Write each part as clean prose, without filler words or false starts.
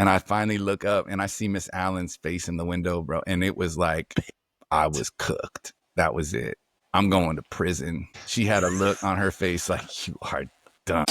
And I finally look up and I see Miss Allen's face in the window, bro. And it was like, I was cooked. That was it. I'm going to prison. She had a look on her face like, you are done.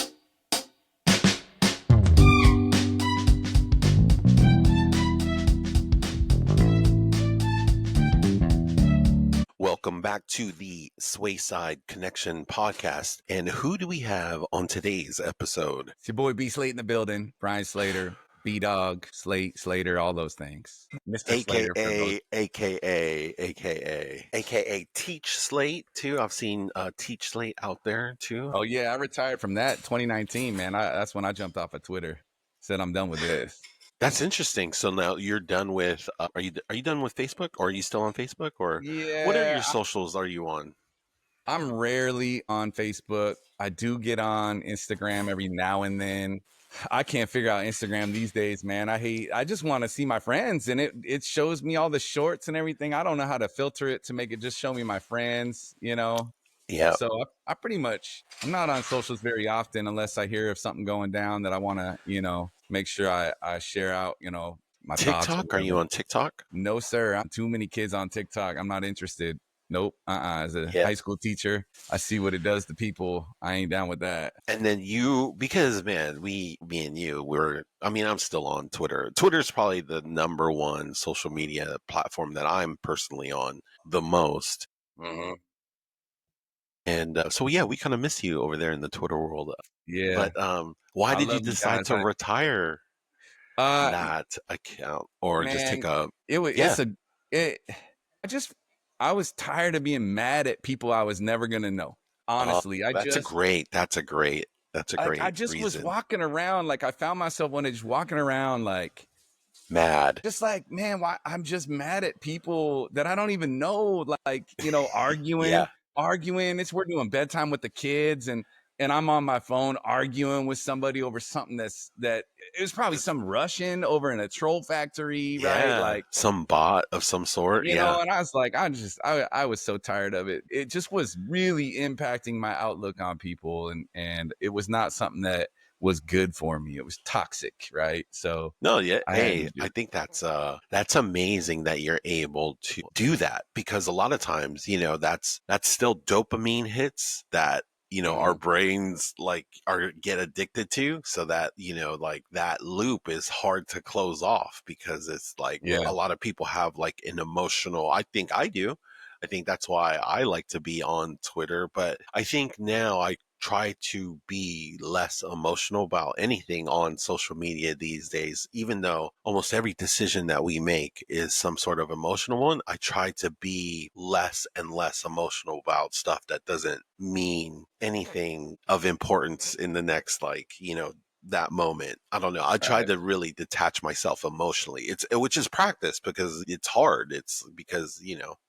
Welcome back to the Swayside Connection podcast. And who do we have on today's episode? It's your boy B Slate in the building. Brian Slater, B Dog, Slater, all those things. Mr. Slater for those. AKA Teach Slate too. I've seen Teach Slate out there too. Oh yeah, I retired from that 2019, man. That's when I jumped off of Twitter. Said I'm done with this. That's interesting. So now you're done with. Are you done with Facebook, or are you still on Facebook, or what are your socials? Are you on? I'm rarely on Facebook. I do get on Instagram every now and then. I can't figure out Instagram these days, man. I just want to see my friends, and it shows me all the shorts and everything. I don't know how to filter it to make it just show me my friends, you know? Yeah. So I pretty much, I'm not on socials very often unless I hear of something going down that I want to, make sure I share out, my thoughts. TikTok? Are you on TikTok? No, sir. I'm too many kids on TikTok. I'm not interested. Nope. As a high school teacher, I see what it does to people. I ain't down with that. And then because man, me and you, I'm still on Twitter. Twitter's probably the number one social media platform that I'm personally on the most. Mm-hmm. And so, yeah, we kind of miss you over there in the Twitter world. Yeah. But why did you decide to retire that account, or man, just take a? I was tired of being mad at people I was never gonna know. Honestly, that's a great I just reason. was walking around, like I found myself one day just walking around like mad, just like, man, why I'm just mad at people that I don't even know, like, arguing. We're doing bedtime with the kids, and I'm on my phone arguing with somebody over something that it was probably some Russian over in a troll factory, right? Like some bot of some sort. You know, and I was like, I was so tired of it. It just was really impacting my outlook on people, and it was not something that was good for me. It was toxic, right? So no, yeah. I think that's amazing that you're able to do that, because a lot of times, that's still dopamine hits that our brains get addicted to, so that that loop is hard to close off, because it's a lot of people have an emotional, I think that's why I like to be on Twitter. But I think now I try to be less emotional about anything on social media these days. Even though almost every decision that we make is some sort of emotional one, I try to be less and less emotional about stuff that doesn't mean anything of importance in the next that moment. I don't know. I try to really detach myself emotionally. Which is practice, because it's hard. It's because,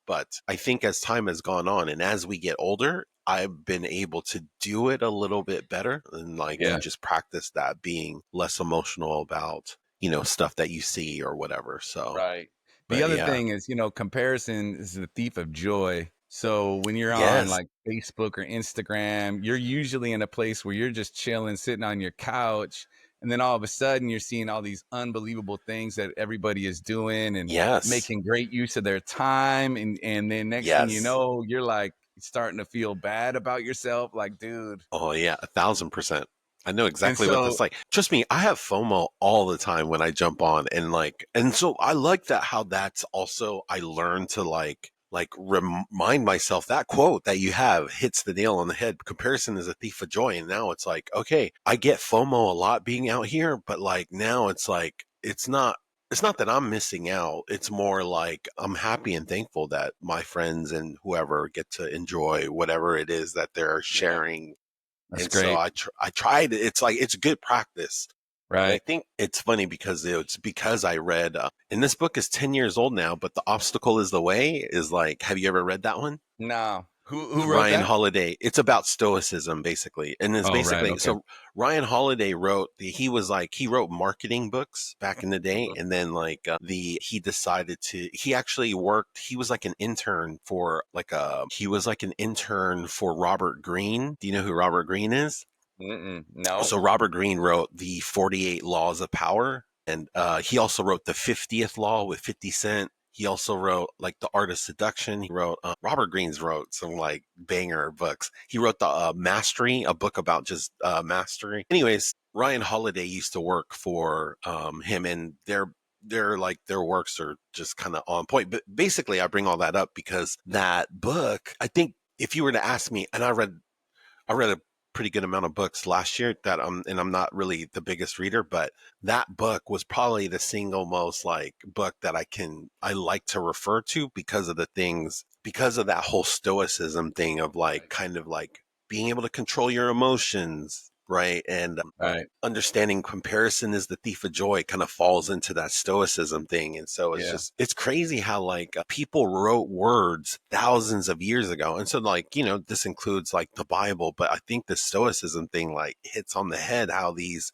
but I think as time has gone on and as we get older, I've been able to do it a little bit better, and just practice that, being less emotional about, stuff that you see or whatever. So, right. The other thing is, comparison is the thief of joy. So when you're on Facebook or Instagram, you're usually in a place where you're just chilling, sitting on your couch. And then all of a sudden you're seeing all these unbelievable things that everybody is doing and making great use of their time. And then next thing you know, you're starting to feel bad about yourself. Like, dude. Oh yeah, 1,000%. I know exactly what that's like. Trust me, I have FOMO all the time when I jump on, and so I like that, how that's also, I learned to remind myself that quote that you have hits the nail on the head. Comparison is a thief of joy. And now it's okay, I get FOMO a lot being out here, but now it's it's not that I'm missing out. It's more I'm happy and thankful that my friends and whoever get to enjoy whatever it is that they're sharing. That's great. So I tried. It's it's good practice. Right. And I think it's funny because I read, and this book is 10 years old now, but The Obstacle is the Way is have you ever read that one? No. Who wrote Ryan that? Holiday. It's about Stoicism, basically. And it's so Ryan Holiday wrote, he wrote marketing books back in the day. And then he decided he actually worked, he was an intern for Robert Greene. Do you know who Robert Greene is? No. So Robert Greene wrote the 48 Laws of Power. And he also wrote The 50th Law with 50 Cent. He also wrote like The Art of Seduction. He wrote Robert Greene's wrote some like banger books. He wrote the Mastery, a book about just mastery. Anyways, Ryan Holiday used to work for him, and their works are just kind of on point. But basically, I bring all that up because that book, I think, if you were to ask me, and I read a pretty good amount of books last year that and I'm not really the biggest reader, but that book was probably the single most like book that I like to refer to because of that whole stoicism thing of like kind of like being able to control your emotions, right? And understanding comparison is the thief of joy kind of falls into that stoicism thing. And so it's crazy how like people wrote words thousands of years ago. And so like, this includes like the Bible, but I think the stoicism thing like hits on the head how these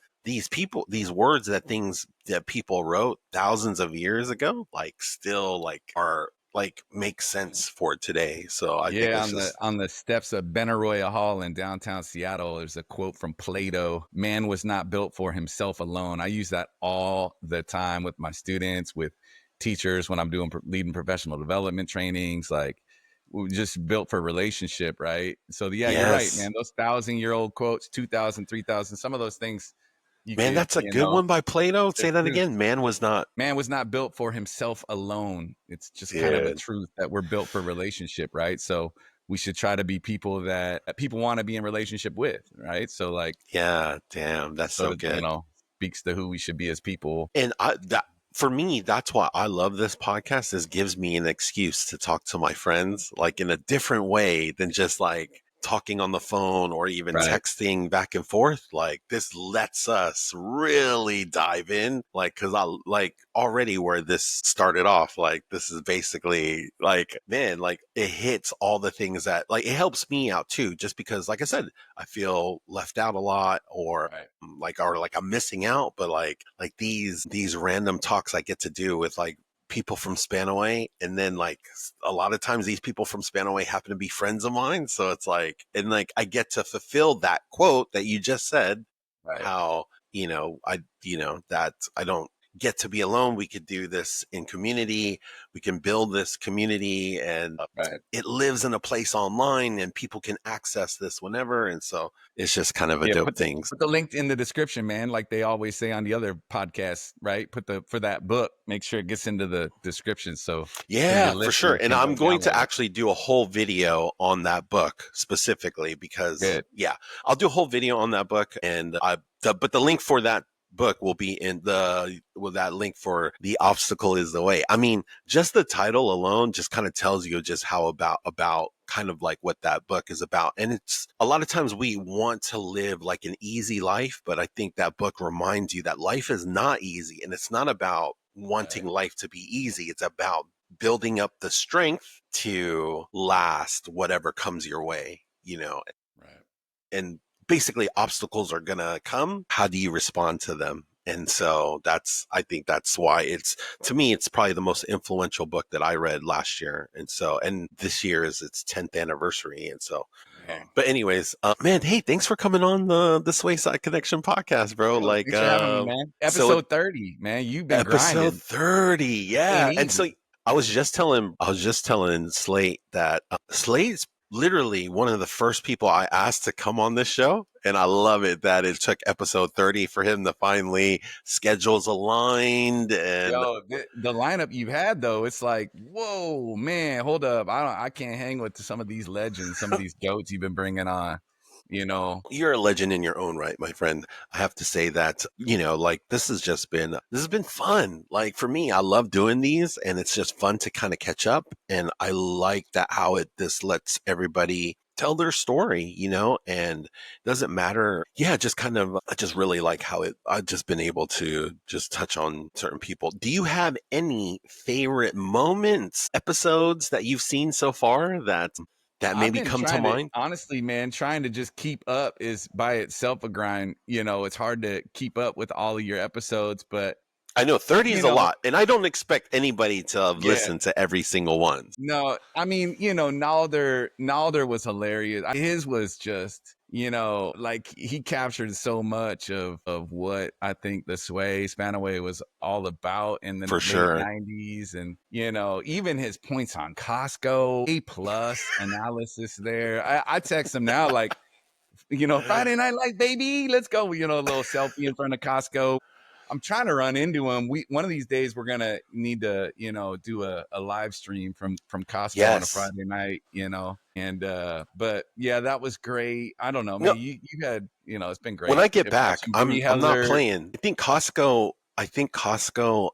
people, these words, things that people wrote thousands of years ago, like still like are like make sense for today. So I think it's just on the steps of Benaroya Hall in downtown Seattle, there's a quote from Plato: "Man was not built for himself alone." I use that all the time with my students, with teachers when I'm doing leading professional development trainings. Like, we're just built for relationship, right? So you're right, man. Those 1,000-year-old quotes, 2,000, 3,000, some of those things. Man, that's a good one by Plato. Say that again. Man was not built for himself alone. It's just kind of a truth that we're built for relationship, right? So we should try to be people that people want to be in relationship with, right? So like, yeah, damn, that's so good. Speaks to who we should be as people. And for me, that's why I love this podcast. This gives me an excuse to talk to my friends like in a different way than just like talking on the phone or even texting back and forth. Like this lets us really dive in, like, cause I like already where this started off, like this is basically like, man, like it hits all the things that like, it helps me out too, just because like I said, I feel left out a lot or like I'm missing out, but like these random talks I get to do with like people from Spanaway, and then like a lot of times these people from Spanaway happen to be friends of mine, so it's like, and like I get to fulfill that quote that you just said, how that I don't get to be alone. We could do this in community. We can build this community, and it lives in a place online, and people can access this whenever. And so it's just kind of a dope thing. Put the link in the description, man. Like they always say on the other podcasts, right? For that book, make sure it gets into the description. So for sure. And I'm going to actually do a whole video on that book specifically because I'll do a whole video on that book, and but the link for that book will be in that link for The Obstacle is the Way. I mean, just the title alone just kind of tells you just how about kind of like what that book is about. And it's a lot of times we want to live like an easy life, but I think that book reminds you that life is not easy, and it's not about wanting life to be easy. It's about building up the strength to last whatever comes your way, and basically obstacles are going to come. How do you respond to them? And so I think that's why to me, it's probably the most influential book that I read last year. And so, and this year is its 10th anniversary. And so, but anyways, man, hey, thanks for coming on the Swayside Connection podcast, bro. Like, thanks for having me, man. Episode 30, man. You've been grinding. Episode 30. Yeah. And so I was just telling Slate that Slate's literally one of the first people I asked to come on this show. And I love it that it took episode 30 for him to finally schedules aligned. And the lineup you've had though, it's like, whoa, man, hold up. I can't hang with some of these legends, some of these goats you've been bringing on. You're a legend in your own right, my friend. I have to say that, like this has been fun. Like for me, I love doing these, and it's just fun to kind of catch up. And I like that how this lets everybody tell their story, and it doesn't matter. Yeah, just kind of, I just really like how I've just been able to just touch on certain people. Do you have any favorite moments, episodes that you've seen so far that maybe come to mind? Honestly, man, trying to just keep up is by itself a grind. It's hard to keep up with all of your episodes, but I know 30 is a lot, and I don't expect anybody to listen to every single one. No, I mean, Nalder was hilarious. His was just, you know, like he captured so much of what I think the Spanaway was all about in the For late sure. 90s. And, you know, even his points on Costco, A+ analysis there. I text him now, like, you know, Friday Night Light, baby, let's go. You know, a little selfie in front of Costco. I'm trying to run into him. One of these days we're gonna need to, you know, do a live stream from Costco on a Friday night, you know. And but yeah, that was great. I don't know, man. No, You had, you know, it's been great. when I get back, Watching Brie I'm not Heller. playing. I think Costco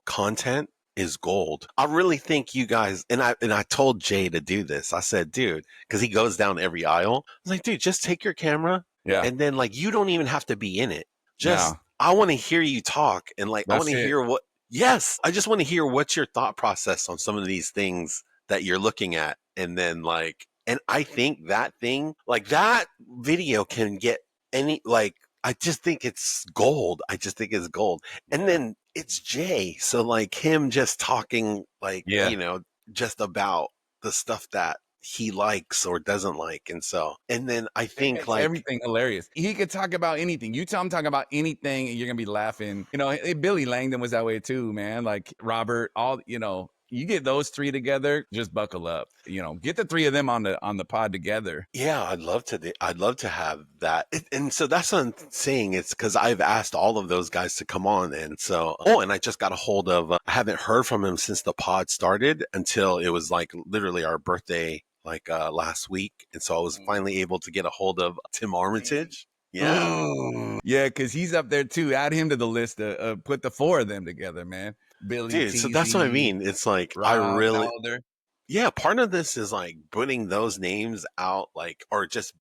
content is gold. I really think you guys, and I told Jay to do this. I said, dude, because he goes down every aisle. I was like, dude, just take your camera, Yeah. and then like you don't even have to be in it. Just No. I want to hear you talk, and like I want That's to it. hear what. Yes, I just want to hear what's your thought process on some of these things that you're looking at, and then like, and I think that thing, like that video, can get any like. I just think it's gold. I just think it's gold. And Yeah. then it's Jay. So like him just talking like, Yeah. you know, just about the stuff that he likes or doesn't like. And so, and then I It think makes like, everything hilarious. He could talk about anything. You tell him talk about anything, and you're gonna be laughing. You know, Billy Langdon was that way too, man. Like Robert, all, you know, you get those three together, just buckle up. You know, get the three of them on the pod together. yeah, I'd love to have that. And so that's what I'm saying. It's because I've asked all of those guys to come on. And so, and I just got a hold of, I haven't heard from him since the pod started until it was like literally our birthday, like last week. And so I was finally able to get a hold of Tim Armitage. Yeah. Yeah, because he's up there too. Add him to the list. Put the four of them together, man. Billy Dude, so that's what I TZ, mean. It's like, Rob Calder. yeah, part of this is like putting those names out, like, or just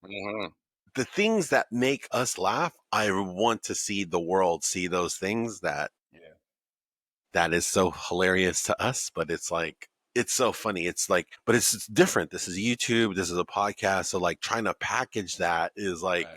the things that make us laugh. I want to see the world see those things that is so hilarious to us, but it's like, it's so funny. It's like, but it's different. This is YouTube. This is a podcast. So like trying to package that is like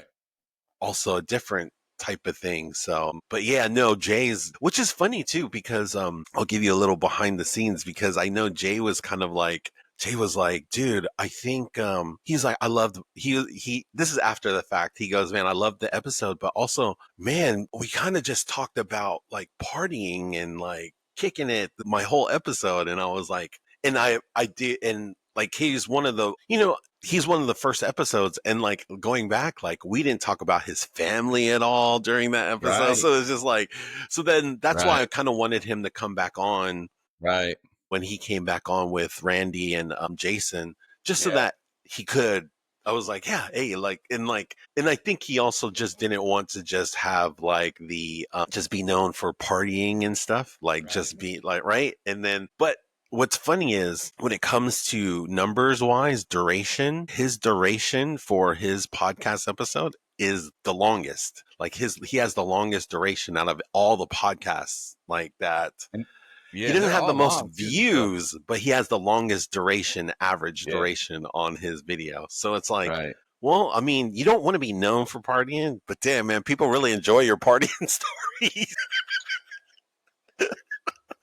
also a different type of thing. So, but yeah, no, Jay's, which is funny too, because I'll give you a little behind the scenes, because I know Jay was kind of like, Jay was like, dude, I think he's like, I loved he this is after the fact. He goes, man, I loved the episode, but also, man, we kind of just talked about like partying and like kicking it my whole episode. And I was like, and I did, and like he's one of the, you know, he's one of the first episodes, and like going back, like we didn't talk about his family at all during that episode. Right. So it's just like, so then that's why Right. I kind of wanted him to come back on Right. when he came back on with Randy and Jason, just so Yeah. that he could. I was like, yeah, hey, like, and I think he also just didn't want to just have like the just be known for partying and stuff, like just be like, right. And then, but what's funny is when it comes to numbers wise, duration, his duration for his podcast episode is the longest. Like he has the longest duration out of all the podcasts like that. And He yeah, doesn't they're have the all most long too. views, but he has the longest duration, average Yeah. duration on his video. So it's like, Right. well, I mean, you don't want to be known for partying, but damn, man, people really enjoy your partying stories.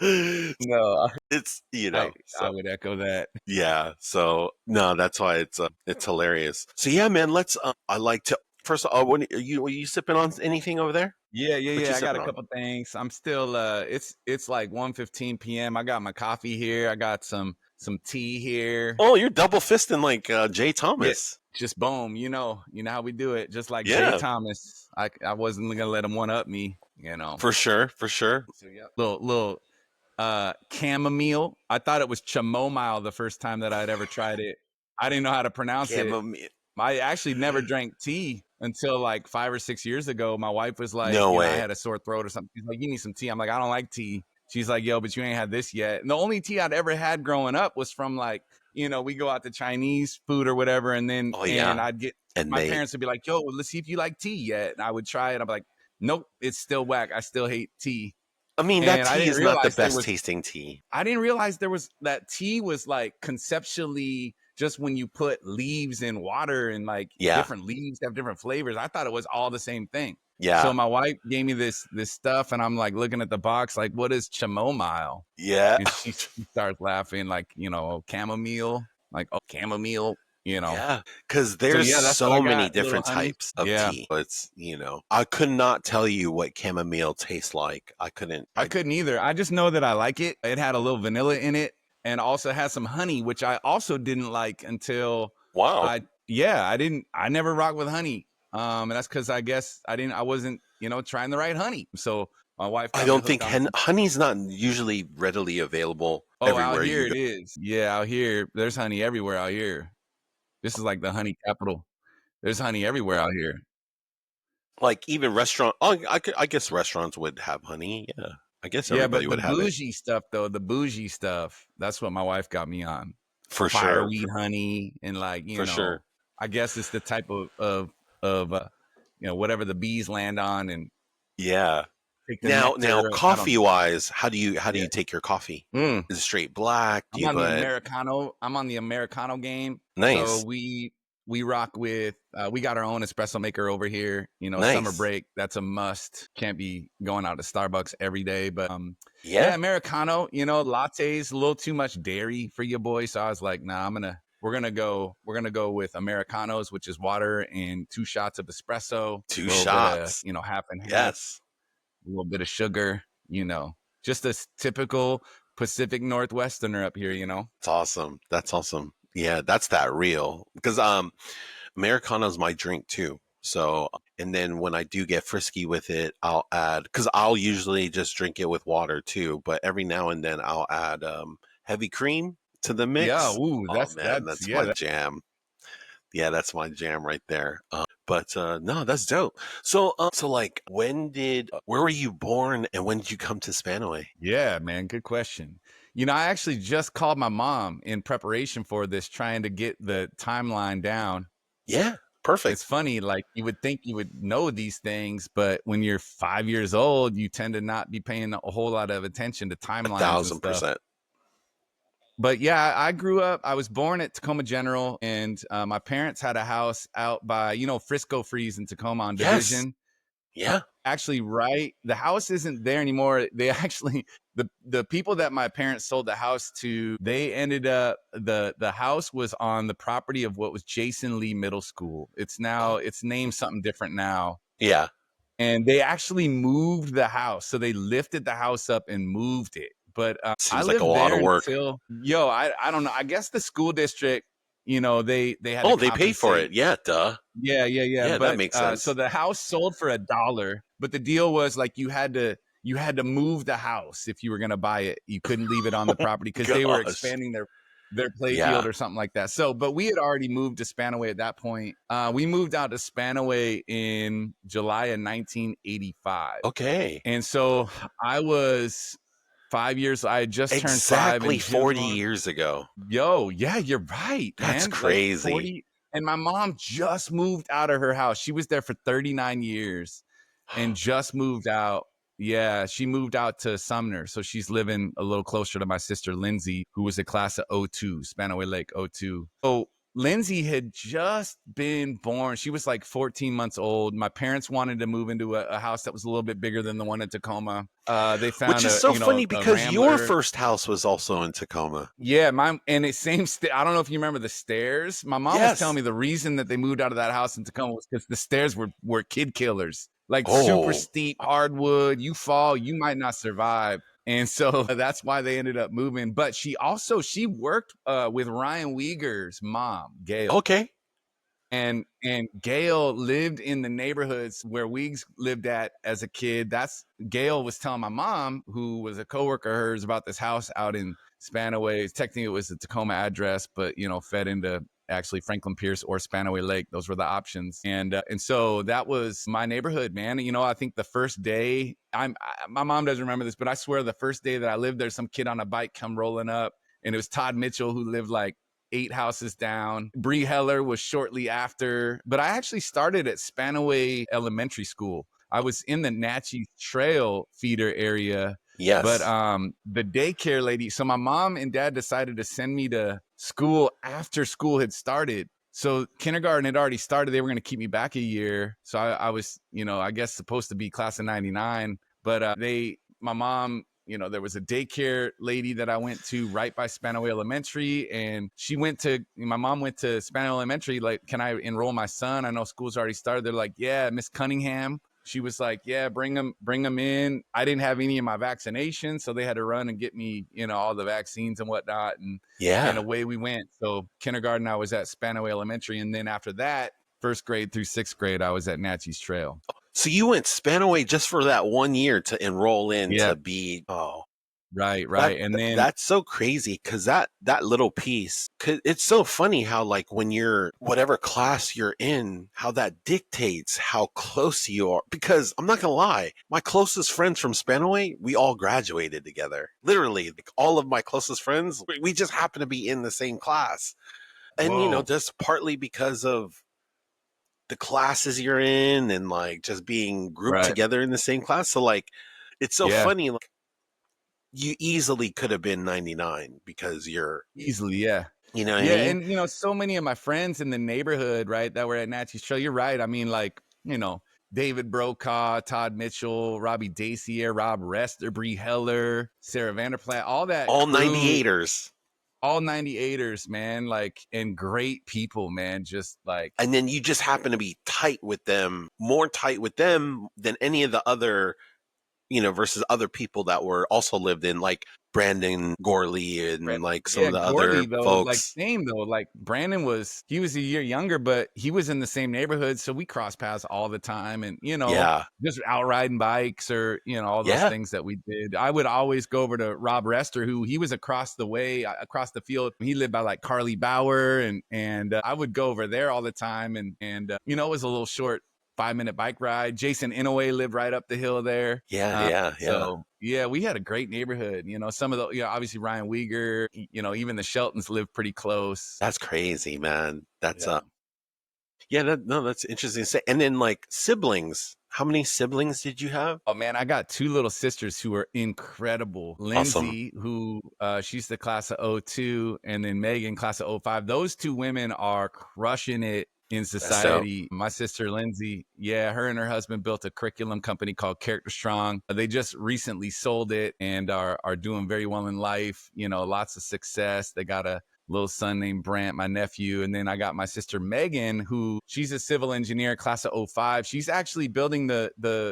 No, It's, you know, I so would echo that. yeah. So no, that's why it's hilarious. So yeah, man, let's, I like to, first of all, when are you sipping on anything over there? Yeah, What you I got a sipping on? couple things. I'm still it's like 1:15 p.m. I got my coffee here. I got some tea here. Oh, you're double fisting like Jay Yeah, Thomas. just boom, you know how we do it. Just like Jay Yeah, Thomas. I wasn't gonna let him one up me, you know. for sure, for sure. So yeah. Little chamomile. I thought it was chamomile the first time that I'd ever tried it. I didn't know how to pronounce it. Chamomile. I actually never drank tea until like 5 or 6 years ago. My wife was like, No you know, I way. had a sore throat or something. She's like, you need some tea. I'm like, I don't like tea. She's like, yo, but you ain't had this yet. And the only tea I'd ever had growing up was from like, you know, we go out to Chinese food or whatever. And then, and I'd get, And my parents would be like, yo, let's see if you like tea yet. And I would try it. I'm like, nope, it's still whack. I still hate tea. I mean, And that I tea didn't is not the realize best tasting tea. I didn't realize there was that tea was like conceptually just when you put leaves in water and like different leaves have different flavors. I thought it was all the same thing. Yeah. So my wife gave me this stuff, and I'm like looking at the box, like, what is chamomile? Yeah. And she starts laughing, like, you know, chamomile, like, oh, chamomile. you know. Yeah, because So there's yeah, that's what I so many got. A little different honey. types of Yeah. tea. It's, I could not tell you what chamomile tastes like. I couldn't. I couldn't either. I just know that I like it. It had a little vanilla in it and also had some honey, which I also didn't like until Wow. I never rock with honey. And that's because I guess I wasn't, trying the right honey. So my wife I got me don't hooked think on some. honey's not usually readily available Oh, out everywhere here you go. it is. Yeah, out here, there's honey everywhere out here. This is like the honey capital. There's honey everywhere out here. Like even restaurant. Oh, I guess restaurants would have honey. Yeah, I guess Yeah, everybody but the would have it bougie stuff though, the bougie stuff, that's what my wife got me on. for sure. Fireweed honey and like, For sure. I guess it's the type of whatever the bees land on and Yeah. take the Now, nectar. I don't coffee know. wise, how do you Yeah. take your coffee? Mm. Is it straight black? Do I'm you on the put Americano. I'm on the Americano game. So nice, we rock with we got our own espresso maker over here. Summer nice? break, that's a must. Can't be going out to Starbucks every day. But yeah, Yeah, Americano, lattes, a little too much dairy for you boys. So I was like, nah, we're gonna go with Americanos, which is water and 2 shots of espresso, two a little bit of, shots. half and half, Yes, a little bit of sugar, just a typical Pacific Northwesterner up here, it's awesome. That's awesome. Yeah, that's that real because Americano's my drink too. So, and then when I do get frisky with it, I'll add because I'll usually just drink it with water too. But every now and then I'll add heavy cream to the Yeah, mix. ooh, Oh man, that's my jam. Yeah, that's my jam right there. But no, that's dope. So like, where were you born, and when did you come to Spanaway? yeah, man, good question. I actually just called my mom in preparation for this, trying to get the timeline down. Yeah, It's perfect. funny, like you would think you would know these things, but when you're 5 years old, you tend to not be paying a whole lot of attention to A timelines and thousand stuff. percent. But yeah, I was born at Tacoma General, and my parents had a house out by, Frisco Freeze in Tacoma on Yes. Division. Yeah. Actually, right, the house isn't there anymore. They actually, the people that my parents sold the house to, they ended up, the house was on the property of what was Jason Lee Middle School. It's named something different now. Yeah. And they actually moved the house. So they lifted the house up and moved it. But I Seems like a lived lot there of work. until, I don't know. I guess the school district, they had to Oh, they paid for compensate. it. Yeah, duh. Yeah. Yeah, that But makes so sense. the house sold for $1, but the deal was like you had to move the house if you were going to buy it. You couldn't leave it on the property because they were Gosh. expanding their play Yeah. field or something like that. So, but we had already moved to Spanaway at that point. We moved out to Spanaway in July of 1985. Okay. And so I was 5 years. I had just turned 5 in Exactly 40 June. years ago. Yo, yeah, you're right, That's man. Like crazy. 40. And my mom just moved out of her house. She was there for 39 years and just moved out. Yeah, she moved out to Sumner. So she's living a little closer to my sister, Lindsay, who was a class of '02, Spanaway Lake '02. So Lindsay had just been born. She was like 14 months old. My parents wanted to move into a house that was a little bit bigger than the one in Tacoma. They found Which is so funny a because your Rambler. first house was also in Tacoma. Yeah, and it same. I don't know if you remember the stairs. My mom was telling Yes. me the reason that they moved out of that house in Tacoma was because the stairs were kid killers, like super Oh, steep hardwood. You fall, you might not survive, and so that's why they ended up moving. But she worked with Ryan Weger's mom, Gail. okay. And Gail lived in the neighborhoods where Weeks lived at as a kid. That's Gail was telling my mom, who was a coworker of hers, about this house out in Spanaway. Technically, it was a Tacoma address, but fed into actually Franklin Pierce or Spanaway Lake. Those were the options, and so that was my neighborhood, man. I think the first day, my mom doesn't remember this, but I swear the first day that I lived there, some kid on a bike come rolling up, and it was Todd Mitchell, who lived like 8 houses down. Bree Heller was shortly after, but I actually started at Spanaway Elementary School. I was in the Natchez Trail feeder area, but Yes. the daycare lady. So my mom and dad decided to send me to school after school had started. So kindergarten had already started. They were going to keep me back a year. So I was, I guess supposed to be class of '99, but my mom, there was a daycare lady that I went to right by Spanaway Elementary, and my mom went to Spanaway Elementary, like, can I enroll my son? I know school's already started. They're like, yeah, Miss Cunningham. She was like, yeah, bring them in. I didn't have any of my vaccinations, so they had to run and get me, all the vaccines and whatnot. And away we went. So kindergarten, I was at Spanaway Elementary. And then after that, first grade through sixth grade, I was at Natchez Trail. So you went Spanaway just for that 1 year to enroll in to be, Right. And then that's so crazy, because that little piece, it's so funny how, like, when you're whatever class you're in, how that dictates how close you are. Because I'm not gonna lie, my closest friends from Spanaway, we all graduated together. Literally, like, all of my closest friends, we just happen to be in the same class. And just partly because of the classes you're in, and like just being grouped together in the same class. So like, it's so funny. Like, you easily could have been 99 because you're easily, you know what I mean? And so many of my friends in the neighborhood, right, that were at Natchez Trail, you're right. I mean, like, David Brokaw, Todd Mitchell, Robbie Dacier, Rob Rester, Bree Heller, Sarah Vanderplaat, all that, all 98ers. All 98ers, man, like, and great people, man, just like. And then you just happen to be more tight with them than any of the other, versus other people that were also lived in, like Brandon Gorley and like some of the Gorley, other folks. Like, same though. Like, Brandon was a year younger, but he was in the same neighborhood, so we cross paths all the time, and just out riding bikes, or all those things that we did. I would always go over to Rob Rester, who he was across the field. He lived by like Carly Bauer, and I would go over there all the time, and it was a little short 5-minute bike ride. Jason Inouye lived right up the hill there. So we had a great neighborhood. Some of the, obviously Ryan Weger, even the Sheltons lived pretty close. That's crazy, man. That's that's interesting to say. And then, like, siblings. How many siblings did you have? Oh man, I got 2 little sisters who are incredible. Lindsay, who she's the class of 02, and then Megan, class of 05. Those 2 women are crushing it in society. My sister Lindsay, her and her husband built a curriculum company called Character Strong. They just recently sold it and are doing very well in life. Lots of success. They got a little son named Brant, my nephew. And then I got my sister Megan, who she's a civil engineer, class of 05. She's actually building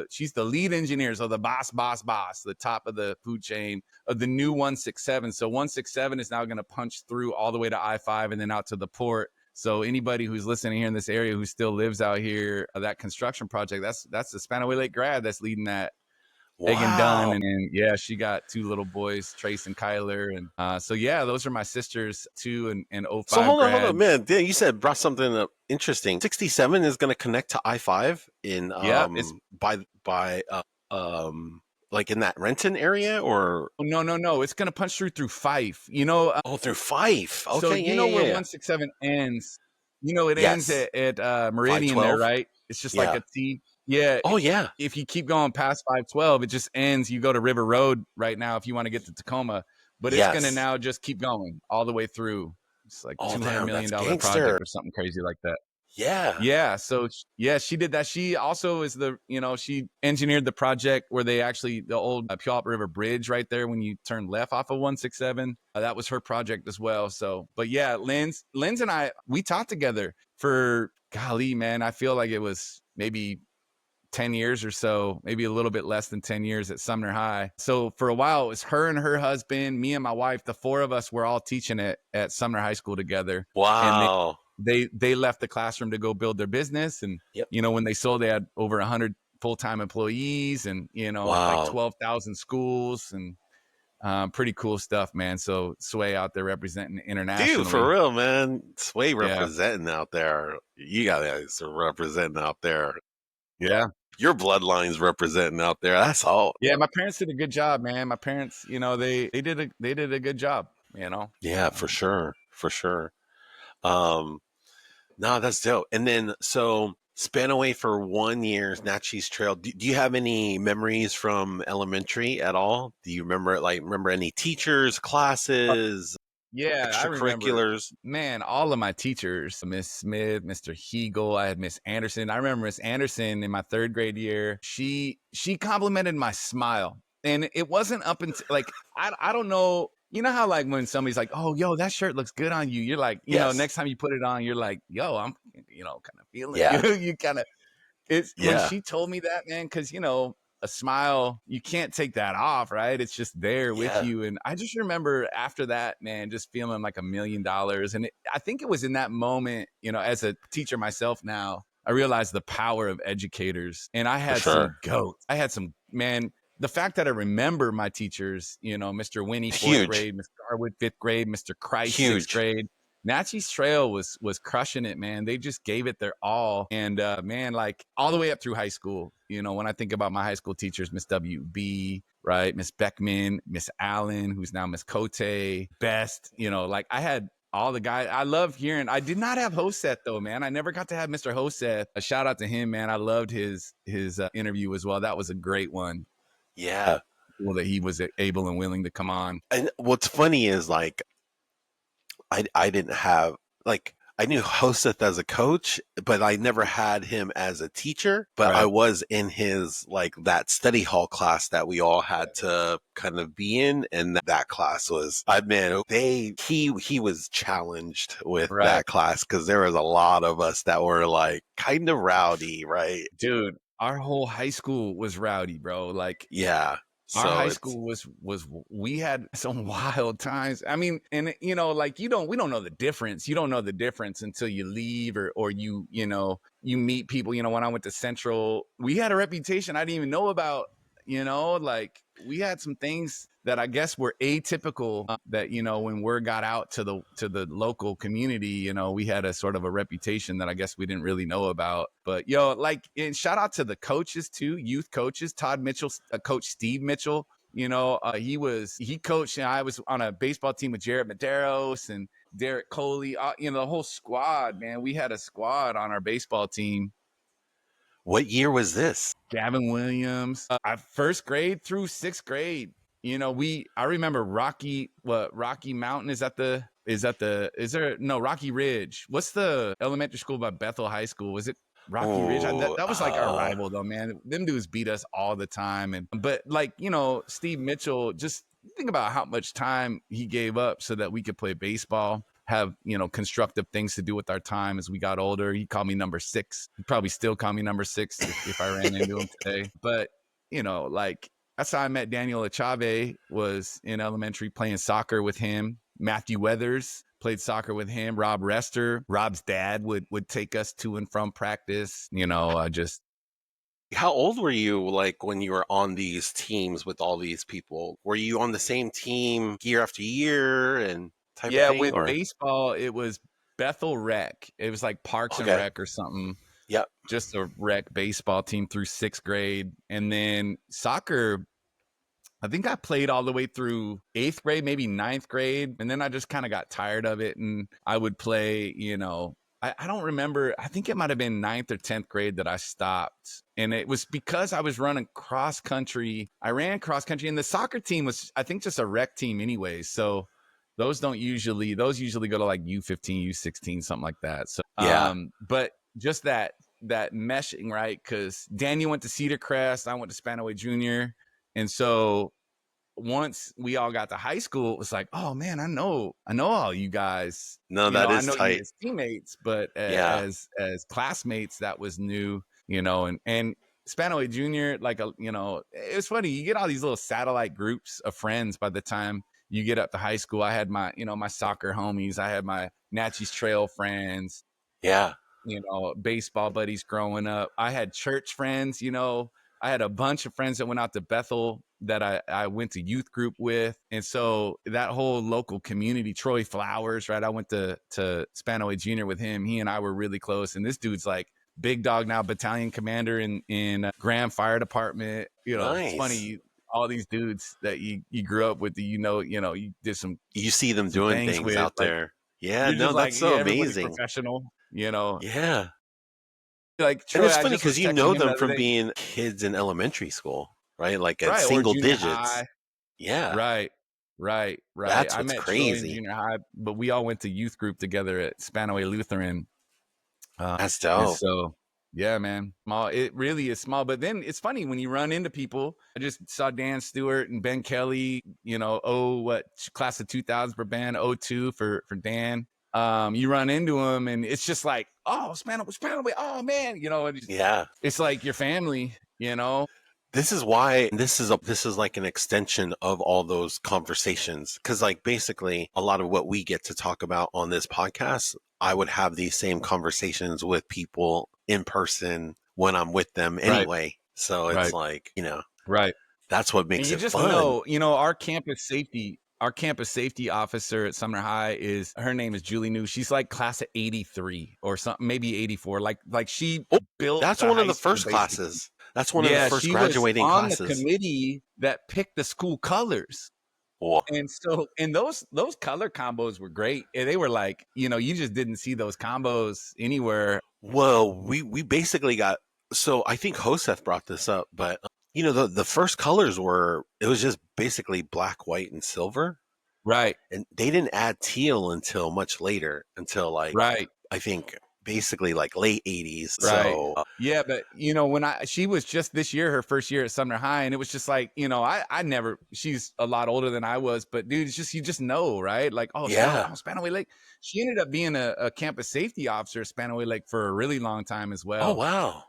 she's the lead engineer, so the boss, the top of the food chain of the new 167. So 167 is now going to punch through all the way to I-5 and then out to the port. So anybody who's listening here in this area who still lives out here, that construction project, that's the Spanaway Lake grad that's leading that. Wow. Egan Dunn, and she got 2 little boys, Trace and Kyler, and those are my sisters, 2 and 05. So hold on, man. You said brought something up interesting. 67 is going to connect to I-5 in like in that Renton area, or no, it's going to punch through Fife. Through Fife. Okay, so where 167 ends. It ends at Meridian there, right? It's just like a T. Yeah. Oh, yeah. If you keep going past 512, it just ends. You go to River Road right now if you want to get to Tacoma. But it's going to now just keep going all the way through. It's like $200 million project or something crazy like that. Yeah. So, she did that. She also is she engineered the project where they actually, the old Puyallup River Bridge right there when you turn left off of 167. That was her project as well. So, but yeah, Linz and I, we taught together for, golly, man, I feel like it was maybe 10 years or so, maybe a little bit less than 10 years at Sumner High. So for a while, it was her and her husband, me and my wife, the 4 of us were all teaching at Sumner High School together. Wow. And they left the classroom to go build their business. And, when they sold, they had over 100 full-time employees and, like 12,000 schools and pretty cool stuff, man. So Sway out there representing internationally. Dude, for real, man. Sway representing out there. You guys are representing out there. Yeah. Your bloodline's representing out there. That's all. Yeah, my parents did a good job, man. My parents, they did a good job, Yeah, for sure. No, that's dope. And then, so Spanaway for 1 year, Natchez Trail. Do you have any memories from elementary at all? Do you remember any teachers, classes? Yeah, extracurriculars. Man, all of my teachers, Miss Smith, Mr. Hegel, I had Miss Anderson. I remember Miss Anderson in my 3rd grade year. She complimented my smile. And it wasn't up until like, I don't know. You know how like when somebody's like, "Oh, yo, that shirt looks good on you." You're like, Yes. next time you put it on, you're like, "Yo, I'm, kind of feeling Yeah. you." You kind of it's when Yeah. she told me that, man, because a smile, you can't take that off, right? It's just there with Yeah. you. And I just remember after that, man, just feeling like $1,000,000. And I think it was in that moment, as a teacher myself now, I realized the power of educators. And I For had sure. some goats. I had some, man, the fact that I remember my teachers, Mr. Winnie, fourth Huge. grade, Mr. Garwood, fifth grade, Mr. Christ, sixth Huge. grade. Natchez Trail was crushing it, man. They just gave it their all. And man, like all the way up through high school, when I think about my high school teachers, Miss WB, right? Miss Beckman, Miss Allen, who's now Miss Cote, Best, like I had all the guys. I love hearing. I did not have Hoseth though, man. I never got to have Mr. Hoseth. A shout out to him, man. I loved his interview as well. That was a great one. Yeah. Cool that he was able and willing to come on. And what's funny is like I didn't have like I knew Hoseth as a coach, but I never had him as a teacher. But I Right. was in his like that study hall class that we all had to kind of be in, and that class was he was challenged with Right. that class because there was a lot of us that were like kind of rowdy, right? Dude, our whole high school was rowdy, bro. Like Yeah. our So high it's school was we had some wild times. I mean, and like we don't know the difference. You don't know the difference until you leave or you meet people. When I went to Central, we had a reputation I didn't even know about. Like we had some things that I guess were atypical. That when word got out to the local community, we had a sort of a reputation that I guess we didn't really know about. But like, and shout out to the coaches too, youth coaches, Todd Mitchell, Coach Steve Mitchell. He coached. And I was on a baseball team with Jared Medeiros and Derek Coley. The whole squad, man. We had a squad on our baseball team. what year was this? Gavin Williams, first grade through sixth grade. I remember Rocky Mountain Rocky Ridge. What's the elementary school by Bethel High School? Was it Rocky Ridge? Oh, That was like our rival though, man. Them dudes beat us all the time. But like, Steve Mitchell, just think about how much time he gave up so that we could play baseball, have constructive things to do with our time as we got older. He called me number 6. He'd probably still call me number 6 if I ran into him today. But like that's how I met Daniel Achave, was in elementary playing soccer with him. Matthew Weathers played soccer with him. Rob Rester, Rob's dad would take us to and from practice. How old were you like when you were on these teams with all these people? Were you on the same team year after year and type of thing? With Or baseball, it was Bethel Rec. It was like Parks and okay, Rec or something. yep, Just a rec baseball team through sixth grade. And then soccer, I think I played all the way through eighth grade, maybe ninth grade. And then I just kind of got tired of it. And I would play, I don't remember. I think it might have been ninth or 10th grade that I stopped. And it was because I was running cross country. I ran cross country, and the soccer team was, I think, just a rec team anyways. So those usually go to like U15, U16, something like that. So, yeah. but just that meshing, right? Because Daniel went to Cedar Crest, I went to Spanaway Junior. And so once we all got to high school, it was like, oh man, I know all you guys. No, that I is know you tight. as teammates, but Yeah, as classmates, that was new. And Spanaway Junior, like it was funny. You get all these little satellite groups of friends by the time you get up to high school. I had my my soccer homies. I had my Natchez Trail friends. yeah, Baseball buddies growing up. I had church friends. I had a bunch of friends that went out to Bethel that I went to youth group with. And so that whole local community, Troy Flowers, right? I went to Spanaway Junior with him. He and I were really close. And this dude's like big dog now, battalion commander in Graham Fire Department. It's nice. funny, all these dudes that you grew up with, you did some You see them doing things things with, out like, there. Yeah, you're no, just like, that's so yeah, everybody's amazing. professional. Yeah. Like And Troy, it's I funny just was because you texting know him the them other from day. being kids in elementary school, right? Like at Right, or single junior digits. high. Yeah, Right, right, right. that's I what's met Troy in crazy. junior high, but we all went to youth group together at Spanaway Lutheran. That's And dope. so Yeah, man. Small. It really is small. But then it's funny when you run into people. I just saw Dan Stewart and Ben Kelly, class of 2000 for Ben, '02 for Dan. You run into them and it's just like, oh, Spanaway, oh man, it's like your family, This is why this is like an extension of all those conversations, because like basically a lot of what we get to talk about on this podcast, I would have these same conversations with people in person when I'm with them anyway. So it's Right. like, Right. that's what And makes you it just fun. know, our campus safety officer at Sumner High her name is Julie New. She's like class of 83 or something, maybe 84. Like she Oh, built that's the one of high the school first basically. classes. That's one of the Yeah, first she was graduating on the classes. committee that picked the school colors. Whoa. And those color combos were great. And they were like, you just didn't see those combos anywhere. Well, we basically got, so I think Josef brought this up, but the first colors it was just basically black, white, and silver. Right. And they didn't add teal until much later, until like, Right. I think basically like late 80s. Right. So Yeah, but she was just this year, her first year at Sumner High, and it was just like, I never, she's a lot older than I was, but dude, it's just, you just know, right? Like, yeah. Spanaway Lake. She ended up being a campus safety officer at Spanaway Lake for a really long time as Oh, well. wow.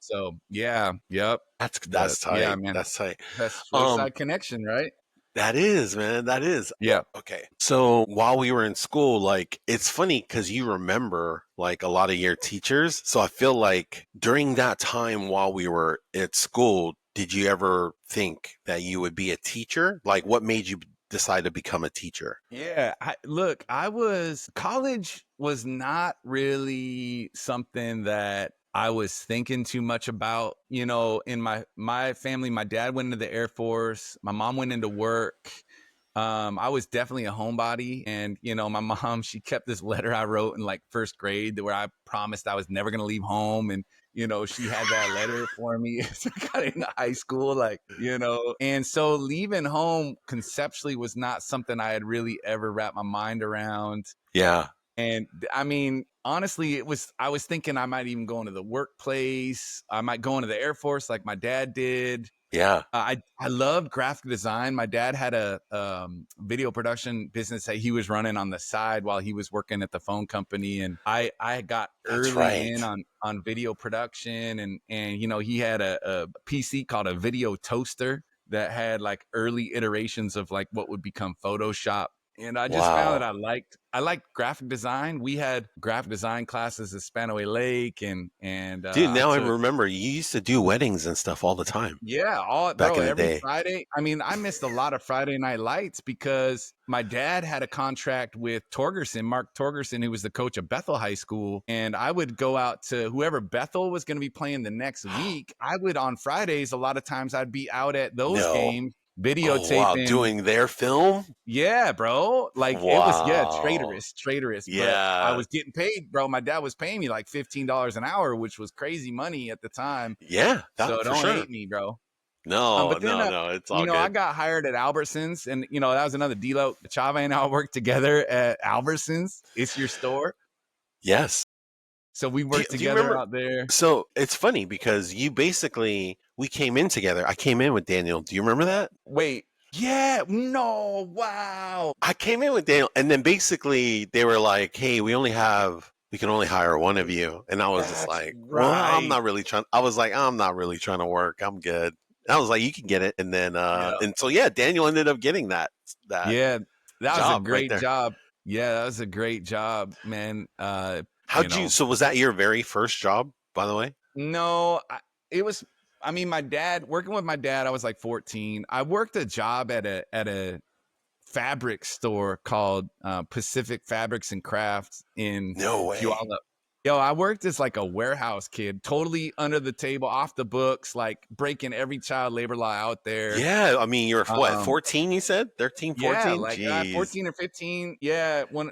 So yeah, yep. That's tight. Yeah, man. That's tight. That's Swayside connection, right? That is, man. That is. Yeah. Okay. So while we were in school, like, it's funny because you remember like a lot of your teachers. So I feel like during that time while we were at school, did you ever think that you would be a teacher? Like, what made you decide to become a teacher? Yeah. College was not really something that I was thinking too much about. In my family, my dad went into the Air Force, my mom went into work. I was definitely a homebody, and my mom, she kept this letter I wrote in like first grade where I promised I was never gonna leave home, and she had that letter for me. So I got into high school, and so leaving home conceptually was not something I had really ever wrapped my mind around. Yeah. And I mean, honestly, I was thinking I might even go into the workplace. I might go into the Air Force like my dad did. Yeah. I loved graphic design. My dad had a video production business that he was running on the side while he was working at the phone company, and I got early in on video production, and he had a PC called a video toaster that had like early iterations of like what would become Photoshop. And I just found that I liked graphic design. We had graphic design classes at Spanaway Lake, and Dude, now I remember you used to do weddings and stuff all the time. Yeah, back in the every day. Friday. I mean, I missed a lot of Friday Night Lights because my dad had a contract with Mark Torgerson, who was the coach of Bethel High School. And I would go out to whoever Bethel was going to be playing the next week. I would, on Fridays, a lot of times I'd be out at those games videotaping. Oh, wow. Doing their film? Yeah, bro. Like it was, traitorous. Yeah. But I was getting paid, bro. My dad was paying me like $15 an hour, which was crazy money at the time. Yeah. So don't hate me, bro. No, but then, no, it's all good. I got hired at Albertsons, and that was another deal. Chava and I worked together at Albertsons. It's your store. Yes. So we worked together out there. So it's funny because we came in together. I came in with Daniel. Do you remember that? Wait. Yeah. No. Wow. I came in with Daniel, and then basically they were like, "Hey, we can only hire one of you." And I was just like, "Well, I'm not really trying." I was like, "I'm not really trying to work. I'm good." And I was like, "You can get it." And then, and so Daniel ended up getting that. Yeah, that was a great job. Yeah, that was a great job, man. So was that your very first job, by the way? No, it was. I mean, working with my dad, I was like 14. I worked a job at a fabric store called Pacific Fabrics and Crafts in Puyallup. Yo, I worked as like a warehouse kid, totally under the table, off the books, like breaking every child labor law out there. Yeah, I mean, you're what, 14? You said 13, 14? Yeah, like 14 or 15. Yeah, one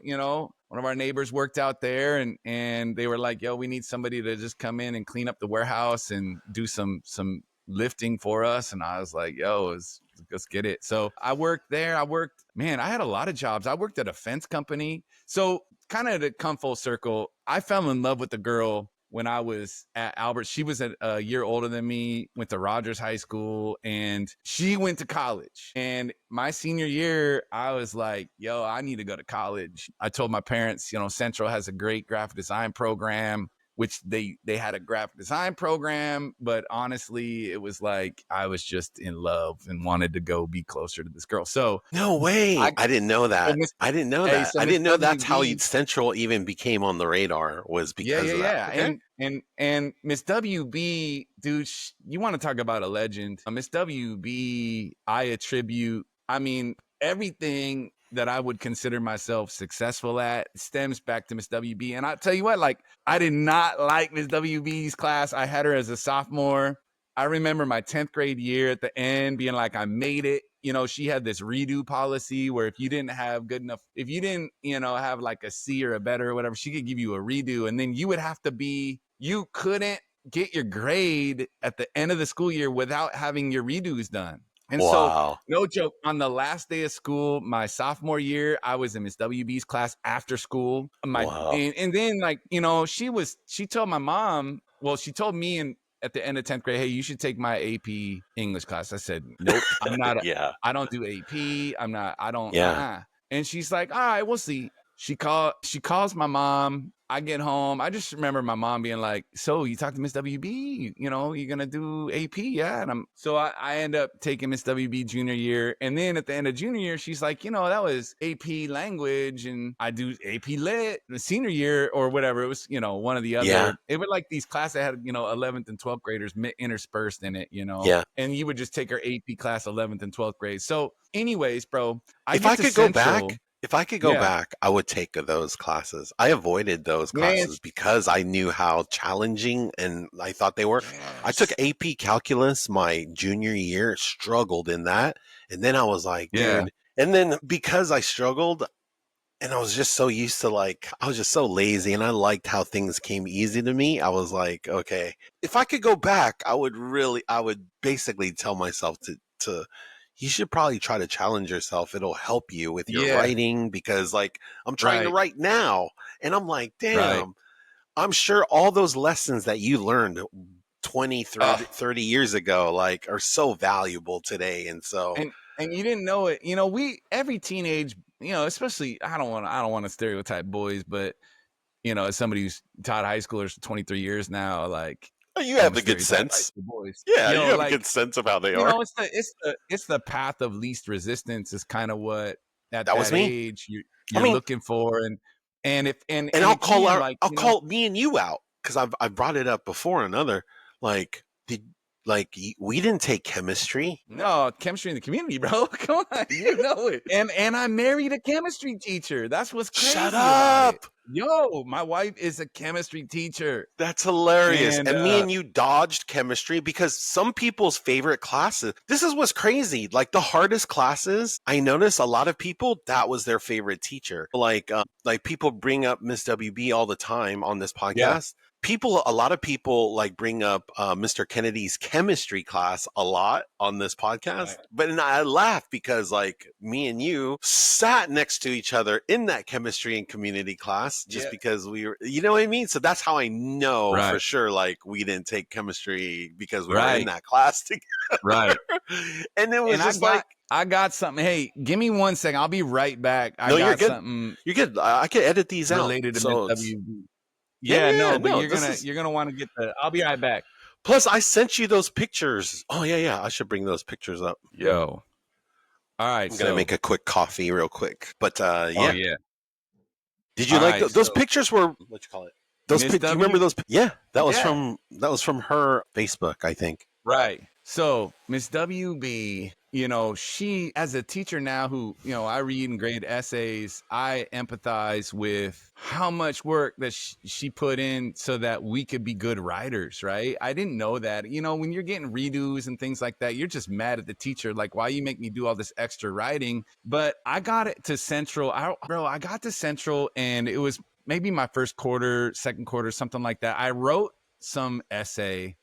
of our neighbors worked out there, and they were like, "Yo, we need somebody to just come in and clean up the warehouse and do some lifting for us." And I was like, "Yo, let's get it." So I worked there. I had a lot of jobs. I worked at a fence company. So kind of to come full circle, I fell in love with the girl when I was at Albert. She was a year older than me, went to Rogers High School, and she went to college. And my senior year, I was like, yo, I need to go to college. I told my parents, Central has a great graphic design program, which they had a graphic design program, but honestly, it was like I was just in love and wanted to go be closer to this girl. So no way. I didn't know that. I didn't know that. So I Miss didn't know that's how WB, Central even became on the radar, was because of that. Okay. And Miss WB, dude, you want to talk about a legend. Miss WB, I attribute, everything that I would consider myself successful at stems back to Miss WB. And I tell you what, like, I did not like Miss WB's class. I had her as a sophomore. I remember my 10th grade year at the end being like, I made it. She had this redo policy where if you didn't have good enough, if you didn't, have like a C or a better or whatever, she could give you a redo. And then you would have to you couldn't get your grade at the end of the school year without having your redos done. And so, no joke, on the last day of school, my sophomore year, I was in Miss WB's class after school. And then, like, she told my mom, she told me at the end of 10th grade, hey, you should take my AP English class. I said, nope, I'm not. I don't do AP. I don't. And she's like, all right, we'll see. She calls my mom. I get home. I just remember my mom being like, so you talked to Miss WB, you're going to do AP. Yeah. And I end up taking Miss WB junior year. And then at the end of junior year, she's like, that was AP language and I do AP lit. The senior year or whatever, it was, one of the other. Yeah. It was like these classes that had, 11th and 12th graders interspersed in it, Yeah. And you would just take her AP class 11th and 12th grade. So anyways, bro, if I could go back, I would take those classes. I avoided those classes because I knew how challenging and I thought they were. Yes. I took AP calculus my junior year, struggled in that. And then I was like, dude. And then because I struggled and I was just so used to I was just so lazy and I liked how things came easy to me. I was like, okay, if I could go back, I would basically tell myself to you should probably try to challenge yourself. It'll help you with your writing because I'm trying to write now. And I'm like, damn, I'm sure all those lessons that you learned 20, 30 years ago, are so valuable today. And so, and you didn't know it, every teenage, especially, I don't want to stereotype boys, but as somebody who's taught high schoolers for 23 years now, you have a good sense. Yeah, you have a good sense of how they are. It's the path of least resistance is kind of what at that age you're looking for, and I'll call me and you out because I've brought it up before. Another we didn't take chemistry. No, chemistry in the community, bro. Come on, you know it. And I married a chemistry teacher. That's what's crazy. Shut up. Yo, my wife is a chemistry teacher. That's hilarious. And me and you dodged chemistry because some people's favorite classes, this is what's crazy. The hardest classes, I notice a lot of people, that was their favorite teacher. People bring up Miss WB all the time on this podcast. Yeah. A lot of people bring up Mr. Kennedy's chemistry class a lot on this podcast. Right. But I laugh because me and you sat next to each other in that chemistry and community class just because we were, you know what I mean? So that's how I know for sure, we didn't take chemistry because we were in that class together. Right. And it was I got something. Hey, give me 1 second. I'll be right back. You're good. Something. You're good. I can edit these related out. Related to WB. You're gonna want to get I'll be right back. Plus, I sent you those pictures. Oh yeah. I should bring those pictures up. Yo. All right. I'm gonna make a quick coffee real quick. But yeah. Oh, yeah. Did you those pictures? Were what you call it? Do you remember those? Yeah, that was from her Facebook, I think. Right. So Miss WB, she, as a teacher now who, I read and grade essays, I empathize with how much work that she put in so that we could be good writers, right? I didn't know that. When you're getting redos and things like that, you're just mad at the teacher, why you make me do all this extra writing? But I got it to Central. I got to Central and it was maybe my first quarter, second quarter, something like that. I wrote some essay.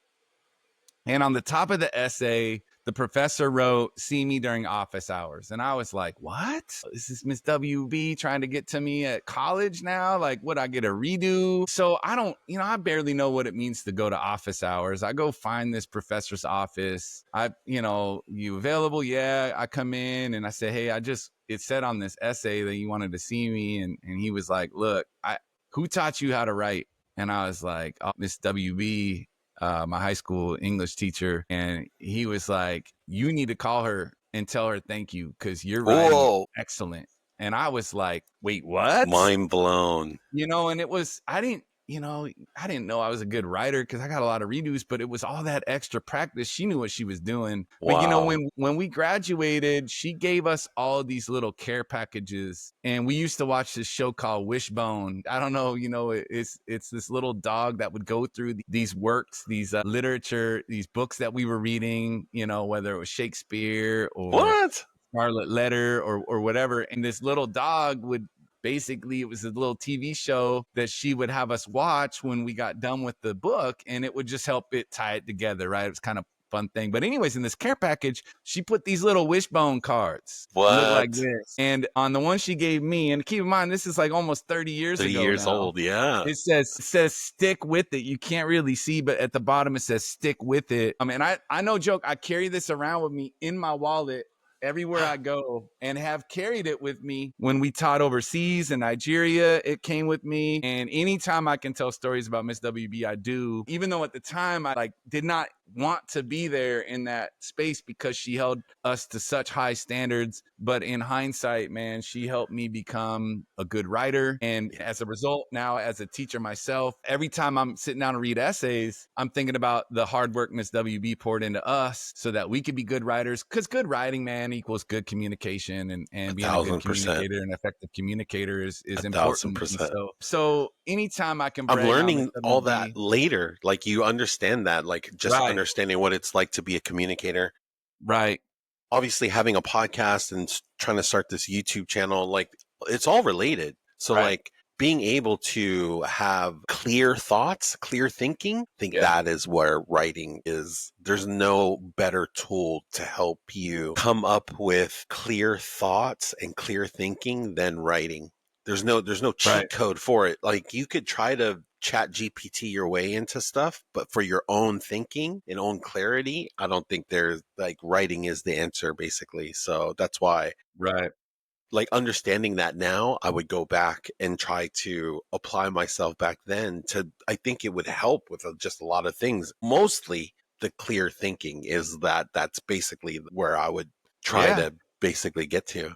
And on the top of the essay, the professor wrote, "See me during office hours." And I was like, what? Is this Miss WB trying to get to me at college now? Like, would I get a redo? So I don't, I barely know what it means to go to office hours. I go find this professor's office. You available? Yeah. I come in and I say, hey, it said on this essay that you wanted to see me. And he was like, look, who taught you how to write? And I was like, oh, Miss WB, my high school English teacher. And he was like, you need to call her and tell her thank you because your writing is excellent. And I was like, wait, what? Mind blown. And it was, I didn't know I was a good writer because I got a lot of redos, but it was all that extra practice. She knew what she was doing. Wow. But when we graduated, she gave us all these little care packages, and we used to watch this show called Wishbone. I don't know, it's this little dog that would go through these works, these literature, these books that we were reading, whether it was Shakespeare or Scarlet Letter or whatever. And this little dog would basically, it was a little TV show that she would have us watch when we got done with the book, and it would just help it tie it together, right? It was kind of fun thing. But anyways, in this care package, she put these little wishbone cards. Look like this. And on the one she gave me, and keep in mind, this is like almost 30 years ago. 30 years old, yeah. It says stick with it. You can't really see, but at the bottom it says stick with it. I mean, I no joke, I carry this around with me in my wallet everywhere I go, and have carried it with me when we taught overseas in Nigeria. It came with me, and anytime I can tell stories about Miss WB, I do, even though at the time I did not want to be there in that space because she held us to such high standards. But in hindsight, man, she helped me become a good writer. And as a result, now as a teacher myself, every time I'm sitting down to read essays, I'm thinking about the hard work Miss WB poured into us so that we could be good writers. Because good writing, man, equals good communication, and being a good communicator and effective communicator is important. So anytime I can, I'm learning all that later. Like, you understand that, like, just understanding what it's like to be a communicator. Right. Obviously, having a podcast and trying to start this YouTube channel, like, it's all related. So like, being able to have clear thoughts, clear thinking, I think that is where writing is. There's no better tool to help you come up with clear thoughts and clear thinking than writing. There's no cheat code for it. Like, you could try to chat GPT your way into stuff, but for your own thinking and own clarity, I don't think there's, like, writing is the answer, basically. So that's why. Like, understanding that now, I would go back and try to apply myself back then to, I think it would help with just a lot of things. Mostly the clear thinking is that's basically where I would try to basically get to,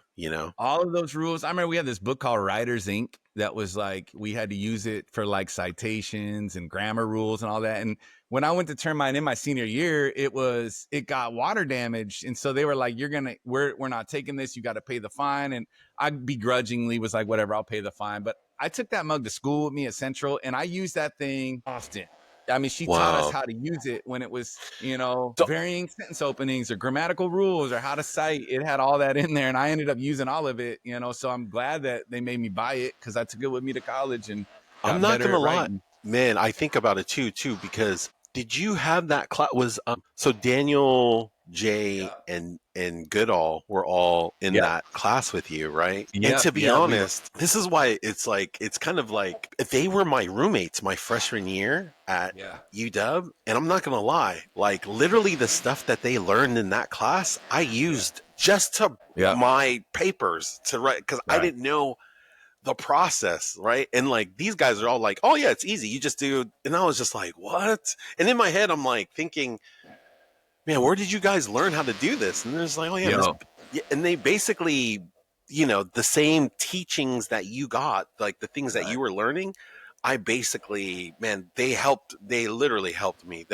all of those rules. I remember we had this book called Writers Inc. that was like, we had to use it for like citations and grammar rules and all that. And when I went to turn mine in my senior year, it got water damaged. And so they were like, we're not taking this. You got to pay the fine. And I begrudgingly was like, whatever, I'll pay the fine. But I took that mug to school with me at Central, and I used that thing often. I mean, she taught us how to use it when it was, varying sentence openings or grammatical rules or how to cite. It had all that in there, and I ended up using all of it, so I'm glad that they made me buy it because I took it with me to college and I'm not going to lie. Man, I think about it too, because did you have that class? So Daniel, Jay, and Goodall were all in that class with you, right? And to be honest, this is why it's kind of like, they were my roommates my freshman year at UW. And I'm not going to lie, like, literally the stuff that they learned in that class, I used just to my papers to write, because I didn't know the process, right? And like, these guys are all like, oh yeah, it's easy, you just do. And I was just like, what? And in my head, I'm like thinking, man, where did you guys learn how to do this? And there's like, oh yeah, and they basically, the same teachings that you got, like the things that you were learning, I basically, man, they literally helped me.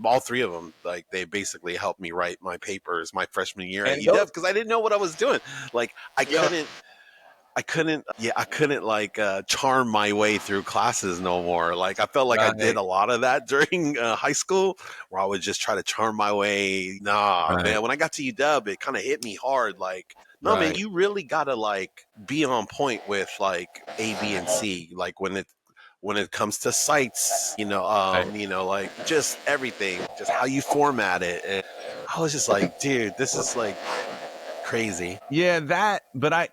All three of them, like, they basically helped me write my papers my freshman year at UW, because I didn't know what I was doing. Like, I couldn't like charm my way through classes no more. Like, I felt like I did a lot of that during high school, where I would just try to charm my way. Man, when I got to UW, it kind of hit me hard. Like, man, you really gotta like be on point with like A, B, and C. Like, when when it comes to sites, Right. like just everything, just how you format it. And I was just like, dude, this is like crazy. Yeah, but I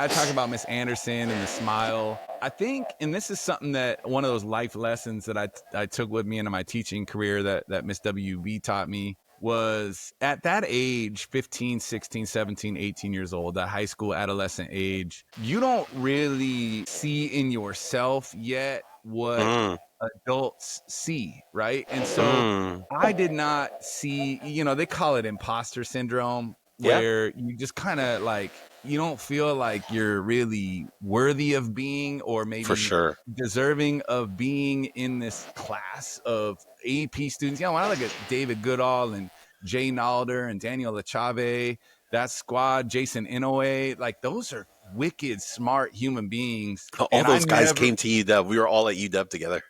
talk about Miss Anderson and the smile. I think, and this is something that one of those life lessons that I took with me into my teaching career that Miss WB taught me was at that age, 15, 16, 17, 18 years old, that high school adolescent age, you don't really see in yourself yet what adults see, right? And so I did not see, they call it imposter syndrome, where you just kind of like, you don't feel like you're really worthy of being, or maybe for sure deserving of being in this class of AP students. When I look at David Goodall and Jay Nalder and Daniel LaChave, that squad, Jason Inouye, like those are wicked smart human beings. All those guys came to UW. We were all at UW together.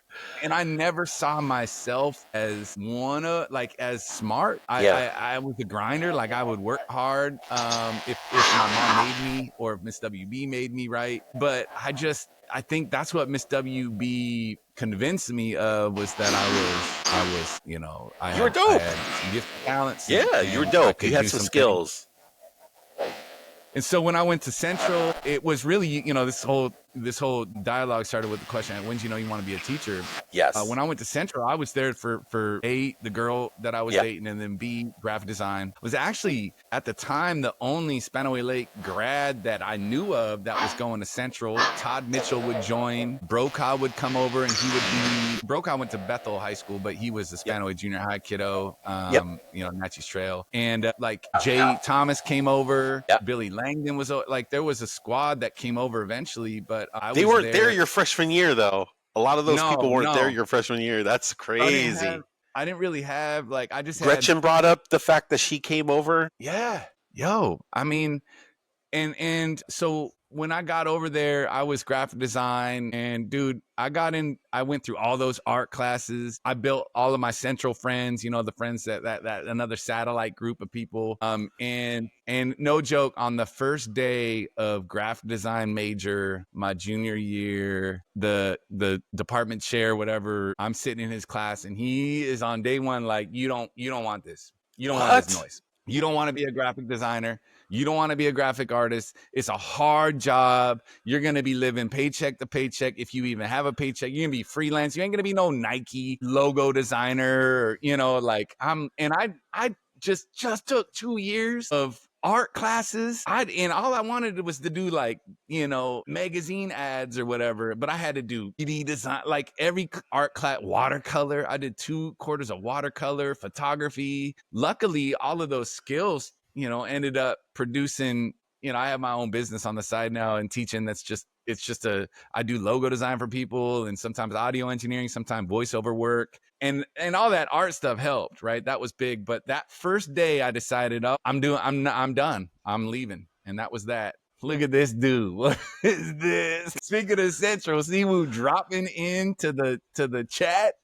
And I never saw myself as as smart. I was a grinder. Like I would work hard. If my mom made me, or if Miss WB made me, right. But I think that's what Miss WB convinced me of, was that I was, you were dope. I had gift talents. Yeah, you were dope. You had some skills. And so when I went to Central, it was really, this whole dialogue started with the question, when do you know you want to be a teacher? Yes. When I went to Central, I was there for A, the girl that I was dating, and then B, graphic design. Was actually, at the time, the only Spanaway Lake grad that I knew of that was going to Central. Todd Mitchell would join. Brokaw would come over, and Brokaw went to Bethel High School, but he was the Spanaway Junior High kiddo, Natchez Trail. And Jay Thomas came over. Billy Langdon was, like, there was a squad that came over eventually, but they weren't there your freshman year, though. A lot of those people weren't there your freshman year. That's crazy. I didn't really have, like, I just Gretchen brought up the fact that she came over. Yeah. I mean, and so when I got over there, I was graphic design, and dude, I went through all those art classes. I built all of my Central friends, the friends that another satellite group of people. And no joke, on the first day of graphic design major, my junior year, the department chair, whatever, I'm sitting in his class, and he is on day one, like, you don't want this. You don't want this noise. You don't want to be a graphic designer. You don't want to be a graphic artist. It's a hard job. You're going to be living paycheck to paycheck. If you even have a paycheck, you're going to be freelance. You ain't going to be no Nike logo designer, I just took 2 years of art classes. And all I wanted was to do, like, magazine ads or whatever, but I had to do 3D design, like every art class, watercolor. I did 2 quarters of watercolor, photography. Luckily, all of those skills, ended up producing, I have my own business on the side now and teaching. I do logo design for people, and sometimes audio engineering, sometimes voiceover work, and all that art stuff helped, right? That was big. But that first day I decided, I'm done. I'm leaving. And that was that. Look at this dude. What is this? Speaking of Central, Siwoo dropping into the chat.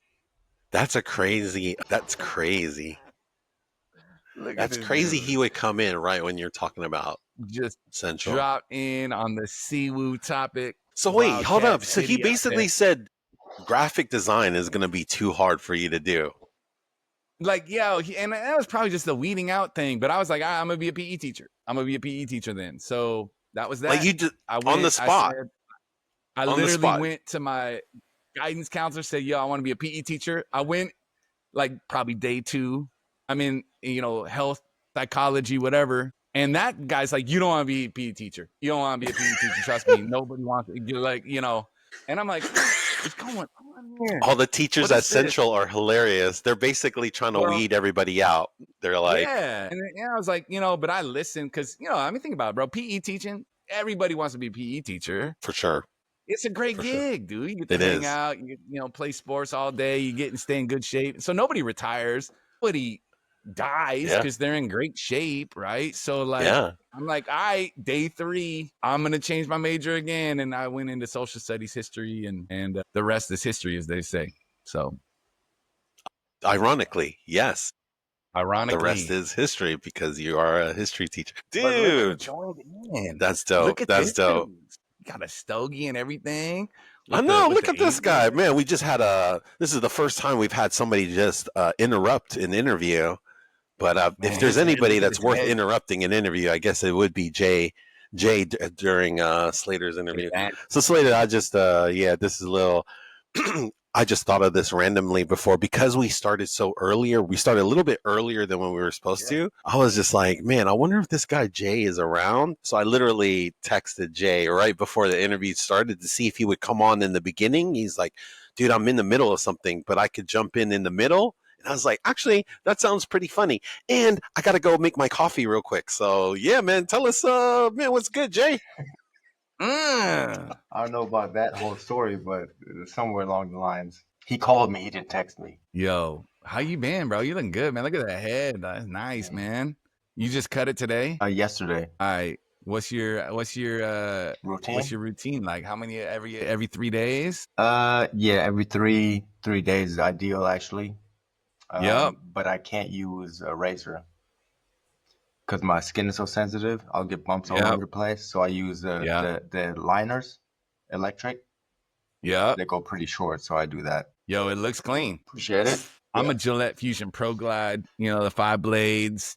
That's crazy. That's crazy. He would come in right when you're talking about just Central. Drop in on the Siwoo topic. So wait, hold up. So he basically said graphic design is going to be too hard for you to do. Like, and that was probably just a weeding out thing. But I was like, I'm going to be a PE teacher. I'm going to be a PE teacher then. So that was that. Like, you just on the spot. I literally went to my guidance counselor, said, I want to be a PE teacher. I went, like, probably day 2. I'm in, health, psychology, whatever. And that guy's like, you don't want to be a PE teacher. You don't want to be a PE teacher. Trust me. Nobody wants to. You're like, And I'm like, what's going on here? All the teachers at Central are hilarious. They're basically trying to weed everybody out. They're like, yeah. And I was like, but I listened because, think about it, bro. PE teaching, everybody wants to be a PE teacher. For sure. It's a great gig, dude. You get to hang out, you play sports all day, you get and stay in good shape. So nobody retires. Nobody dies because they're in great shape, right? So, like, I'm like, all right, day 3, I'm gonna change my major again, and I went into social studies, history, and the rest is history, as they say. So, ironically, yes, the rest is history because you are a history teacher, dude. That's dope. That's dope. Got a stogie and everything. I know. Look at this guy, man. We just had this is the first time we've had somebody just interrupt an interview. But man, if there's anybody that's worth interrupting an interview, I guess it would be Jay during Slater's interview. So Slater, I just this is a little. I just thought of this randomly before because we started so earlier. We started a little bit earlier than when we were supposed to. I was just like, man, I wonder if this guy Jay is around. So I literally texted Jay right before the interview started to see if he would come on in the beginning. He's like, dude, I'm in the middle of something, but I could jump in the middle. And I was like, actually, that sounds pretty funny. And I got to go make my coffee real quick. So yeah, man, tell us, man, what's good, Jay? I don't know about that whole story, but somewhere along the lines, he called me. He didn't text me. Yo, how you been, bro? You looking good, man. Look at that head. That's nice, man. You just cut it today? Yesterday. All right. What's your routine? What's your routine like? How many every 3 days? Yeah, every three days is ideal actually. Yep. But I can't use a razor because my skin is so sensitive. I'll get bumps all over the place. So I use the liners, electric. Yeah. They go pretty short, so I do that. Yo, it looks clean. Appreciate it. I'm a Gillette Fusion Pro Glide, the 5 blades.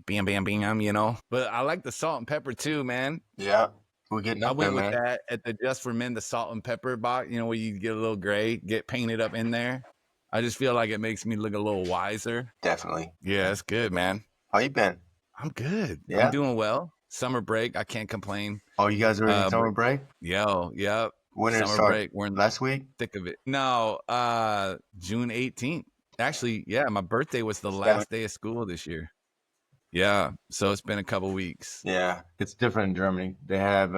Bam, bam, bam, But I like the salt and pepper too, man. Yeah. We're getting up there, man. I went with that at the Just for Men, the salt and pepper box, where you get a little gray, get painted up in there. I just feel like it makes me look a little wiser. Definitely. Yeah, it's good, man. How you been? I'm good. Yeah. I'm doing well. Summer break. I can't complain. Oh, you guys are in summer break? Yep. When did it start? Break. We're in last week? Thick of it. No, June 18th. Actually, yeah, my birthday was the last day of school this year. Yeah, so it's been a couple weeks. Yeah, it's different in Germany. They have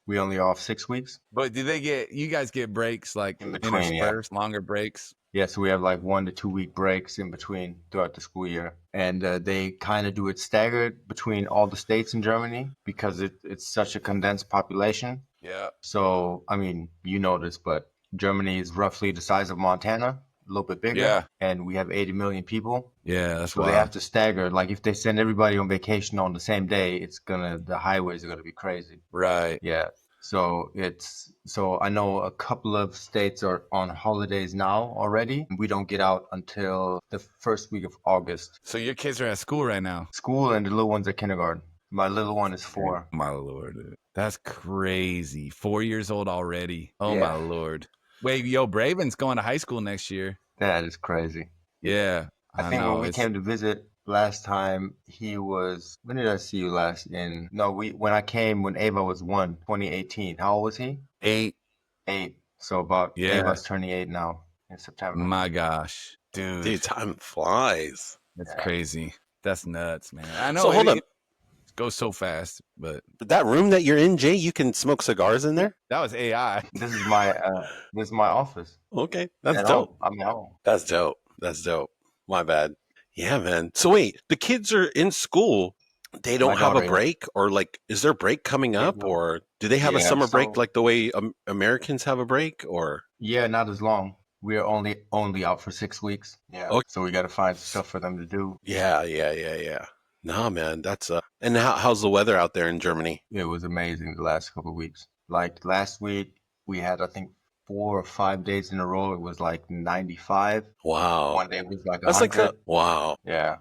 we only off 6 weeks. But do you guys get breaks like in between, interspersed, longer breaks? Yeah, so we have like 1 to 2 week breaks in between throughout the school year. And they kind of do it staggered between all the states in Germany because it's such a condensed population. Yeah. So, I mean, you know this, but Germany is roughly the size of Montana, a little bit bigger. Yeah. And we have 80 million people. Yeah, that's so wild. They have to stagger. Like if they send everybody on vacation on the same day, the highways are going to be crazy. Right. Yeah. So I know a couple of states are on holidays now already. We don't get out until the first week of August. So your kids are at school right now? School, and the little one's at kindergarten. My little one is 4. My Lord. That's crazy. 4 years old already. Oh, yeah. My Lord. Wait, Braven's going to high school next year. That is crazy. Yeah. I think when we came to visit last time, he was, when did I see you last? When I came when Ava was 1, 2018. How old was he? 8. 8. So Ava's turning 8 now in September. My gosh. Dude, time flies. That's crazy. That's nuts, man. I know. So hold up. It goes so fast, but that room that you're in, Jay, you can smoke cigars in there? That was AI. This is my office. Okay. That's dope. I'm home. That's dope. My bad. Yeah, man. So wait, the kids are in school. They don't have a break, or like, is there a break coming up, or do they have a summer break like the way Americans have a break, or? Yeah, not as long. We are only out for 6 weeks. Yeah. Okay. So we got to find stuff for them to do. Yeah. Nah, man, that's and how's the weather out there in Germany? It was amazing the last couple of weeks. Like last week, we had, I think, 4 or 5 days in a row. It was like 95. Wow. One day was like 100. That's wow. Yeah.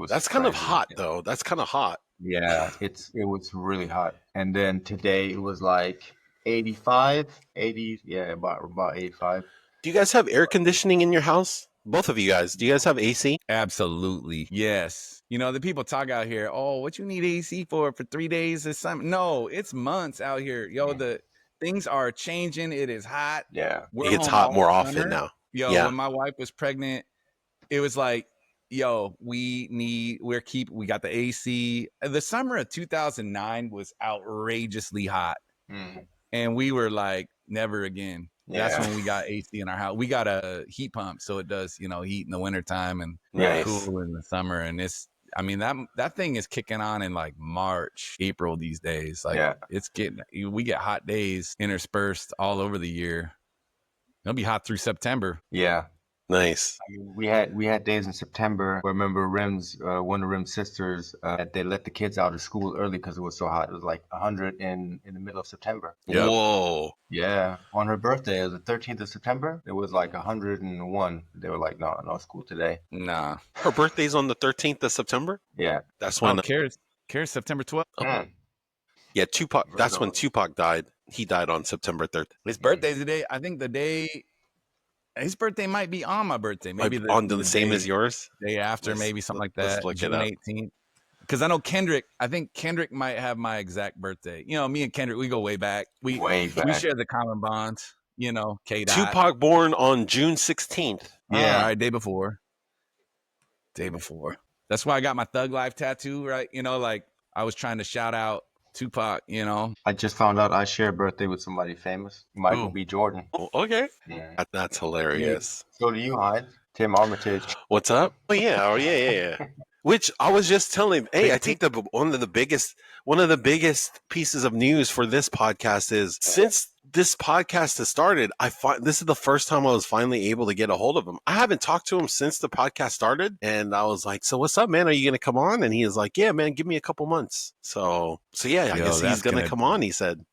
That's kind of hot though. That's kind of hot. Yeah, it was really hot. And then today it was like 85, 80. Yeah, about 85. Do you guys have air conditioning in your house? Both of you guys. Do you guys have AC? Absolutely. Yes. The people talk out here, oh, what you need AC for 3 days or something? No, it's months out here. The things are changing. It is hot. Yeah. It gets hot more often now. When my wife was pregnant, it was like, we got the AC. The summer of 2009 was outrageously hot. And we were like, never again. Yeah. That's when we got AC in our house. We got a heat pump, so it does, heat in the wintertime and cool in the summer. And that thing is kicking on in like March, April these days. Like we get hot days interspersed all over the year. It'll be hot through September. Yeah. Nice. I mean, we had days in September where I remember one of Rim's sisters, they let the kids out of school early because it was so hot. It was like 100 in the middle of September. Yep. Whoa. Yeah, on her birthday, it was the 13th of September. It was like 101. They were like, no school today. Nah. Her birthday's on the 13th of September? Yeah. That's when Cares September 12th. Yeah, Tupac. That's when Tupac died. He died on September 3rd. His birthday's the day. I think the day. His birthday might be on my birthday. Maybe on the same as yours. Day after, maybe something like that. Look June 18th. Because I know Kendrick. I think Kendrick might have my exact birthday. You know, me and Kendrick, we go way back. We share the common bonds. You know, Tupac born on June 16th. Yeah, all right, day before. That's why I got my Thug Life tattoo. Right, you know, like I was trying to shout out Tupac, you know. I just found out I share a birthday with somebody famous, Michael B. Jordan. Oh, okay. Yeah. That's hilarious. Yeah. So do you, Heinz? Tim Armitage. What's up? Oh yeah. Which I was just telling. Hey, I think one of the biggest pieces of news for this podcast is since this podcast has started, this is the first time I was finally able to get a hold of him. I haven't talked to him since the podcast started, and I was like, "So what's up, man? Are you gonna come on?" And he is like, "Yeah, man, give me a couple months." So yeah, I guess he's gonna come on. He said.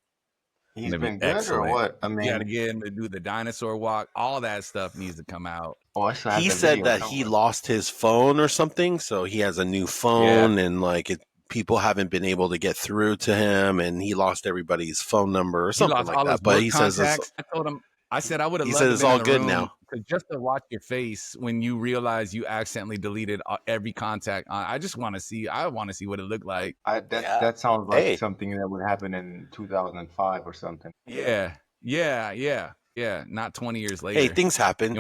He's been good excellent. Or what? I mean, you gotta get him to do the dinosaur walk. All that stuff needs to come out. Oh, he said that he lost his phone or something, so he has a new phone, and like people haven't been able to get through to him, and he lost everybody's phone number or something like that. But he says, I told him, I said I would have. He said it's all good now. Just to watch your face when you realize you accidentally deleted every contact. I just want to see. I want to see what it looked like. That sounds like something that would happen in 2005 or something. Yeah. Not 20 years later. Hey, things happen.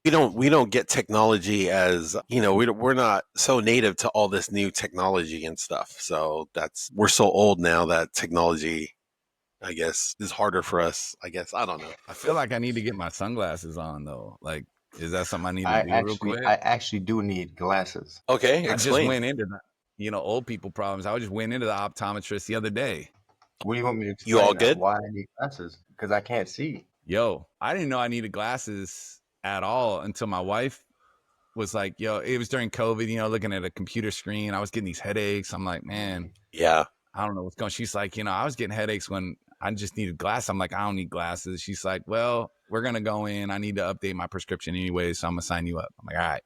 You know, we don't get technology as, you know, we're not so native to all this new technology and stuff. So we're so old now that technology, I guess, is harder for us. I guess. I don't know. I feel like I need to get my sunglasses on though. Like, is that something I need to do real quick? I actually do need glasses. Okay, explain. I just went into the, old people problems. I just went into the optometrist the other day. What do you want me to explain? You all good? Why I need glasses? Because I can't see. Yo, I didn't know I needed glasses at all until my wife was like, yo, it was during COVID, looking at a computer screen. I was getting these headaches. I'm like, man, yeah, I don't know what's going on. She's like, I was getting headaches when I just needed glasses. I'm like, I don't need glasses. She's like, well, we're going to go in. I need to update my prescription anyway, so I'm going to sign you up. I'm like, all right.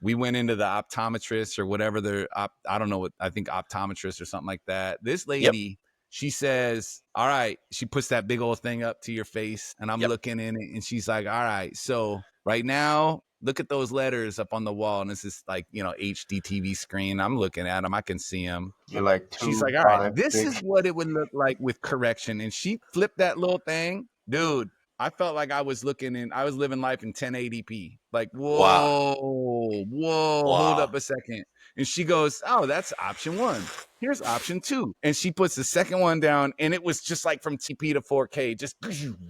We went into the optometrist or whatever I don't know what, I think optometrist or something like that. This lady, she says, all right, she puts that big old thing up to your face and I'm looking in it and she's like, all right, so right now, look at those letters up on the wall. And this is like, HD TV screen. I'm looking at them. I can see them. You're like, she's like, all right, this is what it would look like with correction. And she flipped that little thing. Dude, I felt like I was living life in 1080p. Like, whoa, hold up a second. And she goes, oh, that's option 1. Here's option 2. And she puts the second one down and it was just like from TP to 4K. Just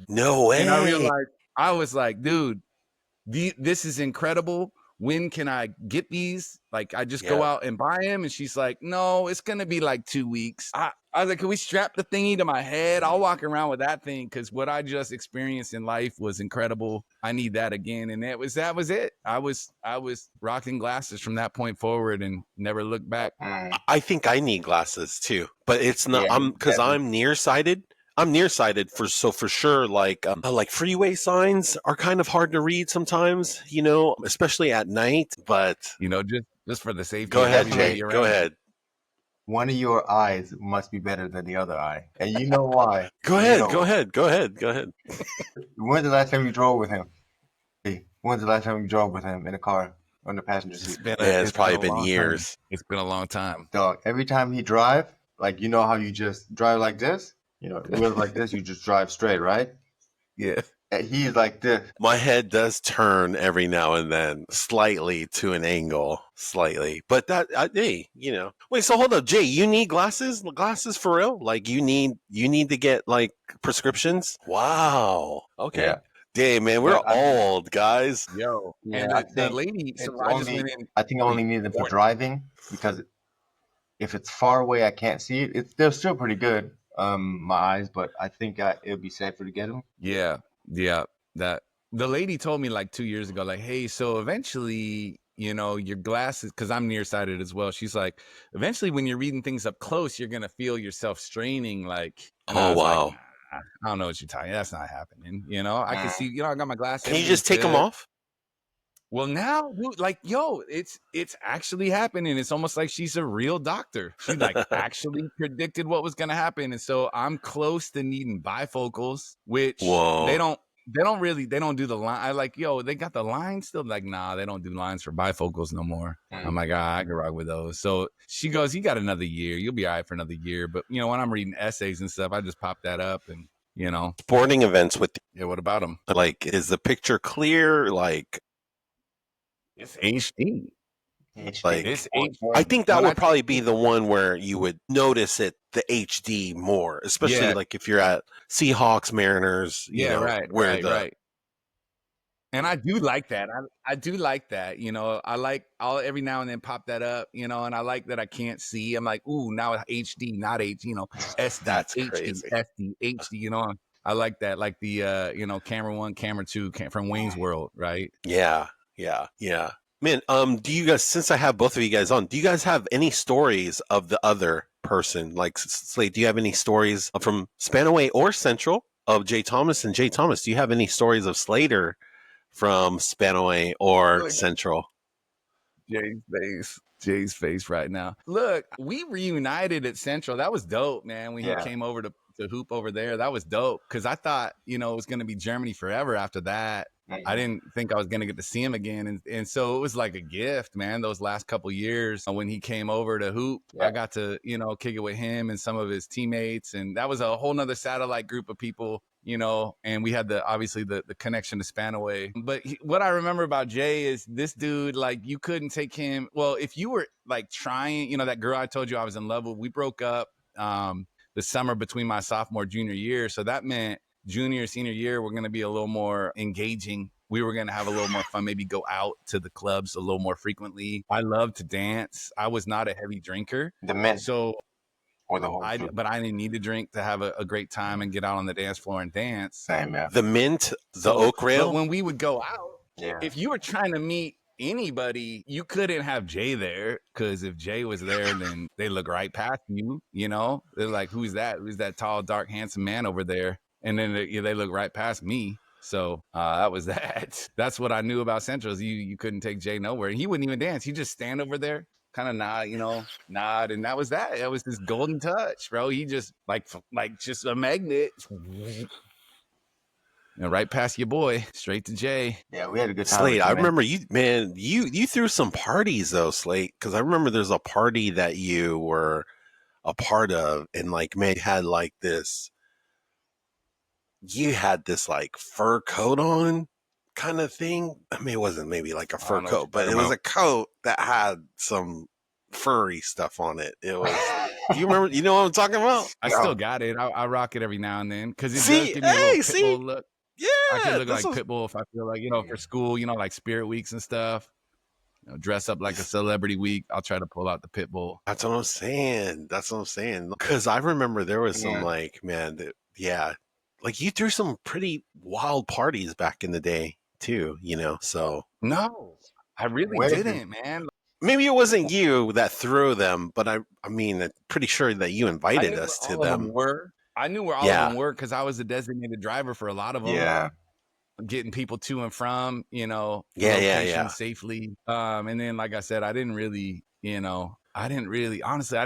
no way. And I realized, I was like, dude, this is incredible. When can I get these? Like, I just go out and buy them. And she's like, no, it's going to be like 2 weeks. I was like, can we strap the thingy to my head? I'll walk around with that thing because what I just experienced in life was incredible. I need that again. And that was it. I was rocking glasses from that point forward and never looked back. I think I need glasses too, but it's not, I'm nearsighted. I'm nearsighted for sure. Like freeway signs are kind of hard to read sometimes, especially at night. But just for the safety. Go ahead, Jay. Go ahead. One of your eyes must be better than the other eye, and you know why. Go ahead. When's the last time you drove with him? When's the last time you drove with him in a car on the passenger seat? It's probably been years. It's been a long time, dog. Every time he drive, like how you just drive like this. It was like this. You just drive straight, right? Yeah. And he's like this. My head does turn every now and then, slightly to an angle, slightly. But hey, Wait, so hold up, Jay. You need glasses? Glasses for real? Like you need to get like prescriptions? Wow. Okay. Yeah. Damn, man, we're old, guys. Yo, yeah, and the lady. So I think I only need them for driving because if it's far away, I can't see it. They're still pretty good. My eyes, but I think it'd be safer to get them. Yeah. But the lady told me like 2 years ago, like, hey, so eventually, your glasses, because I'm nearsighted as well. She's like, eventually when you're reading things up close, you're going to feel yourself straining. Like, and I was like, nah, I don't know what you're talking. That's not happening. I can see, I got my glasses. Can you just take them off? Well, now, dude, like, it's actually happening. It's almost like she's a real doctor. She like actually predicted what was going to happen. And so I'm close to needing bifocals, which they don't do the line. I like, they got the line still. Like, nah, they don't do lines for bifocals no more. I'm like, I can rock with those. So she goes, you got another year. You'll be all right for another year. But, when I'm reading essays and stuff, I just pop that up and, Sporting events with. Yeah, what about them? Like, is the picture clear? Like, it's HD. Like, it's I think that would probably be the one where you would notice it, the HD more, especially like if you're at Seahawks, Mariners, right. And I do like that. I do like that. I'll every now and then pop that up, and I like that I can't see. I'm like, ooh, now HD, not H, S. That's HD, crazy. SD, HD, I like that. Like the, camera 1, camera 2 from Wayne's World, right? Yeah. Man, do you guys, since I have both of you guys on, do you guys have any stories of the other person? Like, Slate, do you have any stories from Spanaway or Central of Jay Thomas? And Jay Thomas, do you have any stories of Slater from Spanaway or Central? Jay's face right now. Look, we reunited at Central. That was dope, man. When he came over to hoop over there, that was dope. Because I thought, it was going to be Germany forever after that. I didn't think I was going to get to see him again. And so it was like a gift, man, those last couple years when he came over to hoop. I got to, kick it with him and some of his teammates. And that was a whole nother satellite group of people, and we had obviously the connection to Spanaway. But what I remember about Jay is this dude, like, you couldn't take him. Well, if you were like trying, that girl I told you I was in love with, we broke up the summer between my sophomore, junior year. So that meant junior, senior year, we're going to be a little more engaging. We were going to have a little more fun, maybe go out to the clubs a little more frequently. I love to dance. I was not a heavy drinker. The men. So, but I didn't need to drink to have a great time and get out on the dance floor and dance. Same, yeah. The mint, the oak rail. But when we would go out, if you were trying to meet anybody, you couldn't have Jay there, because if Jay was there, then they look right past you. They're like, who's that? Who's that tall, dark, handsome man over there? And then they look right past me. So that was that. That's what I knew about Central. Is you couldn't take Jay nowhere. He wouldn't even dance. He'd just stand over there, kind of nod, and that was that. That was his golden touch, bro. He just like just a magnet. And right past your boy, straight to Jay. Yeah, we had a good time. Slate, I remember you threw some parties though, Slate, because I remember there's a party that you were a part of, and like, man, you had this like fur coat on kind of thing. I mean, it wasn't maybe like a fur coat, but it was a coat that had some furry stuff on it. It was. Do you remember? You know what I'm talking about? I still got it. I rock it every now and then because it does give me a little Pitbull look. Yeah, I can look like Pitbull if I feel like, for school, like Spirit Weeks and stuff. Dress up like a celebrity week. I'll try to pull out the Pitbull. That's what I'm saying. Because I remember there was some like, man, like you threw some pretty wild parties back in the day too, so. No, I really didn't, man. Maybe it wasn't you that threw them, but I mean, I'm pretty sure that you invited us to them. I knew where all of them were because I was a designated driver for a lot of them. Yeah. Getting people to and from, location safely. And then, like I said, I didn't really, honestly,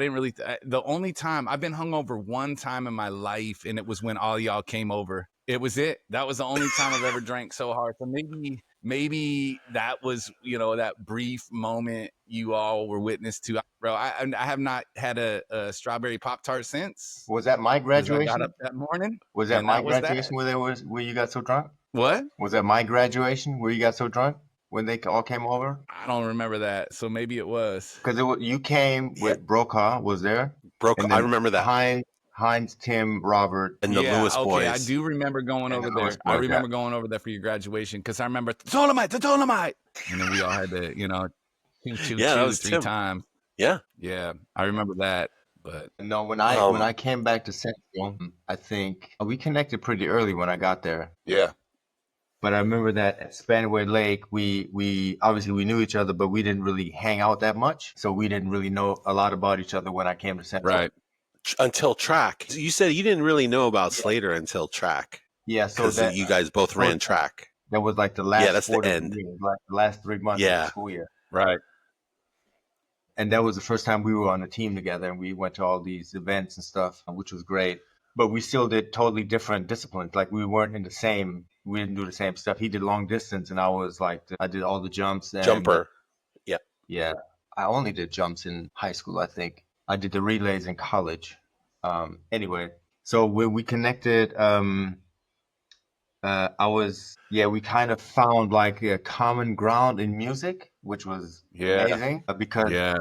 the only time I've been hungover one time in my life, and it was when all y'all came over. It was it. That was the only time I've ever drank so hard. So maybe that was, that brief moment you all were witness to. Bro, I have not had a strawberry Pop-Tart since. Was that my graduation? I got up that morning. Was that my graduation where you got so drunk? What? Was that my graduation where you got so drunk when they all came over? I don't remember that, so maybe it was. Because you came with Brokaw, was there? Brokaw, I remember that. Heinz, Tim, Robert, and the Lewis boys. I do remember going over there. I remember going over there for your graduation because I remember the Dolomite, and then we all had to, two, 3 times. Yeah, I remember that. But no, when I came back to Central, I think we connected pretty early when I got there. Yeah. But I remember that at Spanaway Lake, we obviously we knew each other, but we didn't really hang out that much. So we didn't really know a lot about each other when I came to Central. Right. Until track. You said you didn't really know about Slater until track. Yeah, so because you guys both ran track. That was like the last that's sport the of end. the year, like the last 3 months of the school year. Right. And that was the first time we were on a team together, and we went to all these events and stuff, which was great. But we still did totally different disciplines. Like we weren't in the same, we didn't do the same stuff. He did long distance, and I was like, I did all the jumps. And, Jumper. Yeah. Yeah. I only did jumps in high school, I think. I did the relays in college. Anyway, so when we connected, we kind of found like a common ground in music, which was amazing because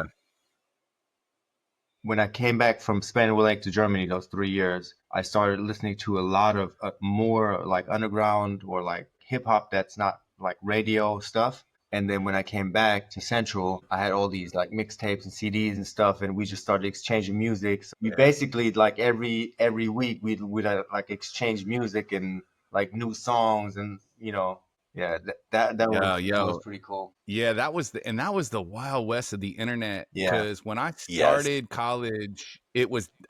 when I came back from Spanaway Lake to Germany, those 3 years, I started listening to a lot of more like underground or like hip hop that's not like radio stuff. And then when I came back to Central, I had all these like mixtapes and CDs and stuff, and we just started exchanging music. So we basically like every week we'd like exchange music and like new songs, and that was pretty cool. Yeah, that was the Wild West of the internet. Because when I started college,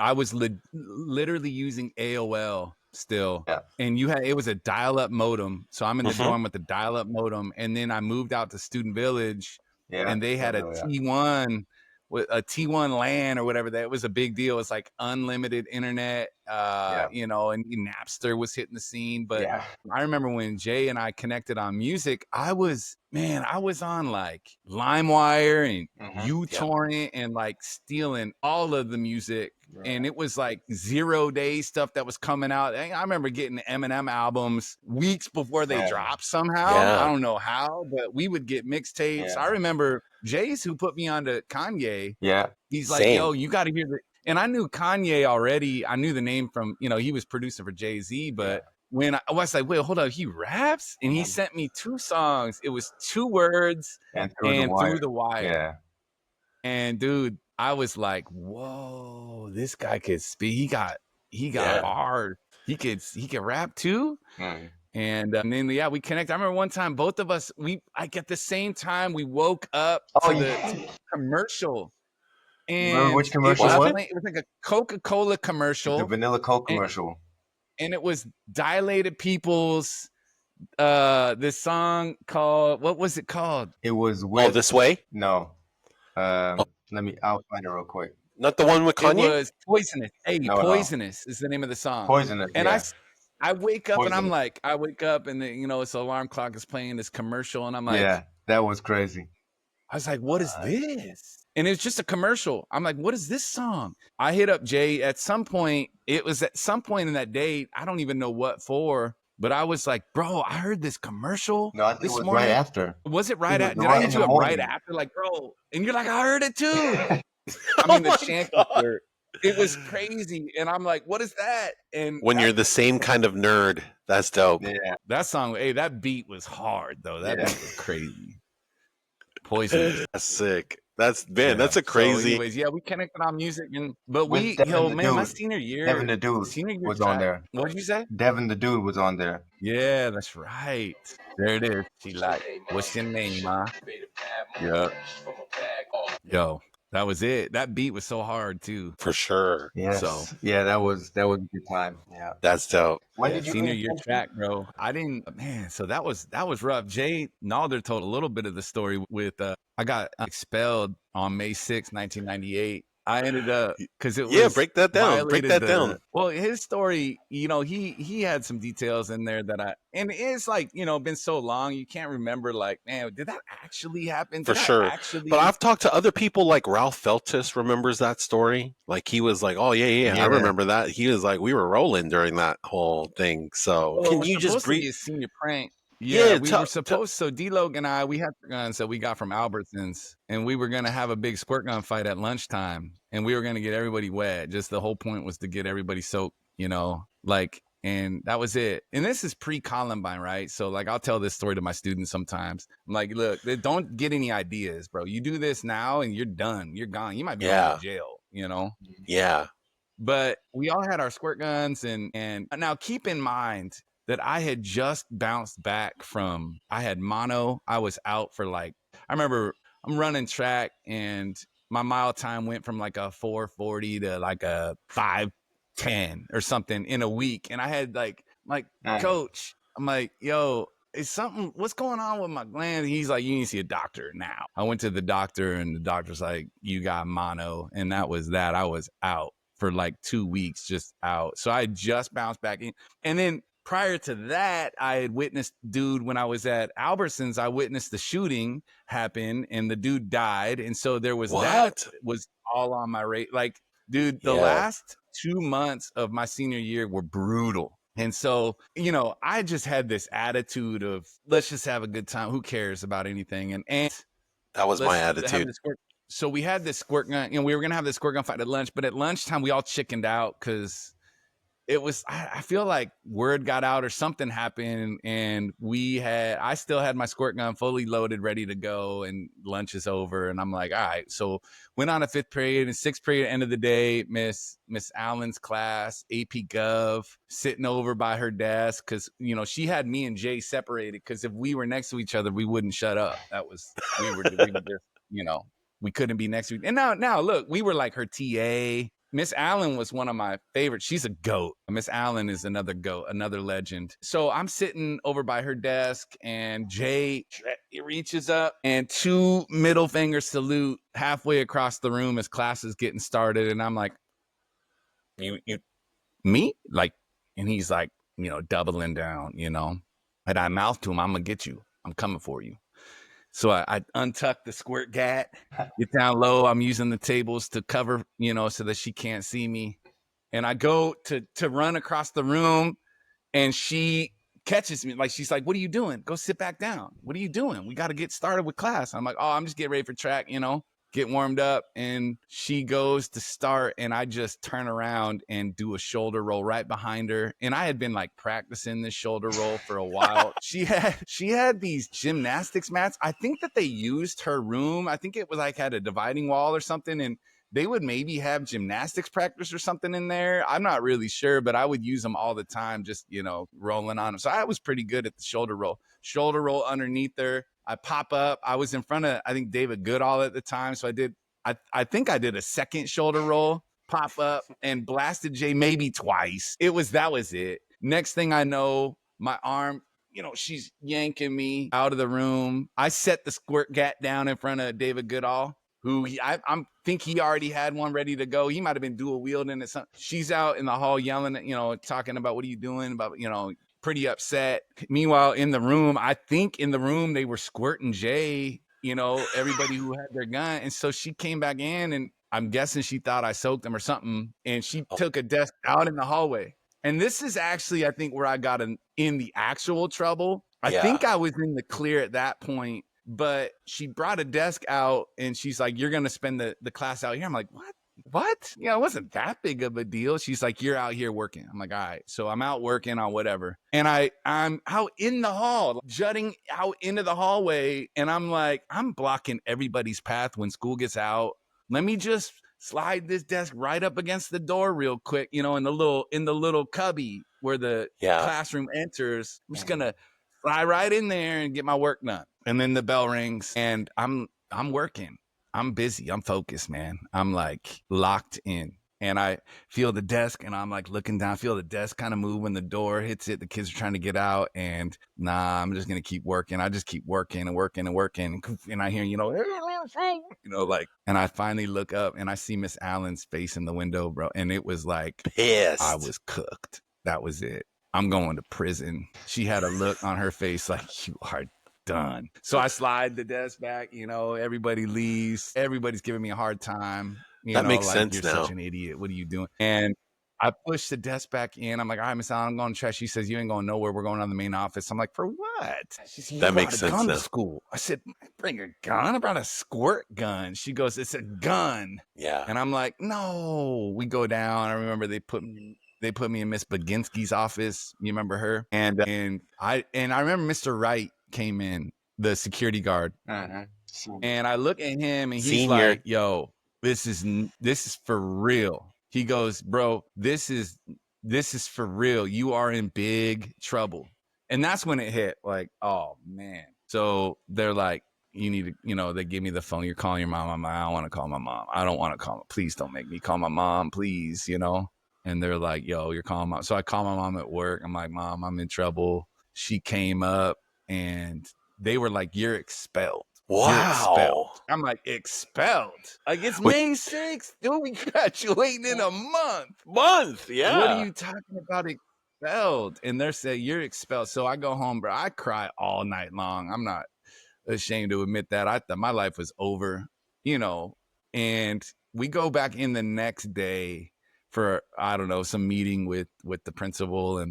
I was literally using AOL still. And it was a dial-up modem. So I'm in the dorm with the dial-up modem, and then I moved out to Student Village, and they had a T1 with a T1 LAN or whatever. That was a big deal. It's like unlimited internet, and Napster was hitting the scene. But I remember when Jay and I connected on music, I was on like LimeWire and uTorrent and like stealing all of the music. And it was like 0 day stuff that was coming out. I remember getting Eminem albums weeks before they dropped somehow. I don't know how, but we would get mixtapes. I remember Jay's who put me onto Kanye. He's like, yo, you got to hear the. And I knew Kanye already. I knew the name from, he was producing for Jay-Z. But when I was like, wait, hold up, he raps? And he sent me 2 songs. It was 2 words and Through the Wire. And dude, I was like, whoa, this guy could speak. He got hard. He could rap too. And then we connect. I remember one time, both of us, at the same time, we woke up to the commercial. And which commercial was it? It was like a Coca-Cola commercial. The Vanilla Coke commercial. And it was Dilated People's this song called, what was it called? It was This Way? No. I'll find it real quick. Not the one with Kanye? It was Poisonous. Hey, Poisonous is the name of the song. Poisonous. And I wake up and I'm like, and it's the alarm clock is playing this commercial, and I'm like, that was crazy. I was like, what is this? And it's just a commercial. I'm like, what is this song? I hit up Jay at some point. It was at some point in that day. I don't even know what for, but I was like, bro, I heard this commercial. No, I think it was right after. Was it right after? Did I hit you up right after? Like, bro, and you're like, I heard it too. I mean, the Shanky shirt. It was crazy. And I'm like, what is that? And when you're the same kind of nerd, that's dope. Yeah. That song, that beat was hard though. That beat was crazy. Poison. That's sick. That's a crazy. So anyways, we connected on music, but my senior year, Devin the Dude was on there. What did you say? Devin the Dude was on there. Yeah, that's right. There it is. She like, what's your name, ma? Yeah. Yo, that was it. That beat was so hard too. For sure. Yeah. So that was a good time. Yeah. That's dope. When did you senior year track, bro? I didn't, man. So that was rough. Jay Nalder told a little bit of the story with I got expelled on May 6, 1998. I ended up because it was break that down. Well, his story, he had some details in there and it's like, been so long you can't remember. Like, man, did that actually happen? For sure. But I've talked to other people like Ralph Feltus remembers that story. Like he was like, oh yeah, I remember that. He was like, we were rolling during that whole thing. So can you just brief a senior prank? Yeah, we were supposed. So D-Log and I, we had guns that we got from Albertsons, and we were gonna have a big squirt gun fight at lunchtime, and we were gonna get everybody wet. Just the whole point was to get everybody soaked, and that was it. And this is pre-Columbine, right? So like, I'll tell this story to my students sometimes. I'm like, look, don't get any ideas, bro. You do this now, and you're done. You're gone. You might be going to jail, Yeah. But we all had our squirt guns, and now keep in mind, that I had just bounced back from. I had mono. I was out for like, I remember I'm running track and my mile time went from like a 4:40 to like a 5:10 or something in a week. And I had like, coach, I'm like, yo, is something, what's going on with my gland? He's like, you need to see a doctor now. I went to the doctor and the doctor's like, you got mono. And that was that. I was out for like 2 weeks, just out. So I just bounced back in. And then prior to that, I had witnessed, dude, when I was at Albertsons, I witnessed the shooting happen and the dude died. And so there was that was all on my rate. Like, dude, the last 2 months of my senior year were brutal. And so, you know, I just had this attitude of, let's just have a good time. Who cares about anything? And that was my attitude. So we had this squirt gun, you know, we were going to have this squirt gun fight at lunch, but at lunchtime, we all chickened out because it was, I feel like word got out or something happened, and I still had my squirt gun fully loaded, ready to go, and lunch is over. And I'm like, all right. So went on a 5th period and 6th period, end of the day, Miss Allen's class, AP Gov, sitting over by her desk. Cause you know, she had me and Jay separated. Cause if we were next to each other, we wouldn't shut up. We were just, you know, we couldn't be next to each other. And now look, we were like her TA. Miss Allen was one of my favorites. She's a GOAT. Miss Allen is another GOAT, another legend. So I'm sitting over by her desk and Jay, he reaches up and 2 middle finger salute halfway across the room as class is getting started. And I'm like, you me? Like, and he's like, you know, doubling down, you know, and I mouth to him, I'm going to get you. I'm coming for you. So I untuck the squirt gat, get down low. I'm using the tables to cover, you know, so that she can't see me. And I go to run across the room and she catches me. Like, she's like, what are you doing? Go sit back down. What are you doing? We got to get started with class. I'm like, oh, I'm just getting ready for track, you know, get warmed up. And she goes to start and I just turn around and do a shoulder roll right behind her. And I had been like practicing this shoulder roll for a while. She had these gymnastics mats. I think that they used her room. I think it was like had a dividing wall or something. And they would maybe have gymnastics practice or something in there. I'm not really sure, but I would use them all the time, just, you know, rolling on them. So I was pretty good at the shoulder roll underneath her. I pop up. I was in front of, I think, David Goodall at the time. So I think I did a second shoulder roll, pop up, and blasted Jay maybe twice. That was it. Next thing I know, my arm, you know, she's yanking me out of the room. I set the squirt gat down in front of David Goodall, who I think he already had one ready to go. He might have been dual wielding it. She's out in the hall yelling, you know, talking about, what are you doing? About, you know, pretty upset. Meanwhile, in the room, I think in the room, they were squirting Jay, you know, everybody who had their gun. And so she came back in and I'm guessing she thought I soaked them or something. And she took a desk out in the hallway. And this is actually, I think, where I got in the actual trouble. I think I was in the clear at that point, but she brought a desk out and she's like, you're going to spend the class out here. I'm like, what? Yeah, it wasn't that big of a deal. She's like, you're out here working. I'm like, all right. So I'm out working on whatever. And I'm out in the hall, jutting out into the hallway. And I'm like, I'm blocking everybody's path when school gets out. Let me just slide this desk right up against the door real quick, you know, in the little cubby where the classroom enters. I'm just going to fly right in there and get my work done. And then the bell rings and I'm working. I'm busy. I'm focused, man. I'm like locked in. And I feel the desk and I'm like looking down, feel the desk kind of move when the door hits it. The kids are trying to get out and I'm just going to keep working. I just keep working and working and working. And I hear, you know, like, and I finally look up and I see Miss Allen's face in the window, bro. And it was like, pissed. I was cooked. That was it. I'm going to prison. She had a look on her face like, you are done. So I slide the desk back, you know, everybody leaves. Everybody's giving me a hard time. That makes sense you're now. Such an idiot. What are you doing? And I push the desk back in. I'm like, all right, Miss Allen, I'm going to trash. She says, you ain't going nowhere. We're going on the main office. I'm like, for what? She said, that makes sense now. To school. I said, bring a gun. I brought a squirt gun. She goes, it's a gun. Yeah. And I'm like, no. We go down. I remember they put me in Miss Baginski's office. You remember her? And I remember Mr. Wright came in, the security guard. And I look at him and he's like, yo, this is for real. He goes, bro, this is this is for real. You are in big trouble. And that's when it hit, like, oh man. So they're like, you need to, they give me the phone. You're calling your mom. I'm like, I don't want to call my mom. I don't want to call. Please don't make me call my mom, please, And they're like, yo, you're calling mom. So I call my mom at work. I'm like, Mom, I'm in trouble. She came up and they were like, you're expelled. Wow. You're expelled. I'm like, expelled? Like, it's May 6th. Dude, we graduating in a month. Yeah. What are you talking about expelled? And they're saying, you're expelled. So I go home, bro. I cry all night long. I'm not ashamed to admit that. I thought my life was over, and we go back in the next day for, I don't know, some meeting with the principal,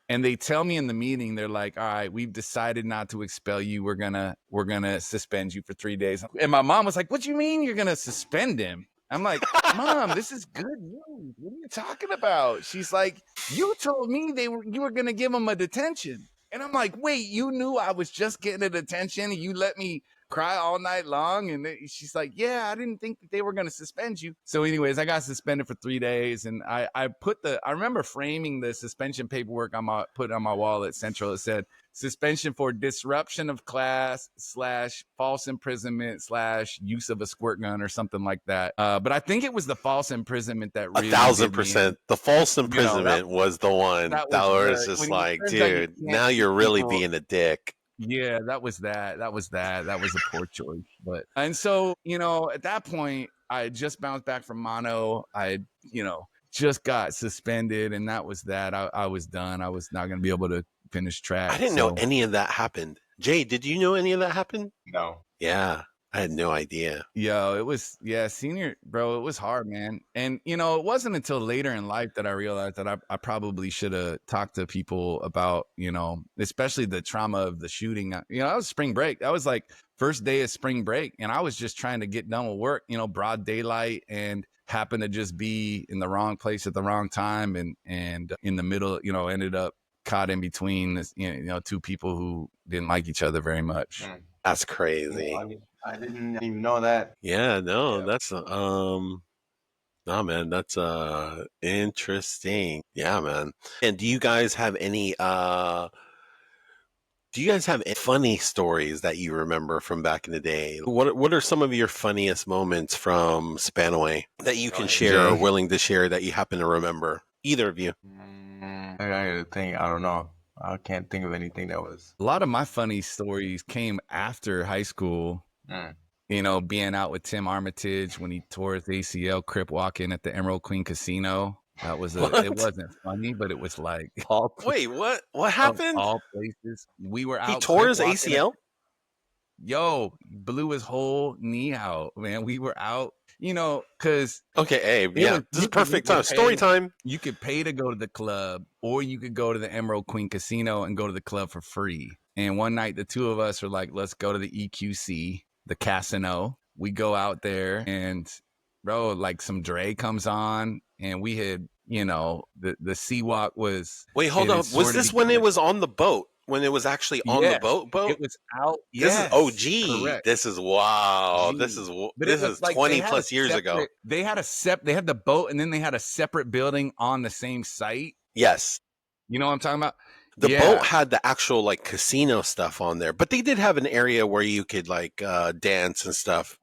and they tell me in the meeting, they're like, all right, we've decided not to expel you. We're gonna suspend you for 3 days. And my mom was like, what do you mean you're gonna suspend him? I'm like, Mom, this is good news. What are you talking about? She's like, you told me you were gonna give him a detention. And I'm like, wait, you knew I was just getting a detention and you let me cry all night long? And she's like, yeah, I didn't think that they were going to suspend you. So anyways, I got suspended for 3 days. And I remember framing the suspension paperwork put on my wall at Central. It said, suspension for disruption of class / false imprisonment / use of a squirt gun or something like that. But I think it was the false imprisonment that really 1,000%. The false imprisonment was the one that was just like, dude, now you're really being a dick. Yeah, that was that. That was a poor choice. But and so, at that point, I had just bounced back from mono. I had, just got suspended, and that was that. I was done. I was not going to be able to finish track. I didn't know any of that happened. Jay, did you know any of that happened? No. Yeah. I had no idea. It was, senior, bro, it was hard, man. And, it wasn't until later in life that I realized that I probably should have talked to people about, especially the trauma of the shooting. That was spring break. That was like first day of spring break. And I was just trying to get done with work, broad daylight, and happened to just be in the wrong place at the wrong time. And in the middle, ended up caught in between, two people who didn't like each other very much. That's crazy. I didn't even know that. Yeah, no, that's no, man, that's interesting. Yeah, man. And do you guys have any funny stories that you remember from back in the day? What are some of your funniest moments from Spanaway that you can share or willing to share that you happen to remember? Either of you. I gotta think. I don't know. I can't think of anything that was. A lot of my funny stories came after high school. Being out with Tim Armitage when he tore his ACL, crip walking at the Emerald Queen Casino. That was it wasn't funny, but it was like wait, what happened? All places. We were out. He tore his ACL? Blew his whole knee out, man. We were out, because okay, Abe, this is perfect time. Story time. You could pay to go to the club, or you could go to the Emerald Queen Casino and go to the club for free. And one night, the two of us were like, let's go to the EQC, the casino. We go out there, and bro, like some Dre comes on, and we had, the C-Walk was. Wait, hold up. Was this when it was on the boat? When it was actually on the boat? It was out. This is OG. Correct. This is wow. G. This is like 20 plus years ago. They had the boat, and then they had a separate building on the same site. Yes. You know what I'm talking about? The boat had the actual like casino stuff on there, but they did have an area where you could like dance and stuff.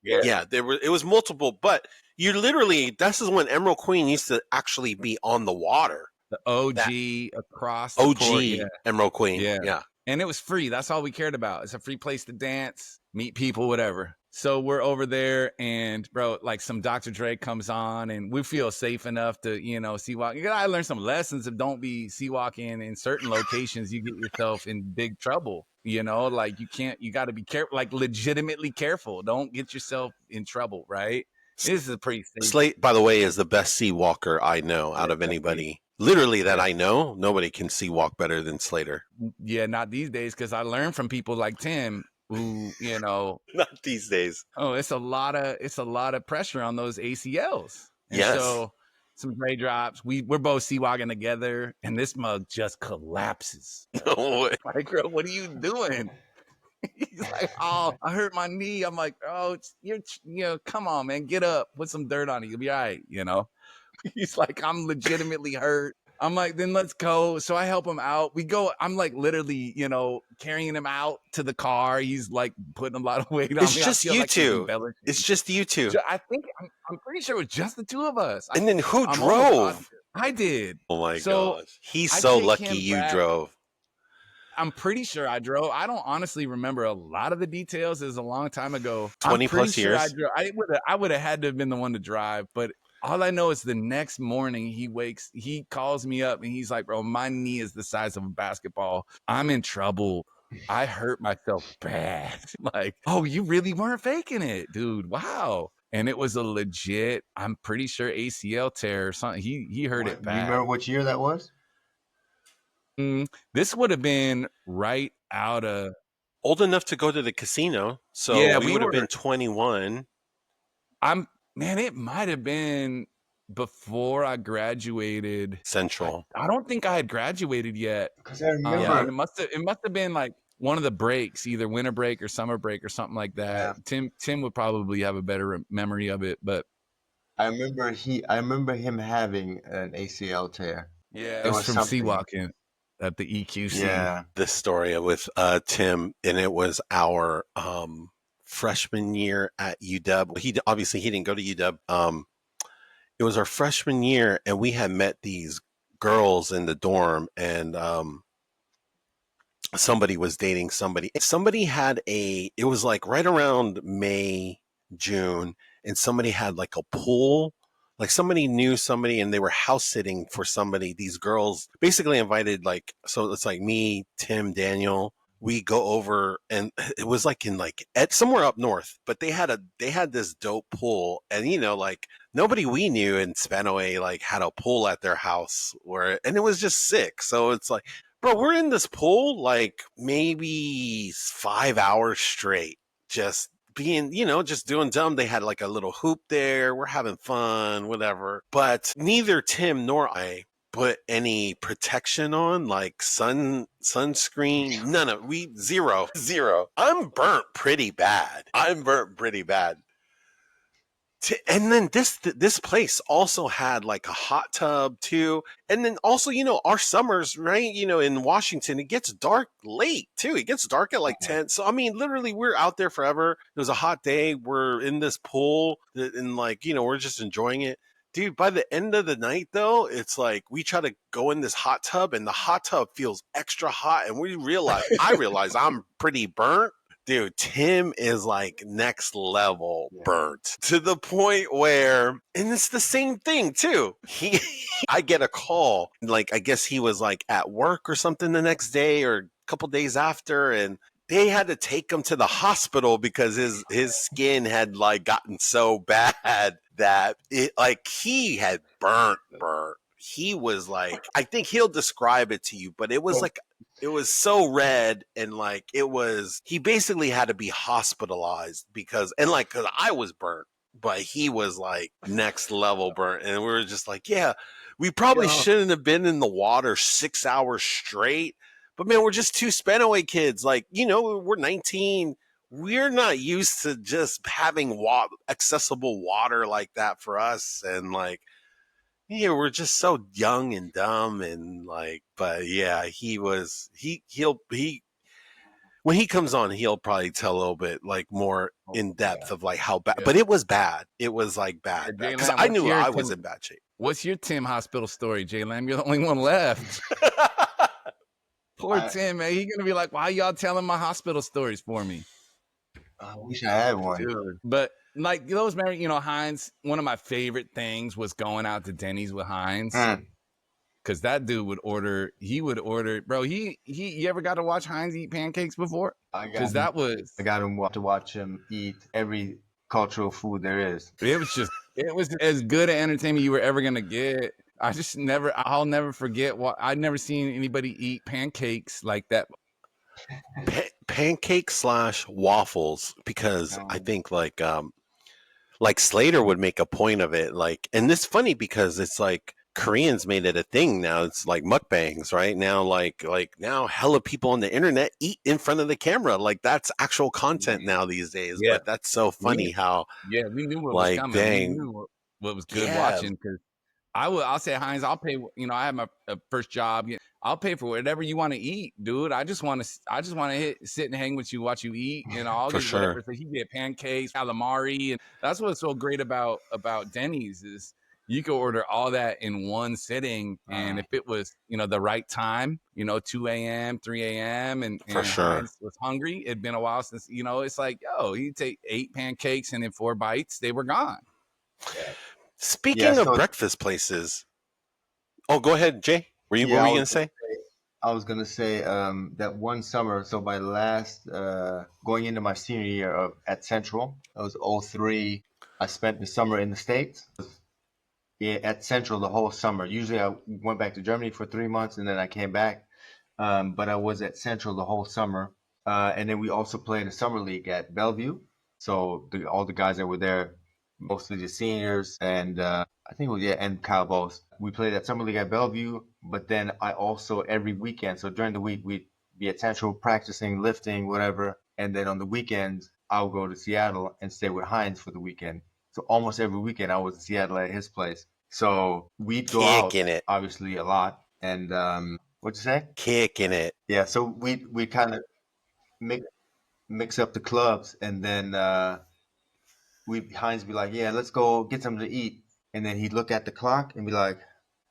Yeah. It was multiple, but you literally, this is when Emerald Queen used to actually be on the water. The OG across the port, Emerald Queen. Yeah. And it was free. That's all we cared about. It's a free place to dance, meet people, whatever. So we're over there, and bro, like some Dr. Dre comes on, and we feel safe enough to, C-Walk. You gotta learn some lessons of don't be C-Walking in certain locations. You get yourself in big trouble. Like you got to be careful, like legitimately careful. Don't get yourself in trouble, right? This is a pretty safe. Slate, by the way, is the best C-Walker I know out of anybody. Literally that I know. Nobody can C-Walk better than Slater. Yeah, not these days, because I learned from people like Tim who, not these days. Oh, it's a lot of pressure on those ACLs. And yes. So some Dre drops. We're both C-Walking together, and this mug just collapses. No way. Like, bro, what are you doing? He's like, oh, I hurt my knee. I'm like, oh, come on, man, get up, put some dirt on it, you'll be all right, He's like, I'm legitimately hurt. I'm like, then let's go. So I help him out. We go. I'm like literally, carrying him out to the car. He's like putting a lot of weight on It's me. just I feel you like I'm two. embellishing. It's just you two. I think I'm pretty sure it was just the two of us. And then who I'm drove? I did. Oh my gosh. He's so lucky you drove. I'm pretty sure I drove. I don't honestly remember a lot of the details. It was a long time ago. 20 plus years. I drove. I would have had to have been the one to drive, but all I know is the next morning he calls me up and he's like, bro, my knee is the size of a basketball. I'm in trouble. I hurt myself bad. Like, oh, you really weren't faking it, dude. Wow. And it was a legit, I'm pretty sure ACL tear or something. He hurt it bad. Do you remember which year that was? This would have been right out of old enough to go to the casino. So yeah, we would have been 21. It might have been before I graduated Central. I don't think I had graduated yet. Because I remember it must have been like one of the breaks, either winter break or summer break or something like that. Yeah. Tim would probably have a better memory of it, but I remember him having an ACL tear. Yeah, it was from sea walking at the EQC. Yeah, this story with Tim, and it was our freshman year at UW. He didn't go to UW. It was our freshman year, and we had met these girls in the dorm, and somebody was dating somebody. Somebody had it was like right around May, June, and somebody had like a pool. Like somebody knew somebody and they were house sitting for somebody. These girls basically invited, like, so it's like me, Tim, Daniel. We go over, and it was like in like somewhere up north, but they had this dope pool, and like nobody we knew in Spanaway like had a pool at their house and it was just sick. So it's like, bro, we're in this pool like maybe 5 hours straight, just being, just doing dumb. They had like a little hoop there. We're having fun, whatever. But neither Tim nor I put any protection on, like sunscreen. None of zero. I'm burnt pretty bad. And then this place also had like a hot tub too. And then also, our summers, right? In Washington, it gets dark late too. It gets dark at like 10. So, I mean, literally we're out there forever. It was a hot day. We're in this pool and like, we're just enjoying it. Dude, by the end of the night though, it's like we try to go in this hot tub and the hot tub feels extra hot. And I realize I'm pretty burnt. Dude, Tim is like next level burnt to the point where, and it's the same thing too. I get a call, like, I guess he was like at work or something the next day or a couple days after, and they had to take him to the hospital because his skin had like gotten so bad that it like he had burnt. He was like, I think he'll describe it to you, but it was like, it was so red, and like he basically had to be hospitalized because I was burnt, but he was like next level burnt. And we were just like, yeah, we probably shouldn't have been in the water 6 hours straight, but man, we're just two Spanaway kids. Like, we're 19. We're not used to just having accessible water like that for us. And like, yeah, we're just so young and dumb and like, but yeah, when he comes on, he'll probably tell a little bit like more in depth of like how bad, but it was bad. It was like bad because I knew I was in bad shape. What's your Tim hospital story, J Lam? You're the only one left. Poor Tim, man. He's going to be like, why y'all telling my hospital stories for me? I wish I had one. Dude. But like those, Heinz, one of my favorite things was going out to Denny's with Heinz. Because that dude would order, bro, you ever got to watch Heinz eat pancakes before? I got him to watch him eat every cultural food there is. It was as good an entertainment you were ever going to get. I'll never forget I'd never seen anybody eat pancakes like that. Pancakes / waffles, because I think like Slater would make a point of it, like, and it's funny because it's like Koreans made it a thing now. It's like mukbangs right now, like now hella people on the internet eat in front of the camera, like that's actual content now these days. But that's so funny how we knew what was coming. We knew what was good watching, because I'll say, Heinz, I'll pay, I have my first job. I'll pay for whatever you want to eat, dude. I just want to sit and hang with you, watch you eat, and I'll For get sure. whatever. So he get pancakes, calamari, and that's what's so great about Denny's is you can order all that in one sitting. And if it was, the right time, 2 a.m., 3 a.m., and Heinz was hungry, it'd been a while since, it's like, yo, you take 8 pancakes and in 4 bites, they were gone. Yeah. Speaking of breakfast places, oh, go ahead, Jay. What were you going to say? I was going to say that one summer, so my last, going into my senior year at Central, it was 2003. I spent the summer in the States. At Central the whole summer. Usually I went back to Germany for 3 months and then I came back. But I was at Central the whole summer. And then we also played a summer league at Bellevue. So all the guys that were there, mostly the seniors, and I think it was, and Kyle Bose. We played at summer league at Bellevue, but then I also every weekend, so during the week we'd be at Central practicing, lifting, whatever. And then on the weekends, I'll go to Seattle and stay with Heinz for the weekend. So almost every weekend I was in Seattle at his place. So we'd go out, obviously, a lot. And what'd you say? Kicking it. Yeah, so we kind of mix up the clubs, and then Heinz be like, yeah, let's go get something to eat. And then he'd look at the clock and be like,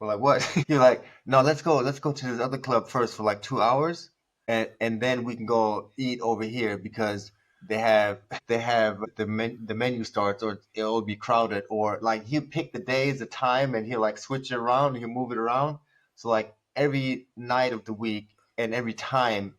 we're like, what? You're like, no, let's go to this other club first for like 2 hours, and then we can go eat over here because they have the menu starts, or it'll be crowded, or like he'll pick the days, the time, and he'll like switch it around, and he'll move it around. So like every night of the week and every time,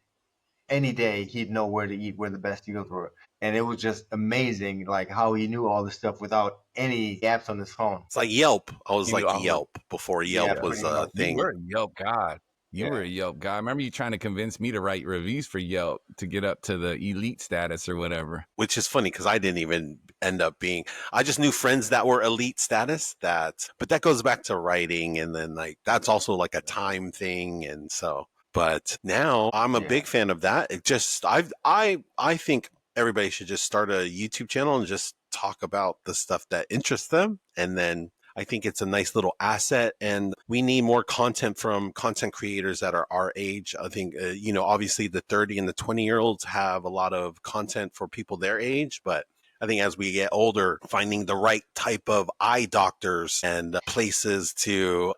any day, he'd know where to eat, where the best deals were. And it was just amazing, like how he knew all this stuff without any apps on his phone. It's like Yelp. I was like Yelp before Yelp was a thing. You were a Yelp guy. You were a Yelp guy. I remember you trying to convince me to write reviews for Yelp to get up to the elite status or whatever. Which is funny because I didn't even end up being. I just knew friends that were elite status. But that goes back to writing, and then like that's also like a time thing, and so. But now I'm a big fan of that. It just I think everybody should just start a YouTube channel and just talk about the stuff that interests them, and then I think it's a nice little asset, and we need more content from content creators that are our age. I think, obviously the 30 and the 20-year-olds have a lot of content for people their age, but I think as we get older, finding the right type of eye doctors and places to,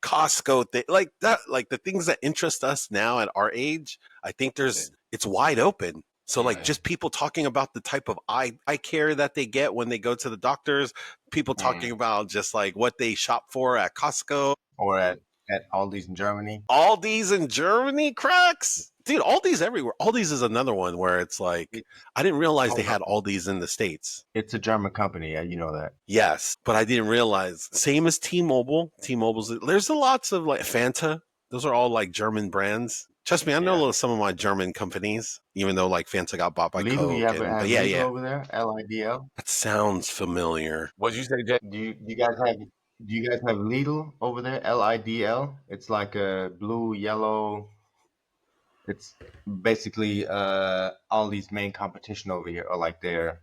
Costco, like that, like the things that interest us now at our age, I think it's wide open. So like just people talking about the type of eye care that they get when they go to the doctors, people talking about just like what they shop for at Costco. Or at Aldi's in Germany. Aldi's in Germany, cracks? Dude, Aldi's everywhere. Aldi's is another one where it's like, I didn't realize they had Aldi's in the States. It's a German company, you know that. Yes, but I didn't realize. Same as T-Mobile. There's lots of like Fanta. Those are all like German brands. Trust me, I know some of my German companies, even though like Fanta got bought by Coke. You have Lidl over there? Lidl? That sounds familiar. What'd you say, Jay? Do you guys have Lidl over there? Lidl? It's like a blue, yellow. It's basically all these main competition over here are like the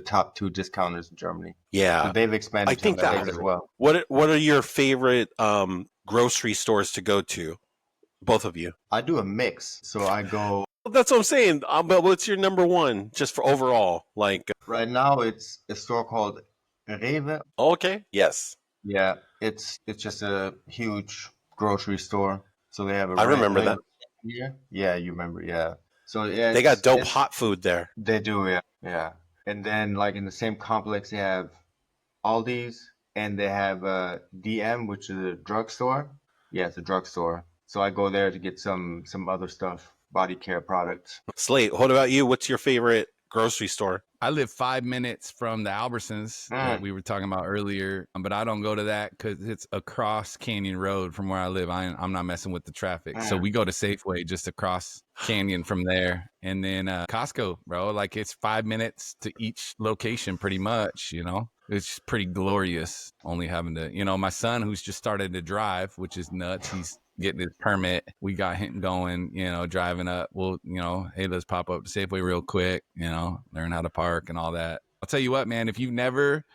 top 2 discounters in Germany. Yeah, so they've expanded. I think that as well. What are your favorite grocery stores to go to? Both of you. I do a mix, so I go. That's what I'm saying. But what's your number one, just for overall? Like right now, it's a store called Rewe. Okay. Yes. Yeah, it's just a huge grocery store. So they have I remember that. Yeah, you remember. Yeah. So they got dope hot food there. They do. Yeah. And then like in the same complex, they have Aldi's, and they have DM, which is a drugstore. Yeah, it's a drugstore. So I go there to get some other stuff, body care products. Slate, what about you? What's your favorite grocery store? I live 5 minutes from the Albertsons that we were talking about earlier, but I don't go to that because it's across Canyon Road from where I live. I'm not messing with the traffic. So we go to Safeway just across Canyon from there. And then Costco, bro, like it's 5 minutes to each location pretty much, It's pretty glorious only having to, my son who's just started to drive, which is nuts. He's getting his permit. We got him going, driving up. Well, hey, let's pop up to Safeway real quick, learn how to park and all that. I'll tell you what, man, if you've never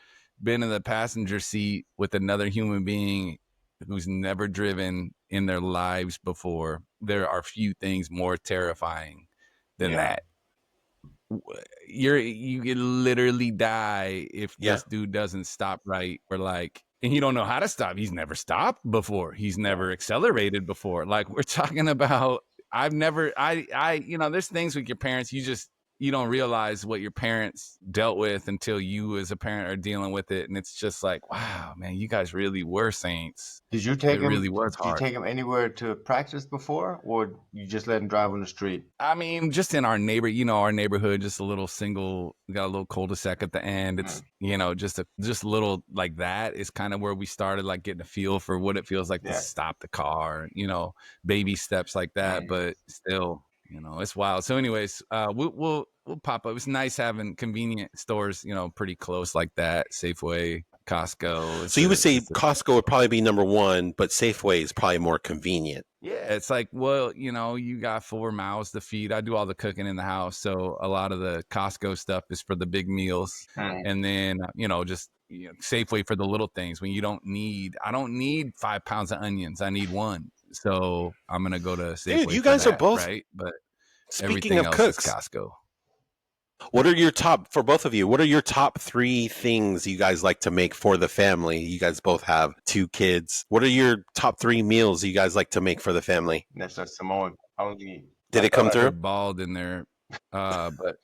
been in the passenger seat with another human being who's never driven in their lives before, there are few things more terrifying than that. You could literally die if this dude doesn't stop right, or like, and you don't know how to stop. He's never stopped before. He's never accelerated before. Like, we're talking about, there's things with your parents, you don't realize what your parents dealt with until you as a parent are dealing with it. And it's just like, wow, man, you guys really were saints. Did you take him? Really was hard. Did you take him anywhere to practice before, or you just let him drive on the street? I mean, just in our neighborhood, just a little got a little cul-de-sac at the end. It's, just little like that is kind of where we started, like getting a feel for what it feels like to stop the car, baby steps like that. But still, it's wild. So anyways, we'll pop up. It's nice having convenient stores, pretty close like that. Safeway, Costco. So you would say Costco would probably be number one, but Safeway is probably more convenient. Yeah, it's like, well, you got 4 mouths to feed. I do all the cooking in the house, so a lot of the Costco stuff is for the big meals, and then just Safeway for the little things. When I don't need 5 pounds of onions. I need 1. So I'm gonna go to Safeway. Dude, you guys are both right, but speaking of cooks, Costco. What are your for both of you, what are your top 3 things you guys like to make for the family? You guys both have 2 kids. What are your top 3 meals you guys like to make for the family? That's a Samoan. Did it come through? Bald in there, but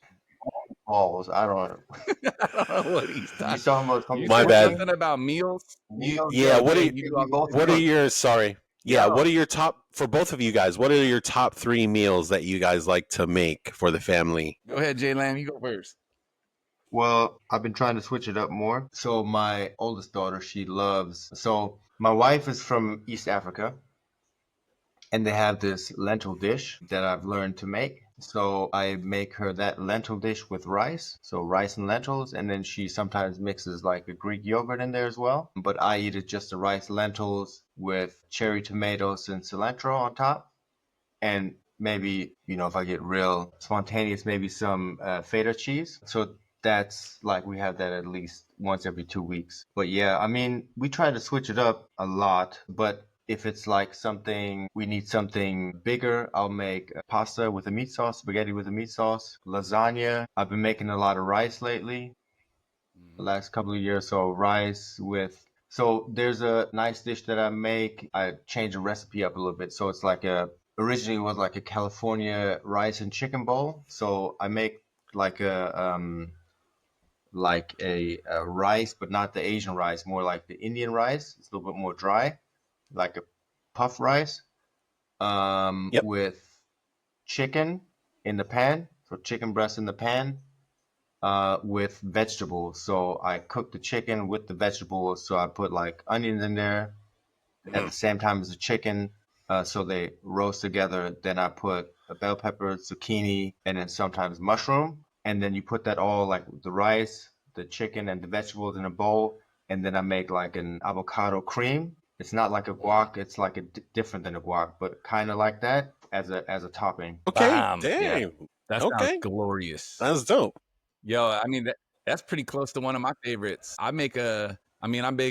balls. I don't know. I don't know what he's talking about. My bad. Something about meals. What are your sorry? Yeah, what are your top, for both of you guys, what are your top 3 meals that you guys like to make for the family? Go ahead, J-Lam, you go first. Well, I've been trying to switch it up more. So my oldest daughter, so my wife is from East Africa, and they have this lentil dish that I've learned to make. So I make her that lentil dish with rice, so rice and lentils, and then she sometimes mixes like a Greek yogurt in there as well. But I eat it just the rice, lentils with cherry tomatoes and cilantro on top. And maybe, if I get real spontaneous, maybe some feta cheese. So that's like, we have that at least once every 2 weeks. But yeah, I mean, we try to switch it up a lot, but if it's like we need something bigger, I'll make pasta with a meat sauce, spaghetti with a meat sauce, lasagna. I've been making a lot of rice lately, the last couple of years. So so there's a nice dish that I make. I change the recipe up a little bit. So it's like originally it was like a California rice and chicken bowl. So I make like a rice, but not the Asian rice, more like the Indian rice. It's a little bit more dry, like a puff rice, with chicken in the pan, so chicken breast in the pan, with vegetables. So I cook the chicken with the vegetables. So I put like onions in there at the same time as the chicken, so they roast together. Then I put a bell pepper, zucchini, and then sometimes mushroom. And then you put that all, like the rice, the chicken, and the vegetables in a bowl. And then I make like an avocado cream. It's not like a guac. It's like different than a guac, but kind of like that as a topping. Okay, damn. Yeah. That sounds glorious. That's dope. Yo, I mean, that's pretty close to one of my favorites. I'm big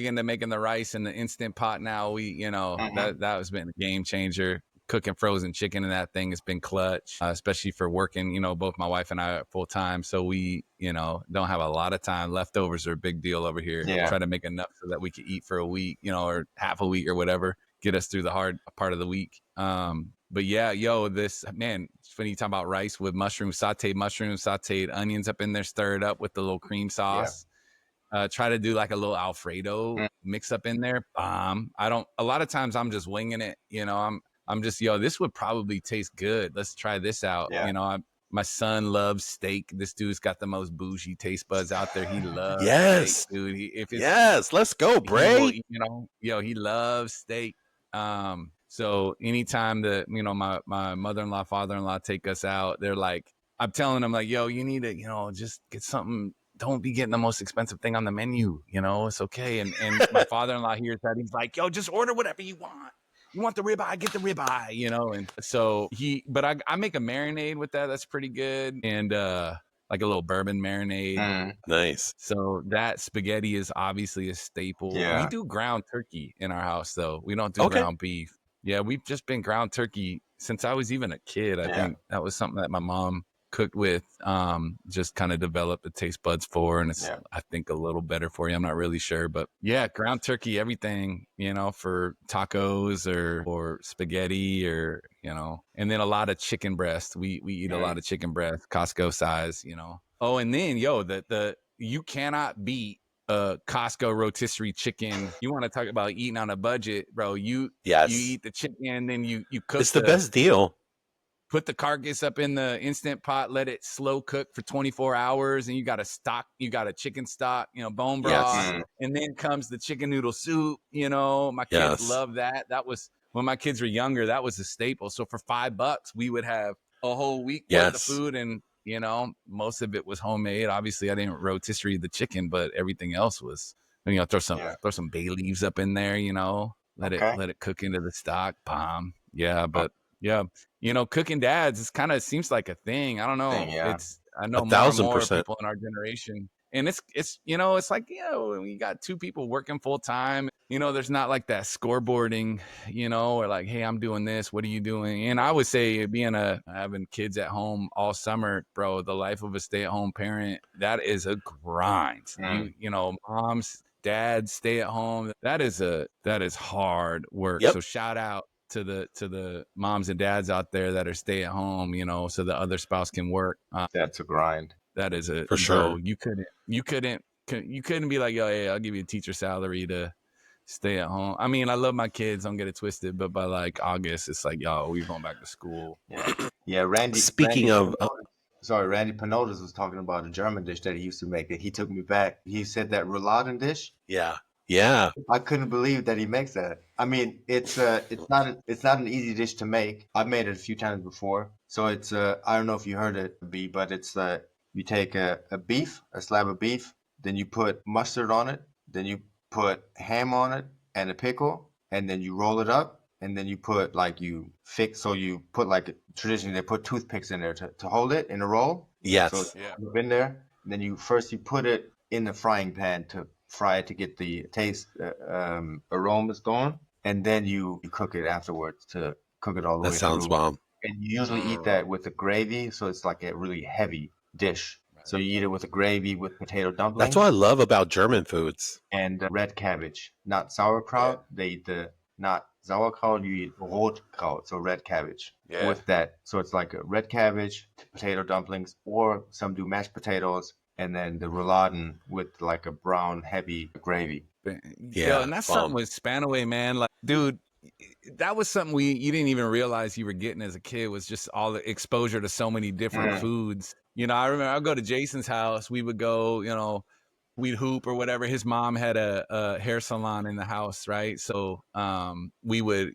into making the rice in the Instant Pot now. That has been a game changer. Cooking frozen chicken and that thing has been clutch, especially for working, both my wife and I are full time. So we, don't have a lot of time. Leftovers are a big deal over here. Try to make enough so that we can eat for a week, or half a week or whatever, get us through the hard part of the week. But yeah, this, man, it's funny you talk about rice with sauteed onions up in there, stirred up with the little cream sauce. Try to do like a little Alfredo mix up in there. A lot of times I'm just winging it. I'm just, this would probably taste good. Let's try this out. My son loves steak. This dude's got the most bougie taste buds out there. He loves steak, dude. Let's go, Bray. He loves steak. So anytime that, my mother-in-law, father-in-law take us out, they're like, I'm telling them like, yo, you need to, just get something. Don't be getting the most expensive thing on the menu. It's okay. And my father-in-law hears that. He's like, yo, just order whatever you want. You want the ribeye, get the ribeye, and so but I make a marinade with that. That's pretty good. And like a little bourbon marinade. Nice. So that spaghetti is obviously a staple. We do ground turkey in our house, though. We don't do ground beef. Yeah, we've just been ground turkey since I was even a kid. I think that was something that my mom cooked with, just kind of developed the taste buds for, and it's I think a little better for you. I'm not really sure, but yeah, ground turkey, everything, you know, for tacos or spaghetti, or, you know, and then a lot of chicken breast. We eat a lot of chicken breast, Costco size, you know. Oh, and then the you cannot beat a Costco rotisserie chicken. You want to talk about eating on a budget, bro? You eat the chicken, then you cook. It's the best deal. Put the carcass up in the Instant Pot, let it slow cook for 24 hours, and you got a chicken stock, you know, bone broth, and then comes the chicken noodle soup. You know, my kids love that. That was when my kids were younger. That was a staple. So for $5, we would have a whole week worth of food, and you know, most of it was homemade. Obviously, I didn't rotisserie the chicken, but everything else was, you know, throw some bay leaves up in there. You know, let it cook into the stock. Bomb. Yeah, but. Yeah, you know, cooking dads, it's kind of seems like a thing. I don't know. It's I know more and more people in our generation, and it's you know, it's like, you know, when you got two people working full time, you know, there's not like that scoreboarding, you know, or like, hey, I'm doing this, what are you doing? And I would say having kids at home all summer, bro, the life of a stay-at-home parent, that is a grind. You know, moms, dads, stay at home, that is hard work. So shout out to the moms and dads out there that are stay at home, you know, so the other spouse can work. That's a grind. That is for sure. You couldn't be like, yo, hey, I'll give you a teacher salary to stay at home. I mean, I love my kids, don't get it twisted, but by like August, it's like, yo, we're going back to school. Randy. Speaking of. Randy Panotas was talking about a German dish that he used to make. He took me back. He said that rouladen dish. Yeah. I couldn't believe that he makes that. I mean, it's not an easy dish to make. I've made it a few times before. So it's I don't know if you heard it, B, but it's you take a slab of beef, then you put mustard on it, then you put ham on it and a pickle, and then you roll it up, and then you put traditionally they put toothpicks in there to hold it in a roll. Yes. So it's in there. And then you put it in the frying pan to fry it to get the taste aromas going, and then you cook it afterwards to cook it all the way through. That sounds bomb. And you usually eat that with a gravy, so it's like a really heavy dish. So you eat it with a gravy with potato dumplings. That's what I love about German foods. And red cabbage, not sauerkraut. They eat not sauerkraut, you eat rotkraut, so red cabbage with that. So it's like a red cabbage, potato dumplings, or some do mashed potatoes, and then the rouladen with like a brown heavy gravy. Yeah, and that's something with Spanaway, man. Like, dude, that was something you didn't even realize you were getting as a kid, was just all the exposure to so many different foods. You know, I remember I'd go to Jason's house. We would go, you know, we'd hoop or whatever. His mom had a hair salon in the house, right? So we would,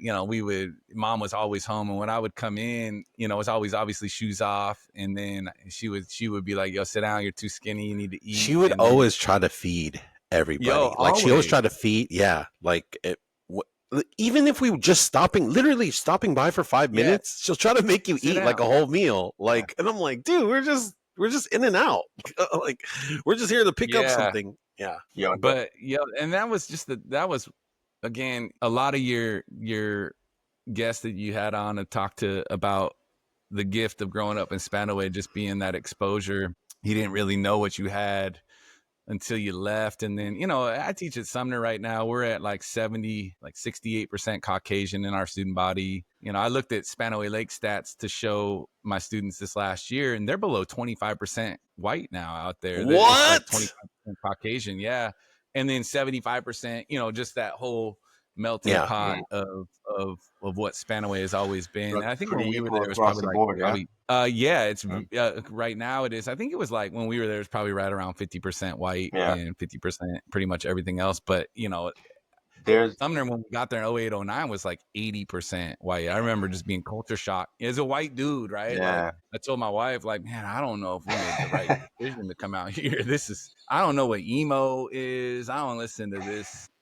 mom was always home. And when I would come in, you know, it was always obviously shoes off. And then she would be like, yo, sit down. You're too skinny. You need to eat. She would always try to feed everybody. She always tried to feed. Yeah. Like even if we were just literally stopping by for 5 minutes, she'll try to make you eat like a whole meal. Like, and I'm like, dude, we're just in and out. Like, we're just here to pick up something. Yeah. But and that was again, a lot of your guests that you had on to talk to about the gift of growing up in Spanaway, just being that exposure. You didn't really know what you had until you left. And then, you know, I teach at Sumner right now. We're at like 68% Caucasian in our student body. You know, I looked at Spanaway Lake stats to show my students this last year, and they're below 25% white now out there. What? Like 25% Caucasian. Yeah. And then 75%, you know, just that whole melting pot of what Spanaway has always been. And I think when we were there, it was probably right now it is. I think it was like when we were there, it was probably right around 50% white and 50% pretty much everything else. But, you know, Sumner, when we got there in 08, 09 was like 80% white. I remember just being culture shocked as a white dude, right? Yeah. Like, I told my wife, like, man, I don't know if we made the right decision to come out here. I don't know what emo is. I don't listen to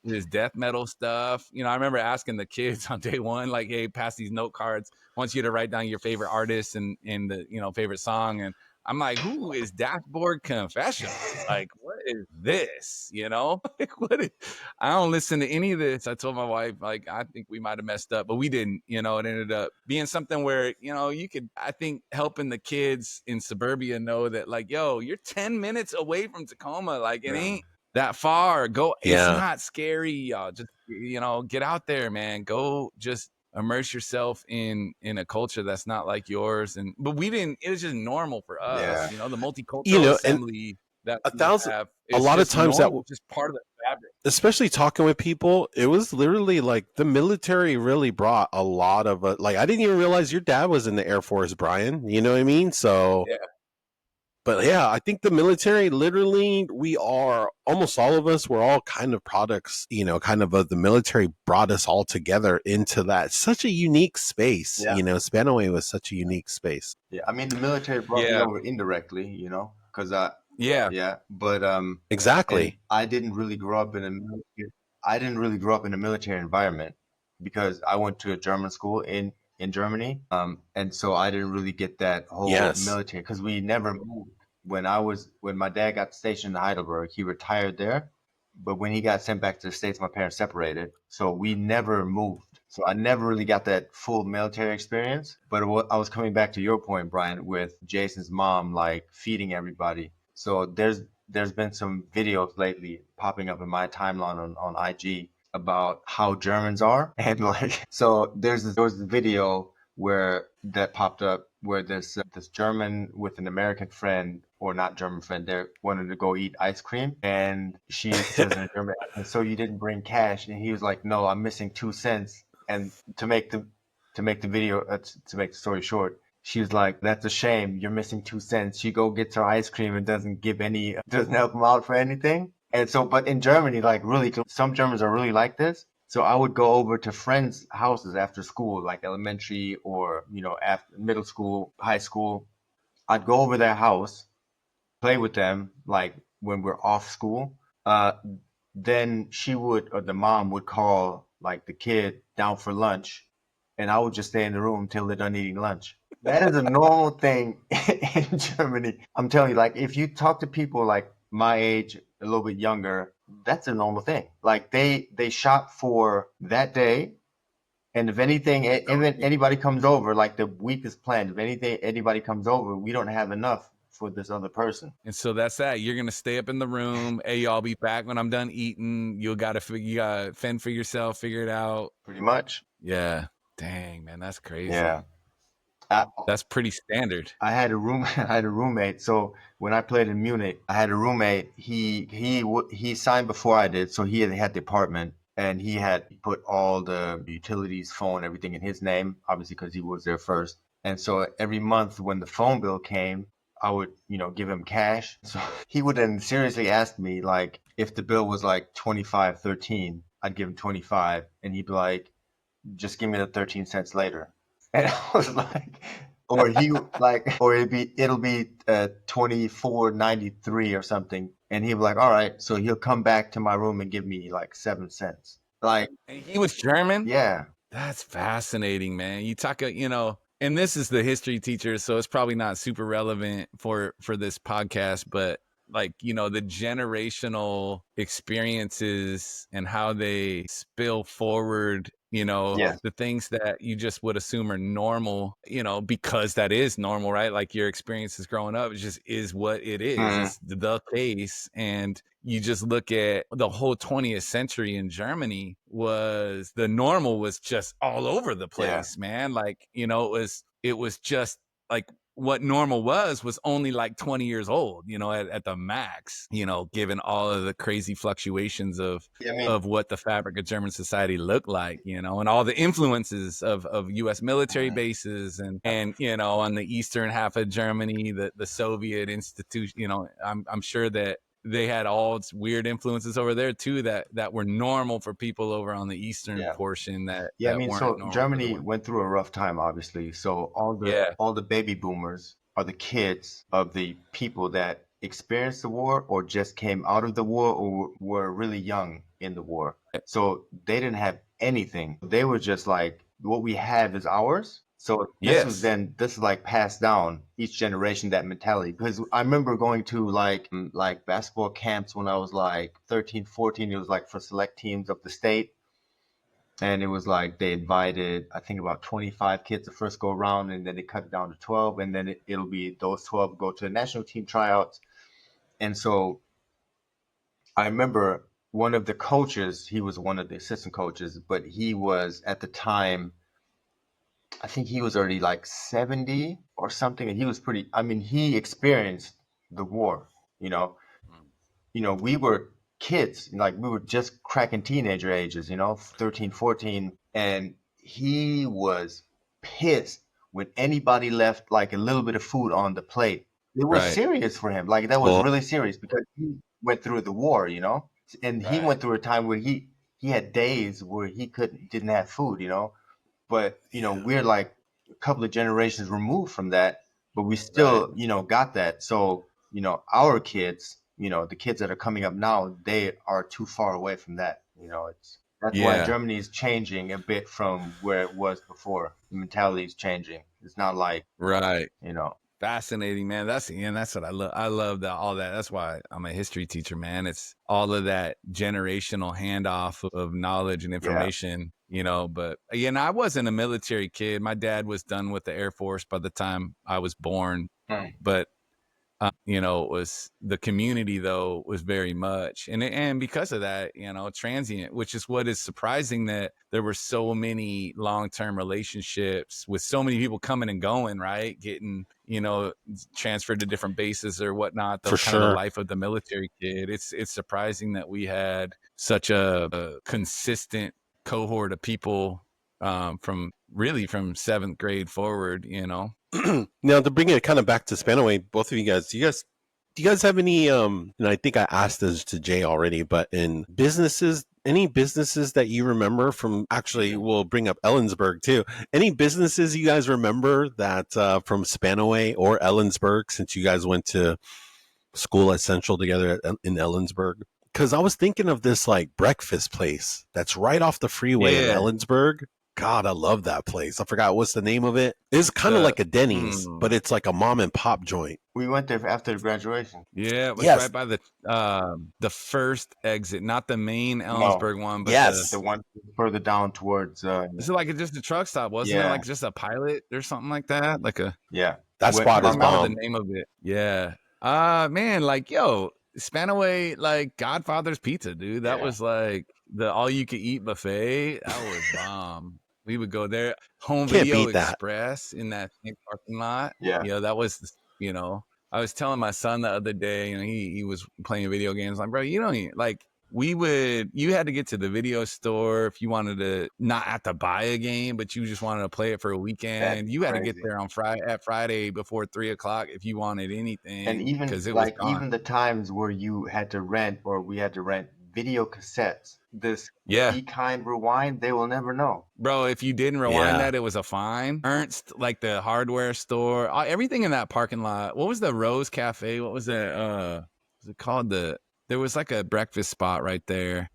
this death metal stuff. You know, I remember asking the kids on day one, like, hey, pass these note cards. I want you to write down your favorite artist and the, you know, favorite song. And I'm like, who is Dashboard Confessionals? Like, what is this? You know, like, I don't listen to any of this. I told my wife, like, I think we might have messed up, but we didn't. You know, it ended up being something where, you know, you could, I think, helping the kids in suburbia know that, like, yo, you're 10 minutes away from Tacoma. Like, it ain't that far. Go. It's not scary, y'all. Just, you know, get out there, man. Go just immerse yourself in a culture that's not like yours. But we didn't, it was just normal for us, you know, the multicultural assembly that we have. A lot of times normal, that just part of the fabric. Especially talking with people, it was literally like the military really brought a lot of like, I didn't even realize your dad was in the Air Force, Brian. You know what I mean? So yeah. But yeah, I think the military, literally, we are, almost all of us, we're all kind of products, you know, kind of the military brought us all together into that. Such a unique space, you know, Spanaway was such a unique space. Yeah, I mean, the military brought me over indirectly, you know, because but exactly. I didn't really grow up in a military environment because I went to a German school in Germany, and so I didn't really get that whole military because we never moved. When my dad got stationed in Heidelberg, he retired there, but when he got sent back to the States, my parents separated, so we never moved. So I never really got that full military experience. But I was coming back to your point, Brian, with Jason's mom like feeding everybody. So there's been some videos lately popping up in my timeline on IG about how Germans are, and like, so there was a video where that popped up where this German with an American friend, or not German friend, they wanted to go eat ice cream, and she says in German, "And so you didn't bring cash?" And he was like, "No, I'm missing 2 cents." And to make the video, to make the story short, she was like, "That's a shame. You're missing 2 cents." She gets her ice cream and doesn't help him out for anything. And so, but in Germany, like, really, some Germans are really like this. So I would go over to friends' houses after school, like elementary or, you know, after middle school, high school. I'd go over their house, play with them, like when we're off school. Then the mom would call like the kid down for lunch, and I would just stay in the room till they're done eating lunch. That is a normal thing in Germany. I'm telling you, like, if you talk to people like my age, a little bit younger, that's a normal thing. Like they shop for that day, and if anything, if anybody comes over, like the week is planned. If anybody comes over, we don't have enough for this other person. And so that's that. You're gonna stay up in the room. Hey, I'll be back when I'm done eating. You gotta fend for yourself, figure it out. Pretty much. Yeah. Dang, man, that's crazy. Yeah. That's pretty standard. I had a roommate. So when I played in Munich, I had a roommate. He signed before I did, so he had the apartment, and he had put all the utilities, phone, everything in his name, obviously because he was there first. And so every month when the phone bill came, I would, you know, give him cash. So he would then seriously ask me, like, if the bill was like 25.13, I'd give him 25, and he'd be like, "Just give me the 13 cents later." And I was like, or it'll be 24.93 or something, and he'll be like, "All right." So he'll come back to my room and give me like 7 cents. Like, and he was German? Yeah. That's fascinating, man. You talk, you know, and this is the history teacher, so it's probably not super relevant for this podcast, but like, you know, the generational experiences and how they spill forward, you know, the things that you just would assume are normal, you know, because that is normal, right? Like your experiences growing up, it just is what it is. It's the case. And you just look at the whole 20th century in Germany, was the normal was just all over the place, man. Like, you know, it was just like, what normal was only like 20 years old, you know, at the max, you know, given all of the crazy fluctuations of what the fabric of German society looked like, you know, and all the influences of U.S. military bases and, you know, on the eastern half of Germany, the Soviet institution, you know, I'm sure that they had all its weird influences over there too that were normal for people over on the eastern portion that I mean, weren't so normal. Germany went through a rough time, obviously. So all the baby boomers are the kids of the people that experienced the war or just came out of the war or were really young in the war. So they didn't have anything. They were just like, what we have is ours. So this is like passed down each generation, that mentality. Because I remember going to like basketball camps when I was like 13, 14. It was like for select teams of the state. And it was like they invited, I think, about 25 kids the first go around, and then they cut it down to 12. And then it'll be those 12 go to the national team tryouts. And so I remember one of the coaches, he was one of the assistant coaches, but he was at the time, I think he was already like 70 or something. And he was pretty, I mean, he experienced the war, you know. We were kids, like we were just cracking teenager ages, 13, 14. And he was pissed when anybody left like a little bit of food on the plate. It was serious for him. Like that was really serious because he went through the war, and he went through a time where he had days where he didn't have food, but we're like a couple of generations removed from that, but we still, got that. So, our kids, the kids that are coming up now, they are too far away from that. That's why Germany is changing a bit from where it was before. The mentality is changing. It's not like fascinating, man. That's what I love. I love all that. That's why I'm a history teacher, man. It's all of that generational handoff of knowledge and information, but again, I wasn't a military kid. My dad was done with the Air Force by the time I was born, but it was the community though was very much, and because of that, transient, which is what is surprising, that there were so many long-term relationships with so many people coming and going, right? Getting, transferred to different bases or whatnot. The kind of the life of the military kid. It's surprising that we had such a consistent cohort of people from 7th grade forward, Now, to bring it kind of back to Spanaway, both of you guys, do you guys have any and I think I asked this to Jay already, but in businesses, any businesses that you remember from, actually we'll bring up Ellensburg too, any businesses you guys remember that from Spanaway or Ellensburg, since you guys went to school at Central together in Ellensburg? Because I was thinking of this like breakfast place that's right off the freeway in Ellensburg. God, I love that place. I forgot what's the name of it. It's kind of like a Denny's, but it's like a mom and pop joint. We went there after graduation. Yeah, it was right by the first exit, not the main Ellensburg one, but the one further down towards. Is it like just a truck stop? Wasn't it like just a Pilot or something like that? Like that spot is bomb. The name of it. Yeah. Man, like Spanaway, like Godfather's Pizza, dude. That was like the all-you-can-eat buffet. That was bomb. We would go there. Home Video Express in that same parking lot. Yeah. That was, I was telling my son the other day, he was playing video games. Like, bro, you had to get to the video store if you wanted to not have to buy a game, but you just wanted to play it for a weekend. You had to get there on Friday before 3:00 if you wanted anything. And even even the times where you had to rent, or we had to rent video cassettes, this Be Kind Rewind, they will never know. Bro, if you didn't rewind that, it was a fine. Ernst, like the hardware store, everything in that parking lot. What was the Rose Cafe? What was it? Was it called there was like a breakfast spot right there.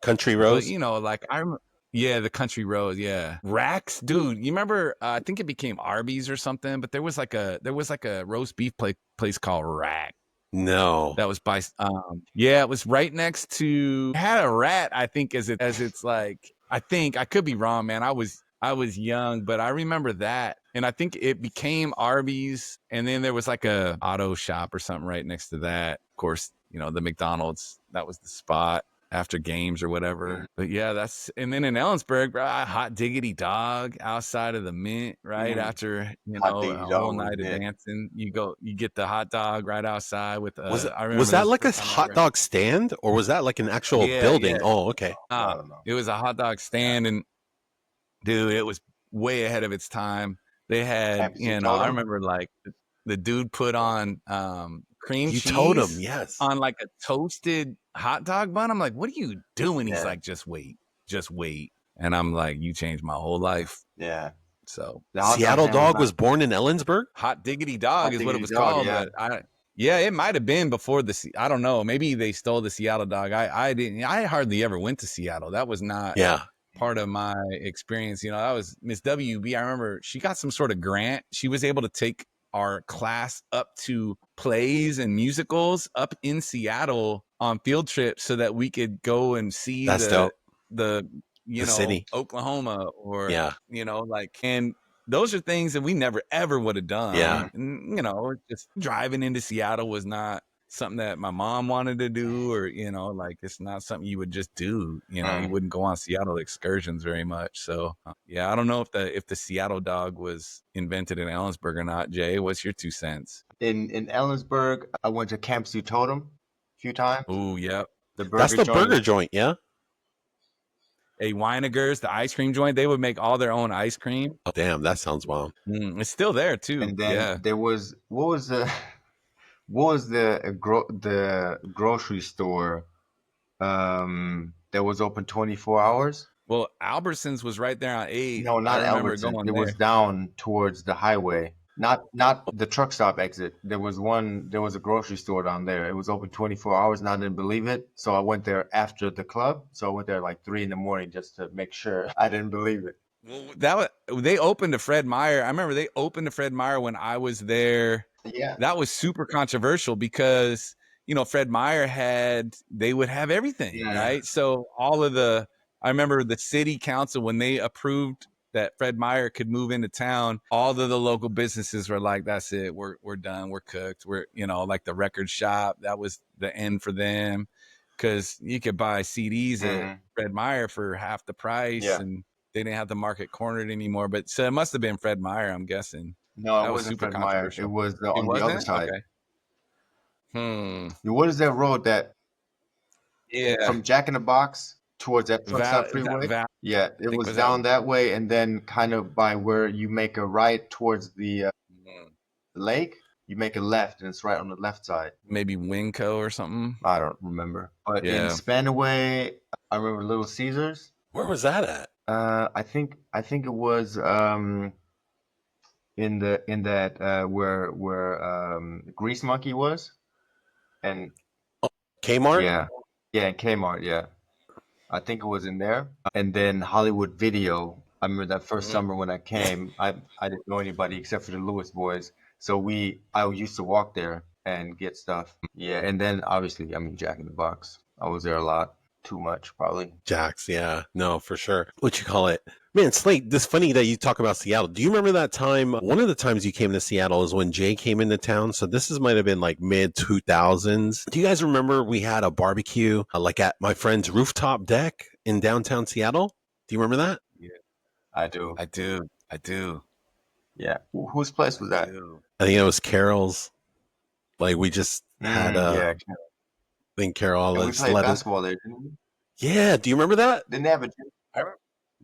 Country Rose? The Country Rose, Racks, dude. You remember, I think it became Arby's or something, but there was like a roast beef place called Rack. No, that was by it was right next to, it had a rat, I think, as it's like, I think, I could be wrong, man. I was young, but I remember that, and I think it became Arby's, and then there was like a auto shop or something right next to that. Of course, the McDonald's, that was the spot after games or whatever. But and then in Ellensburg, bro, Hot Diggity Dog outside of the Mint, right? After, a whole night of dancing, you get the hot dog right outside with was that like a hot dog stand, or was that like an actual building? Oh, okay. It was a hot dog stand, and dude, it was way ahead of its time. They had, I remember like the dude put on cream cheese on like a toasted hot dog bun. I'm like, what are you doing? He's like, just wait. And I'm like, you changed my whole life. Yeah. So Seattle Dog was born in Ellensburg? Hot Diggity Dog is what it was called. Yeah. But it might have been before I don't know. Maybe they stole the Seattle Dog. I hardly ever went to Seattle. That was not part of my experience. You know, that was Miss WB. I remember she got some sort of grant. She was able to take our class up to plays and musicals up in Seattle on field trips so that we could go and see the city, Oklahoma or, like, and those are things that we never ever would have done. Yeah. And, just driving into Seattle was not something that my mom wanted to do, or, like, it's not something you would just do. You wouldn't go on Seattle excursions very much. So, I don't know if the Seattle dog was invented in Ellensburg or not. Jay, what's your 2 cents? In Ellensburg, I went to Camp Totem a few times. Oh, yep. That's the burger joint, yeah? A Weiniger's, the ice cream joint, they would make all their own ice cream. Oh, damn, that sounds wild. It's still there too. And then there was what was the grocery store that was open 24 hours? Well, Albertsons was right there on 8. No, not Albertsons. It was down towards the highway. Not the truck stop exit. There was a grocery store down there. It was open 24 hours and I didn't believe it. So I went there after the club. So I went there like 3 a.m. just to make sure. I didn't believe it. Well, they opened to Fred Meyer. I remember they opened to Fred Meyer when I was there. Yeah. That was super controversial because, Fred Meyer they would have everything, right? So I remember the city council, when they approved that Fred Meyer could move into town, all of the local businesses were like, that's it. We're done. We're cooked. We're, like the record shop, that was the end for them, because you could buy CDs at Fred Meyer for half the price and they didn't have the market cornered anymore. But so it must have been Fred Meyer, I'm guessing. No, it wasn't Fred Meyer. It was on the other side. Okay. What is that road that from Jack in the Box towards that truck stop freeway? It was down that way, and then kind of by where you make a right towards the lake, you make a left, and it's right on the left side. Maybe Winco or something. I don't remember. But in Spanaway, I remember Little Caesars. Where was that at? I think it was in that where Grease Monkey was, and Kmart. In Kmart. I think it was in there. And then Hollywood Video. I remember that first summer when I came, I didn't know anybody except for the Lewis boys. So I used to walk there and get stuff. Yeah, and then obviously, Jack in the Box. I was there a lot. Too much, probably. Jack's, yeah. No, for sure. What you call it? Man, Slate, this funny that you talk about Seattle. Do you remember that time? One of the times you came to Seattle is when Jay came into town. So this might have been like mid-2000s. Do you guys remember we had a barbecue like at my friend's rooftop deck in downtown Seattle? Do you remember that? Yeah, I do. Yeah. Whose place was that? I think it was Carol's. Like we just had I think Carol we played basketball there, didn't we? Yeah. Do you remember that? Didn't they have a gym?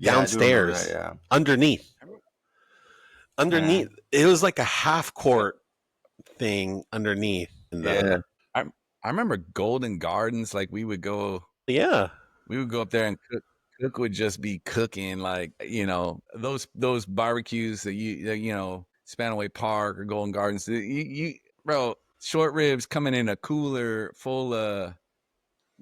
Downstairs, underneath. It was like a half court thing underneath. I remember Golden Gardens. Like we would go up there and cook would just be cooking, like, those barbecues that Spanaway Park or Golden Gardens, bro, short ribs coming in a cooler full of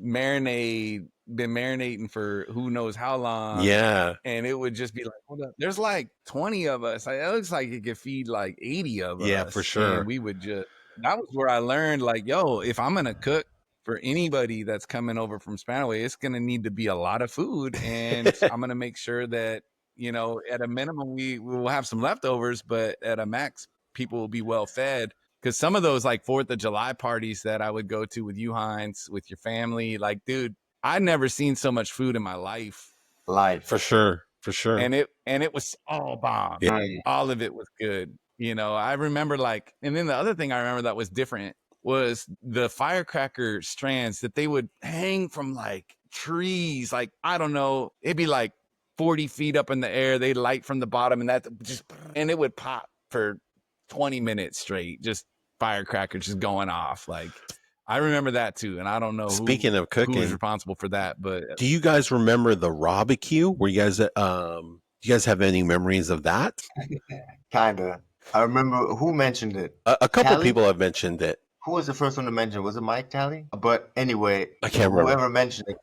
marinade, been marinating for who knows how long. Yeah. And it would just be like, hold up, there's like 20 of us. It looks like it could feed like 80 of us. Yeah, for sure. And we would that was where I learned, like, yo, if I'm going to cook for anybody that's coming over from Spanaway, it's going to need to be a lot of food. And I'm going to make sure that, at a minimum, we will have some leftovers, but at a max, people will be well fed. Because some of those like 4th of July parties that I would go to with you, Heinz, with your family, like, dude, I'd never seen so much food in my life. For sure. And it was all bomb. Yeah. All of it was good. I remember and then the other thing I remember that was different was the firecracker strands that they would hang from like trees. Like, I don't know, it'd be like 40 feet up in the air. They light from the bottom and it would pop for 20 minutes straight. Just firecrackers just going off. Like, I remember that too. And I don't know Speaking of cooking, who was responsible for that, but do you guys remember the barbecue? Were you guys, do you guys have any memories of that? Kinda. I remember who mentioned it. A couple people have mentioned it. Who was the first one to mention? Was it Mike Talley? But anyway, I can't remember. Whoever mentioned it,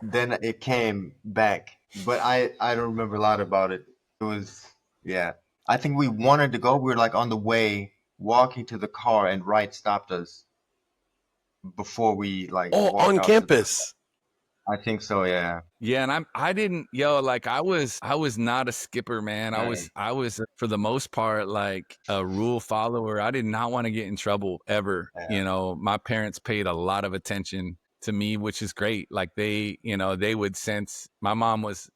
then it came back but I don't remember a lot about it. It was, yeah. I think we wanted to go. We were like on the way, walking to the car, and Wright stopped us before we like Oh, walked on out to the. campus. I think so, yeah. Yeah, and I didn't, like I was not a skipper, man. I was for the most part like a rule follower. I did not want to get in trouble ever. Yeah. My parents paid a lot of attention to me, which is great. Like they would sense my mom was,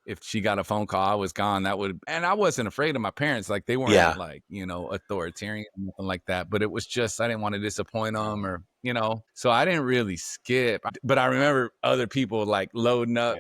if she got a phone call, I was gone. And I wasn't afraid of my parents. Like they weren't like, authoritarian or nothing like that. But it was just, I didn't want to disappoint them or, so I didn't really skip. But I remember other people like loading up,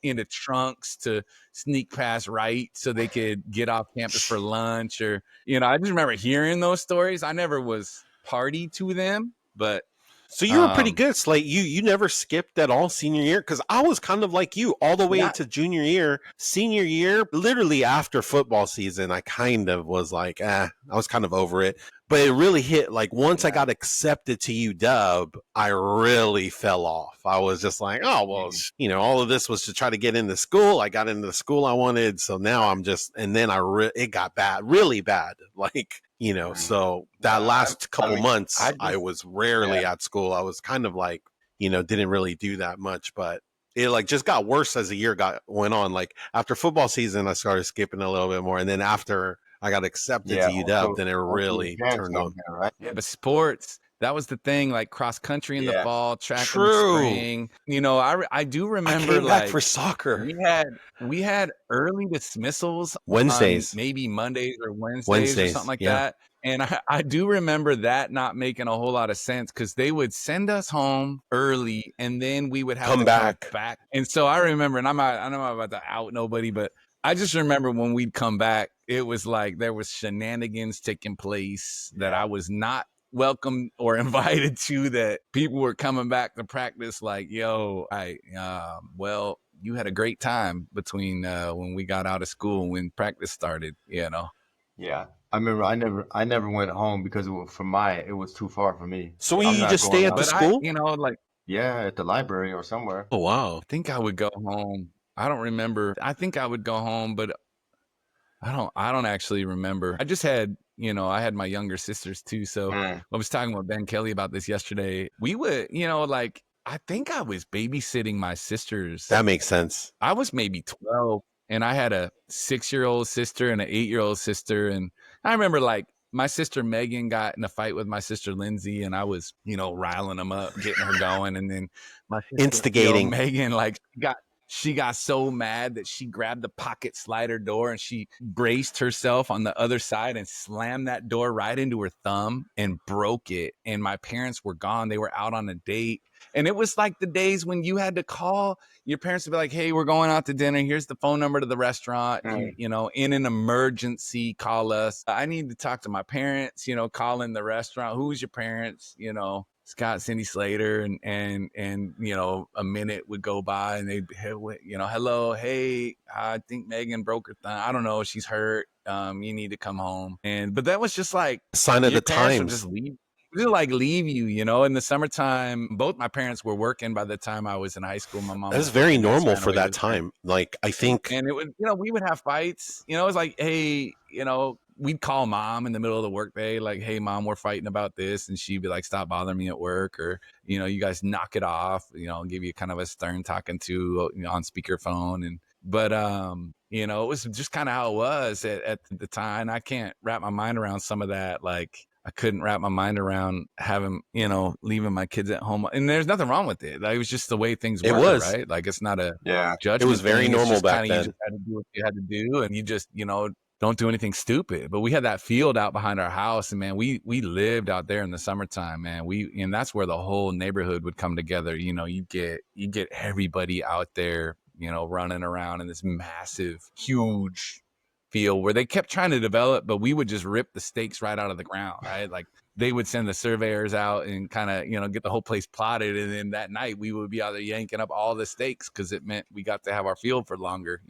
into trunks to sneak past Wright so they could get off campus for lunch or, I just remember hearing those stories. I never was party to them, but so you were pretty good, Slate. You never skipped at all senior year, because I was kind of like you all the way to junior year. Senior year, literally after football season, I kind of was like, I was kind of over it. But it really hit, like once I got accepted to UW, I really fell off. I was just like, oh, well, all of this was to try to get into school. I got into the school I wanted. So now I'm just, and then it got bad, really bad. Like, so that last couple months, I was rarely at school. I was kind of like, didn't really do that much, but it like just got worse as the year went on. Like after football season, I started skipping a little bit more. And then after I got accepted to UW, then it really turned on. Right? Yeah, but sports, that was the thing, like cross country in the fall, track in the spring. I do remember, I came back for soccer. We had early dismissals Wednesdays, maybe Mondays or Wednesdays or something like that. And I do remember that not making a whole lot of sense because they would send us home early and then we would have to come back. And so I remember, and I know I'm about to out nobody, but I just remember when we'd come back, it was like there was shenanigans taking place that I was not welcome or invited to, that people were coming back to practice like, yo, well, you had a great time between when we got out of school and when practice started, Yeah. I remember I never went home because it was too far for me. So you just stay at the school? At the library or somewhere. Oh, wow. I think I would go home. I don't remember. I think I would go home, but I don't actually remember. I just had, I had my younger sisters too. So I was talking with Ben Kelly about this yesterday. We would, I think I was babysitting my sisters. That makes sense. I was maybe 12 and I had a 6-year-old sister and an 8-year-old sister. And I remember like my sister Megan got in a fight with my sister Lindsay and I was, riling them up, getting her going. And then my sister, instigating Megan, like she got so mad that she grabbed the pocket slider door and she braced herself on the other side and slammed that door right into her thumb and broke it. And my parents were gone. They were out on a date. And it was like the days when you had to call your parents to be like, hey, we're going out to dinner. Here's the phone number to the restaurant. In an emergency, call us. I need to talk to my parents, call in the restaurant. Who's your parents? Scott, Cindy, Slater, and a minute would go by and they'd, hello, hey, I think Megan broke her thumb. I don't know, she's hurt. You need to come home. But that was just like a sign of the times. Just leave you, in the summertime. Both my parents were working by the time I was in high school. My mom. That's very normal for that time. Like I think, and it would, we would have fights. It was like, hey, we'd call mom in the middle of the workday, like, hey, mom, we're fighting about this. And she'd be like, stop bothering me at work. Or, you guys knock it off, give you kind of a stern talking to on speakerphone. But it was just kind of how it was at the time. I can't wrap my mind around some of that. Like I couldn't wrap my mind around having, leaving my kids at home. And there's nothing wrong with it. Like, it was just the way things were, right? Like it's not a judgment. It was very thing. normal back then. You just had to do what you had to do. And you just, don't do anything stupid. But we had that field out behind our house, and man, we lived out there in the summertime, man. And that's where the whole neighborhood would come together. You get everybody out there, running around in this massive, huge field where they kept trying to develop, but we would just rip the stakes right out of the ground, right? Like they would send the surveyors out and kind of, get the whole place plotted. And then that night we would be out there yanking up all the stakes because it meant we got to have our field for longer,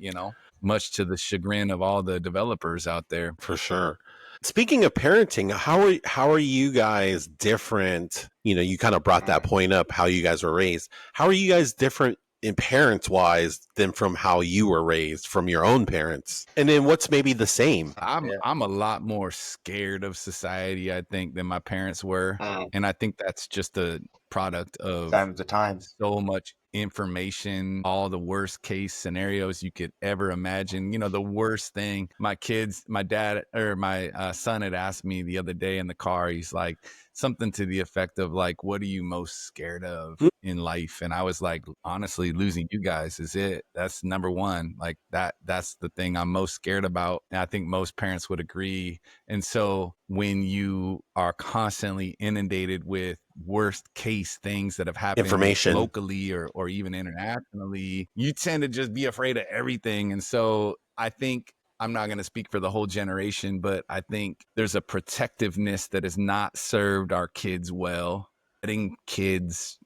much to the chagrin of all the developers out there. For sure. Speaking of parenting, how are you guys different? You kind of brought that point up, how you guys were raised. How are you guys different in parents wise than from how you were raised from your own parents? And then what's maybe the same? I'm a lot more scared of society, I think, than my parents were. And I think that's just a product of times. So much information, all the worst case scenarios you could ever imagine. You know, the worst thing, my dad or my son had asked me the other day in the car, he's like, something to the effect of like, what are you most scared of in life? And I was like, honestly, losing you guys is it. That's number one. Like that's the thing I'm most scared about. And I think most parents would agree. And so when you are constantly inundated with worst case things that have happened information locally or even internationally, you tend to just be afraid of everything. And so I think, I'm not going to speak for the whole generation, but I think there's a protectiveness that has not served our kids well, letting kids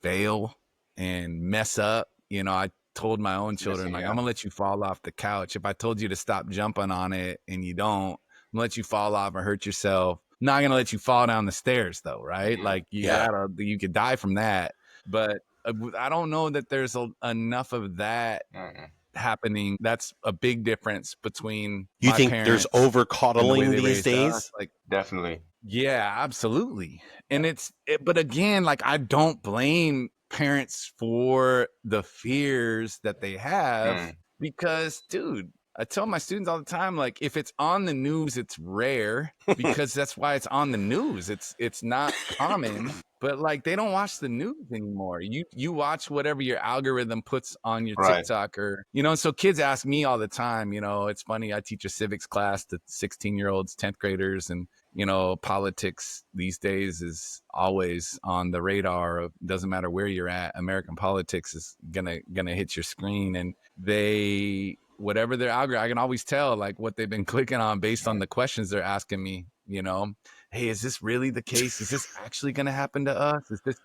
fail and mess up. You know, I told my own children, like, I'm gonna let you fall off the couch. If I told you to stop jumping on it and you don't, I'm gonna let you fall off and hurt yourself. I'm not gonna let you fall down the stairs though, right? Like you could die from that. But I don't know that there's enough of that happening. That's a big difference between you think there's over coddling these days us. Like definitely, yeah, absolutely. And but again, like I don't blame parents for the fears that they have because dude, I tell my students all the time, like if it's on the news, it's rare because that's why it's on the news. It's not common. But like they don't watch the news anymore. You watch whatever your algorithm puts on your TikTok or, you know, so kids ask me all the time, you know, it's funny. I teach a civics class to 16-year-olds, 10th graders, and, you know, politics these days is always on the radar of, doesn't matter where you're at. American politics is gonna hit your screen, and whatever their algorithm, I can always tell like what they've been clicking on based on the questions they're asking me, you know. Hey, is this really the case? Is this actually going to happen to us? Is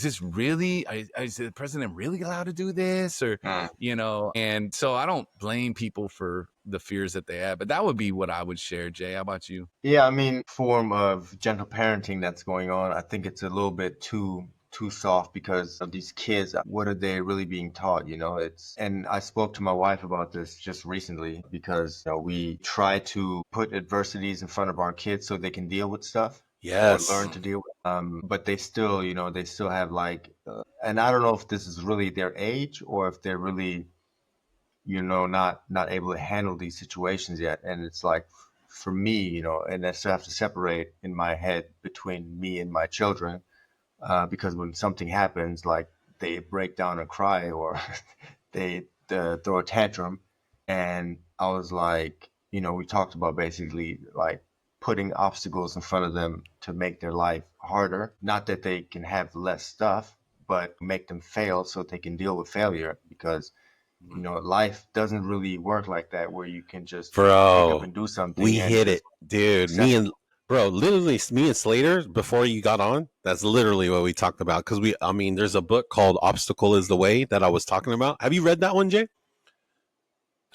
this really, is the president really allowed to do this? Or, you know, and so I don't blame people for the fears that they have, but that would be what I would share. Jay, how about you? Yeah, I mean, form of gentle parenting that's going on. I think it's a little bit too soft because of these kids. What are they really being taught? You know, and I spoke to my wife about this just recently because, you know, we try to put adversities in front of our kids so they can deal with stuff. Yes. Or learn to deal with. But they still, you know, they still have like, and I don't know if this is really their age or if they're really, you know, not able to handle these situations yet. And it's like, for me, you know, and I still have to separate in my head between me and my children. Because when something happens, like they break down and cry or they throw a tantrum. And I was like, you know, we talked about basically like putting obstacles in front of them to make their life harder. Not that they can have less stuff, but make them fail so they can deal with failure. Because, you know, life doesn't really work like that where you can just pick up and do something. We hit it, dude. Literally, me and Slater, before you got on, that's literally what we talked about. Because there's a book called Obstacle is the Way that I was talking about. Have you read that one, Jay?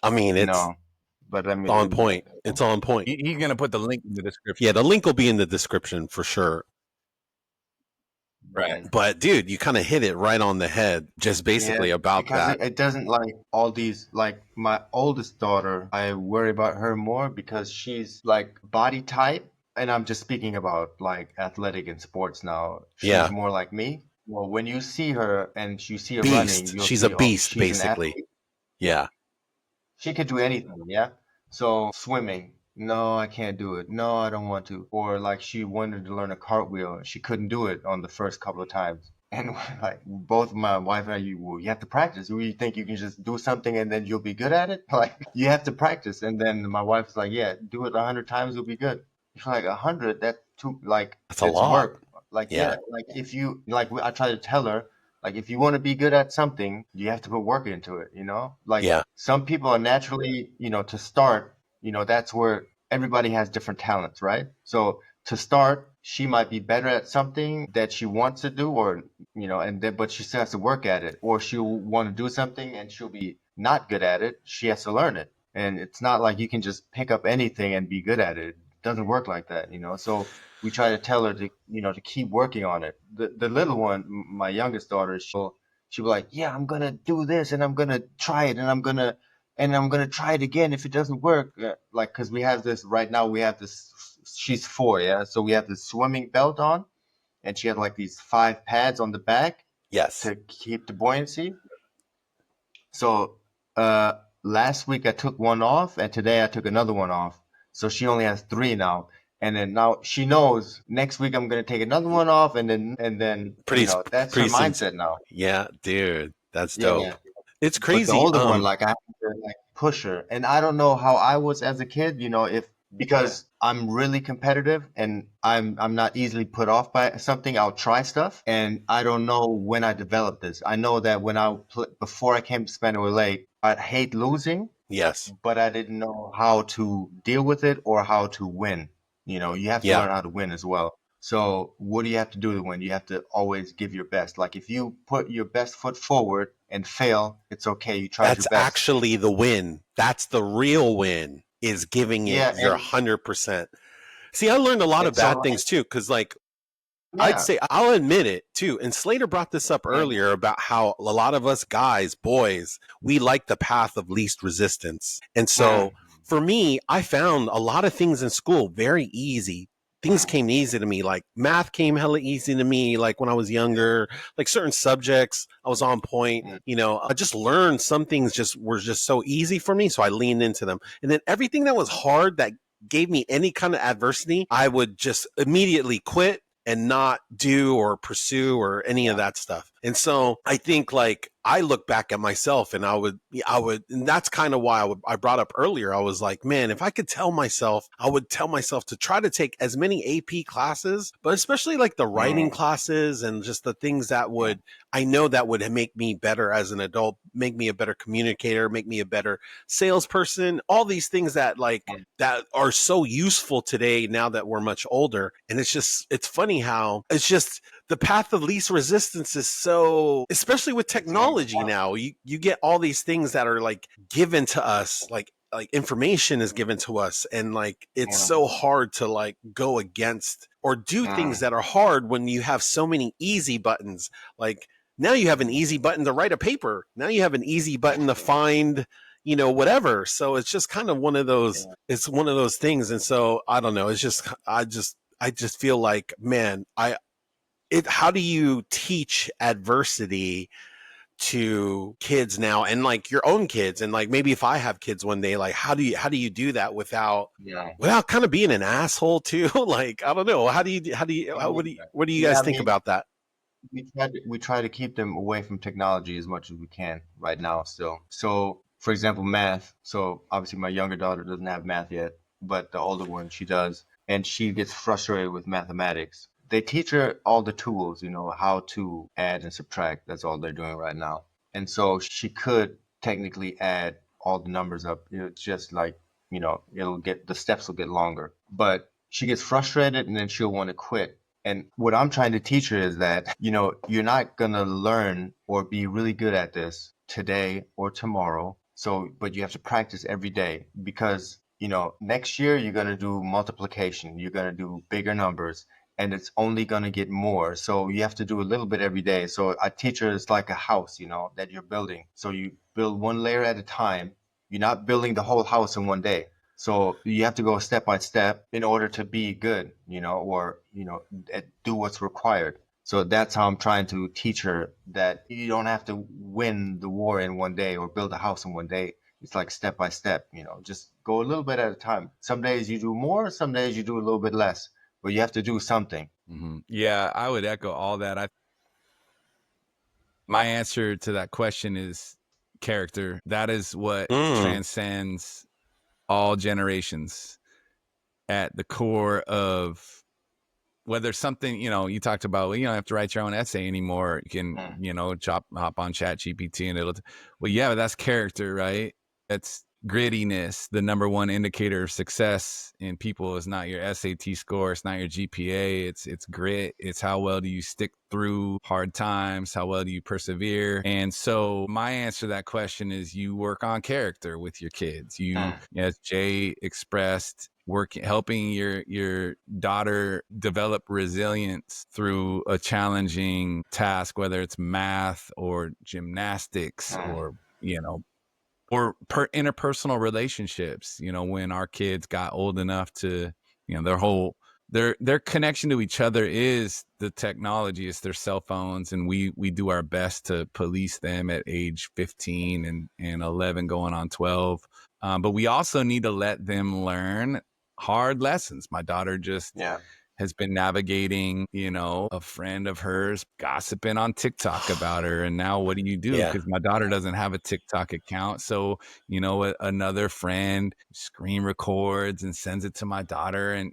I mean, it's on point. It's on point. He's going to put the link in the description. Yeah, the link will be in the description for sure. Right. But dude, you kind of hit it right on the head, just basically about that. It doesn't like all these, like my oldest daughter, I worry about her more because she's like body type. And I'm just speaking about like athletic and sports now. She's more like me. Well, when you see her and you see her running, she's a beast, basically. Yeah. She could do anything. Yeah. So swimming. No, I can't do it. No, I don't want to. Or like she wanted to learn a cartwheel. She couldn't do it on the first couple of times. And like both my wife and I, you have to practice. You think you can just do something and then you'll be good at it? Like you have to practice. And then my wife's like, yeah, do it 100 times, you'll be good. It's like 100, that's too, like, that's a lot. Work. Like, like if you, like I try to tell her, like if you want to be good at something, you have to put work into it, you know? Like some people are naturally, you know, to start, you know, that's where everybody has different talents, right? So to start, she might be better at something that she wants to do, or, you know, but she still has to work at it. Or she'll want to do something and she'll be not good at it. She has to learn it. And it's not like you can just pick up anything and be good at it. It doesn't work like that, you know? So we try to tell her to, you know, to keep working on it. The little one, my youngest daughter, she'd be like, yeah, I'm gonna do this and I'm gonna try it and I'm gonna try it again if it doesn't work. Like, cause we have this right now. We have this. She's 4, yeah. So we have this swimming belt on, and she had like these 5 pads on the back. Yes. To keep the buoyancy. So last week I took one off, and today I took another one off. So she only has 3 now. And then now she knows next week I'm gonna take another one off, and then pretty, that's her mindset now. Yeah, dude, that's dope. Yeah. It's crazy. But the older one, like, I have to like push her, and I don't know how I was as a kid. Because I'm really competitive and I'm not easily put off by something. I'll try stuff, and I don't know when I developed this. I know that before I came to Spanaway Lake, I'd hate losing. Yes. But I didn't know how to deal with it or how to win. You have to learn how to win as well. So what do you have to do to win? You have to always give your best. Like, if you put your best foot forward and fail, it's okay. You tried your best. That's actually the win. That's the real win, is giving it your 100%. See, I learned a lot of bad things too, because I'd say, I'll admit it too. And Slater brought this up earlier about how a lot of us guys, boys, we like the path of least resistance. And so for me, I found a lot of things in school very easy. Things came easy to me, like math came hella easy to me, like when I was younger, like certain subjects, I was on point. I just learned some things were just so easy for me. So I leaned into them. And then everything that was hard, that gave me any kind of adversity, I would just immediately quit and not do or pursue or any of that stuff. And so I think, like, I look back at myself and I would, and that's kind of why I brought up earlier. I was like, man, if I could tell myself, I would tell myself to try to take as many AP classes, but especially like the writing classes and just the things that I know that would make me better as an adult, make me a better communicator, make me a better salesperson, all these things that that are so useful today now that we're much older. And it's funny how it's just the path of least resistance is so, especially with technology now, you get all these things that are like given to us, like information is given to us, and like it's so hard to like go against or do things that are hard when you have so many easy buttons. Like, now you have an easy button to write a paper, now you have an easy button to find whatever. So it's just kind of one of those, it's one of those things. And so I don't know, it's just I just feel like, man, how do you teach adversity to kids now, and like your own kids, and like maybe if I have kids one day, like how do you do that without kind of being an asshole too? Like, I don't know, what do you guys think about that? We try to keep them away from technology as much as we can right now still. So, for example, math. So obviously my younger daughter doesn't have math yet, but the older one, she does, and she gets frustrated with mathematics. They teach her all the tools, how to add and subtract. That's all they're doing right now. And so she could technically add all the numbers up. It's just like, the steps will get longer. But she gets frustrated and then she'll want to quit. And what I'm trying to teach her is that, you're not going to learn or be really good at this today or tomorrow. So, but you have to practice every day, because, next year you're going to do multiplication. You're going to do bigger numbers, and it's only going to get more. So you have to do a little bit every day. So I teach her it's like a house, that you're building. So you build one layer at a time. You're not building the whole house in one day. So you have to go step by step in order to be good, or, do what's required. So that's how I'm trying to teach her that you don't have to win the war in one day or build a house in one day. It's like step by step, just go a little bit at a time. Some days you do more, some days you do a little bit less, but you have to do something. Yeah, I would echo all that. My answer to that question is character. That is what transcends all generations. At the core of whether something, you talked about, you don't have to write your own essay anymore. You can, hop on ChatGPT and but that's character, right? That's grittiness. The number one indicator of success in people is not your SAT score. It's not your GPA. It's grit. It's how well do you stick through hard times? How well do you persevere? And so my answer to that question is you work on character with your kids. As Jay expressed, helping your daughter develop resilience through a challenging task, whether it's math or gymnastics or, or interpersonal relationships. When our kids got old enough to, their connection to each other is the technology. It's their cell phones, and we do our best to police them at age 15 and 11 going on 12. But we also need to let them learn hard lessons. My daughter just has been navigating, a friend of hers gossiping on TikTok about her. And now what do you do? Because my daughter doesn't have a TikTok account. So, another friend screen records and sends it to my daughter. And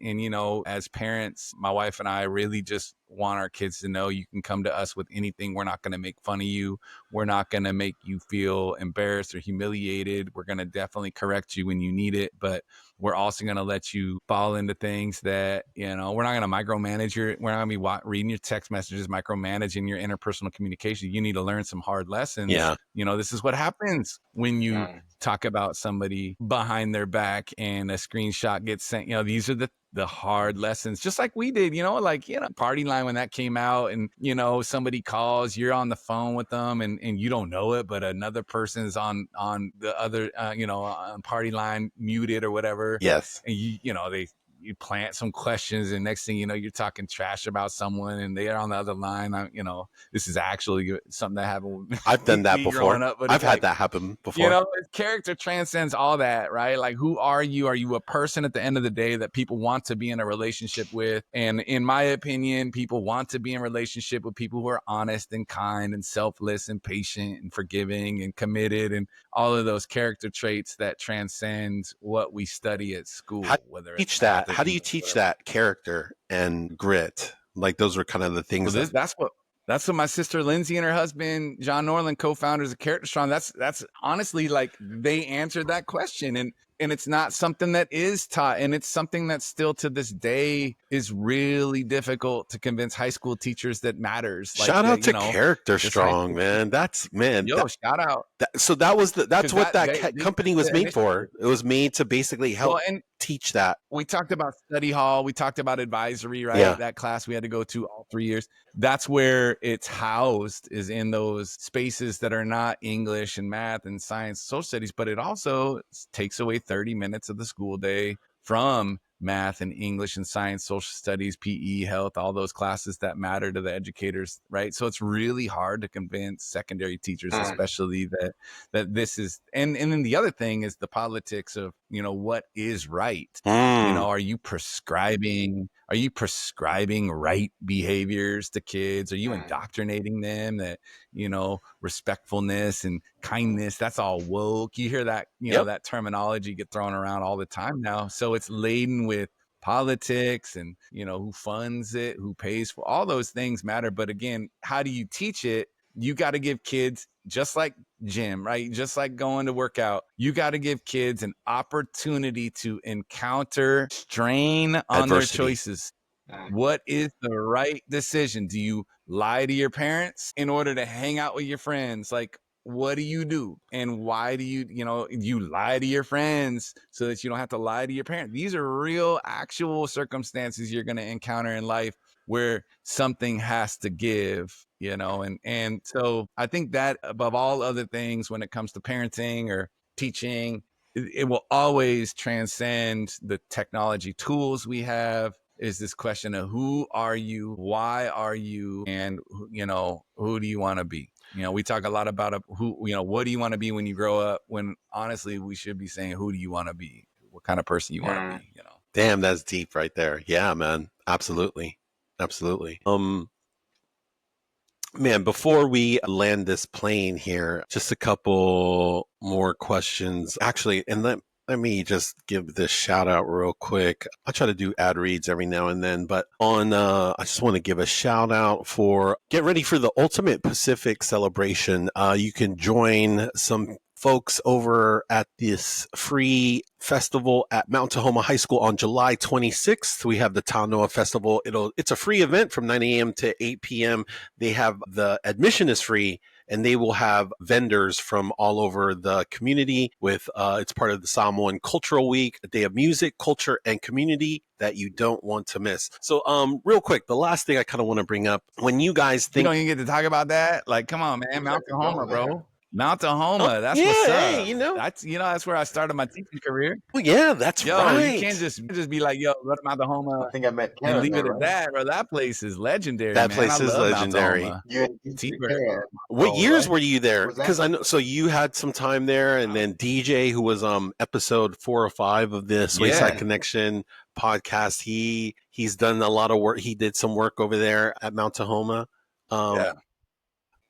as parents, my wife and I really just want our kids to know you can come to us with anything. We're not going to make fun of you. We're not going to make you feel embarrassed or humiliated. We're going to definitely correct you when you need it. But we're also going to let you fall into things that, we're not going to micromanage we're not going to be reading your text messages, micromanaging your interpersonal communication. You need to learn some hard lessons. This is what happens when you talk about somebody behind their back and a screenshot gets sent. These are the hard lessons, just like we did, Party Line when that came out and, somebody calls, you're on the phone with them and you don't know it, but another person's on the other, on Party Line muted or whatever. Yes. And you plant some questions and next thing you know, you're talking trash about someone and they're on the other line. This is actually something that happened with I've done that before. Up, but I've had that happen before. Character transcends all that, right? Like, who are you? Are you a person at the end of the day that people want to be in a relationship with? And in my opinion, people want to be in a relationship with people who are honest and kind and selfless and patient and forgiving and committed and all of those character traits that transcend what we study at school. How do you teach that character and grit? Like, those are kind of the things that's what my sister Lindsay and her husband John Norland, co-founders of Character Strong, that's honestly, like, they answered that question, and it's not something that is taught, and it's something that still to this day is really difficult to convince high school teachers that matters. Shout out to Character Strong, man. Shout out. That's what that company was made for. It was made to basically help teach that. We talked about study hall. We talked about advisory, right? Yeah. That class we had to go to all 3 years. That's where it's housed, is in those spaces that are not English and math and science, social studies, but it also takes away 30 minutes of the school day from math and English and science, social studies, PE, health, all those classes that matter to the educators, right? So it's really hard to convince secondary teachers, especially that this is, and then the other thing is the politics of, what is right? Are you prescribing right behaviors to kids? Are you indoctrinating them that, respectfulness and kindness, that's all woke? You hear that, that terminology get thrown around all the time now. So it's laden with politics and, who funds it, who pays for all those things matter. But again, how do you teach it? You got to give kids, just like gym, right? Just like going to work out, you got to give kids an opportunity to encounter strain on adversity. Their choices. What is the right decision? Do you lie to your parents in order to hang out with your friends? Like, what do you do? And why do you lie to your friends so that you don't have to lie to your parents? These are real, actual circumstances you're going to encounter in life where something has to give, and so I think that above all other things, when it comes to parenting or teaching, it will always transcend the technology tools we have, is this question of who are you, why are you, and, who do you want to be? We talk a lot about what do you want to be when you grow up, when honestly, we should be saying, who do you want to be? What kind of person you want to be, Damn, that's deep right there. Yeah, man. Absolutely. Man, before we land this plane here, just a couple more questions. Actually, and let me just give this shout out real quick. I try to do ad reads every now and then, but I just want to give a shout out for get ready for the Ultimate Pacific celebration. You can join some folks over at this free festival at Mount Tahoma High School on July 26th. We have the Tanoa Festival. It's a free event from 9 a.m. to 8 p.m. The admission is free. and they will have vendors from all over the community with, it's part of the Samoan Cultural Week, a day of music, culture, and community that you don't want to miss. So, real quick, the last thing I kind of want to bring up, when you guys think... You don't even get to talk about that? Like, come on, man. Mount Tahoma, bro. Mount Tahoma, that's what's up. Hey, that's where I started my teaching career. Oh yeah, that's right. You can't just be like, yo, go to Mount Tahoma. I think I met Karen and leave there, it at that, bro. That place is legendary. That man. place is legendary. What years were you there? Because I know, so you had some time there, and then DJ, who was episode 4 or 5 of the Swayside Connection podcast, he's done a lot of work. He did some work over there at Mount Tahoma.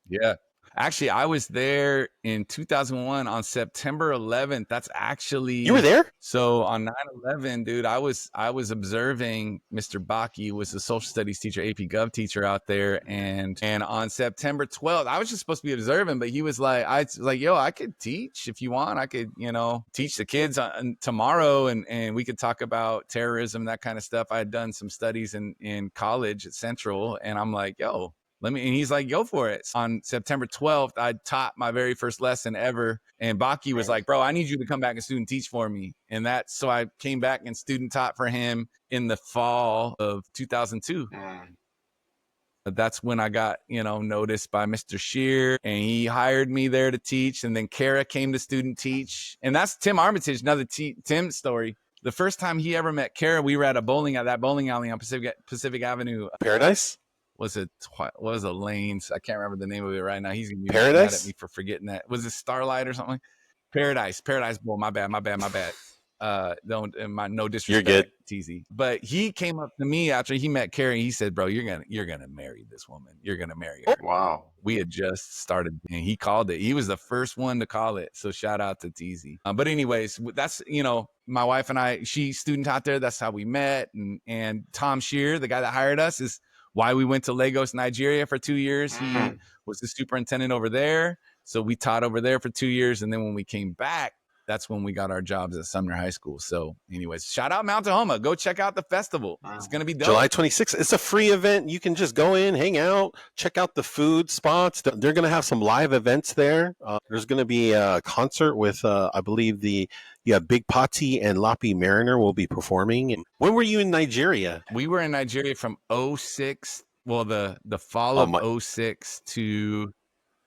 Yeah. Actually, I was there in 2001 on September 11th. That's actually... You were there? So on 9/11, dude, I was observing Mr. Baki, who was a social studies teacher, AP Gov teacher out there. And on September 12th, I was just supposed to be observing, but he was like, yo, I could teach if you want. I could, teach the kids tomorrow and we could talk about terrorism, that kind of stuff. I had done some studies in college at Central, and I'm like, yo, and he's like, go for it. On September 12th, I taught my very first lesson ever. And Baki was like, bro, I need you to come back and student teach for me. And so I came back and student taught for him in the fall of 2002. That's when I got, noticed by Mr. Shear, and he hired me there to teach. And then Kara came to student teach. And that's Tim Armitage, another Tim story. The first time he ever met Kara, we were at that bowling alley on Pacific Avenue. Paradise? Was it Lanes? I can't remember the name of it right now. He's gonna be Paradise? mad at me for forgetting that. Was it Starlight or something? Paradise Bowl. My bad. No disrespect. You're good, TZ. But he came up to me after he met Carrie. He said, "Bro, you're gonna marry this woman. You're gonna marry her." Wow. We had just started, and he called it. He was the first one to call it. So shout out to TZ. But anyways, that's my wife and I. She student taught there. That's how we met. And Tom Shear, the guy that hired us, is why we went to Lagos, Nigeria for 2 years. He was the superintendent over there. So we taught over there for 2 years. And then when we came back, that's when we got our jobs at Sumner High School. So anyways, shout out Mount Tahoma. Go check out the festival. It's going to be dope. July 26th. It's a free event. You can just go in, hang out, check out the food spots. They're going to have some live events there. There's going to be a concert with, I believe, Big Pati and Lapi Mariner will be performing. And when were you in Nigeria? We were in Nigeria from 2006. Well, the fall of 2006 to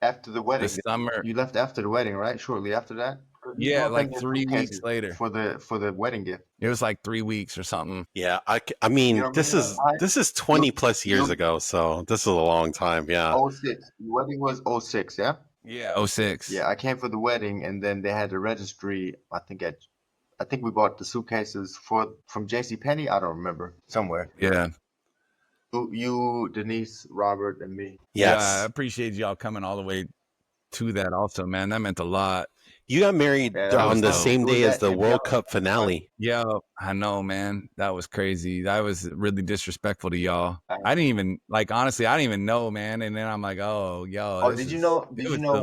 after the wedding. The summer. You left after the wedding, right? Shortly after that. Yeah, like 3 weeks later for the wedding gift. It was like 3 weeks or something. Yeah, I mean, this is 20 plus years ago, so this is a long time. Yeah. 06. The wedding was 06. Yeah. Yeah, 06. Yeah, I came for the wedding, and then they had the registry. I think we bought the suitcases from JCPenney. I don't remember, somewhere. Yeah. You, Denise, Robert, and me. Yes. Yeah, I appreciate y'all coming all the way to that. Also, man, that meant a lot. You got married on the same day as the World Cup finale. Yeah, I know, man. That was crazy. That was really disrespectful to y'all. I didn't even honestly, I didn't even know, man. And then I'm like, oh, yo. Oh, did you know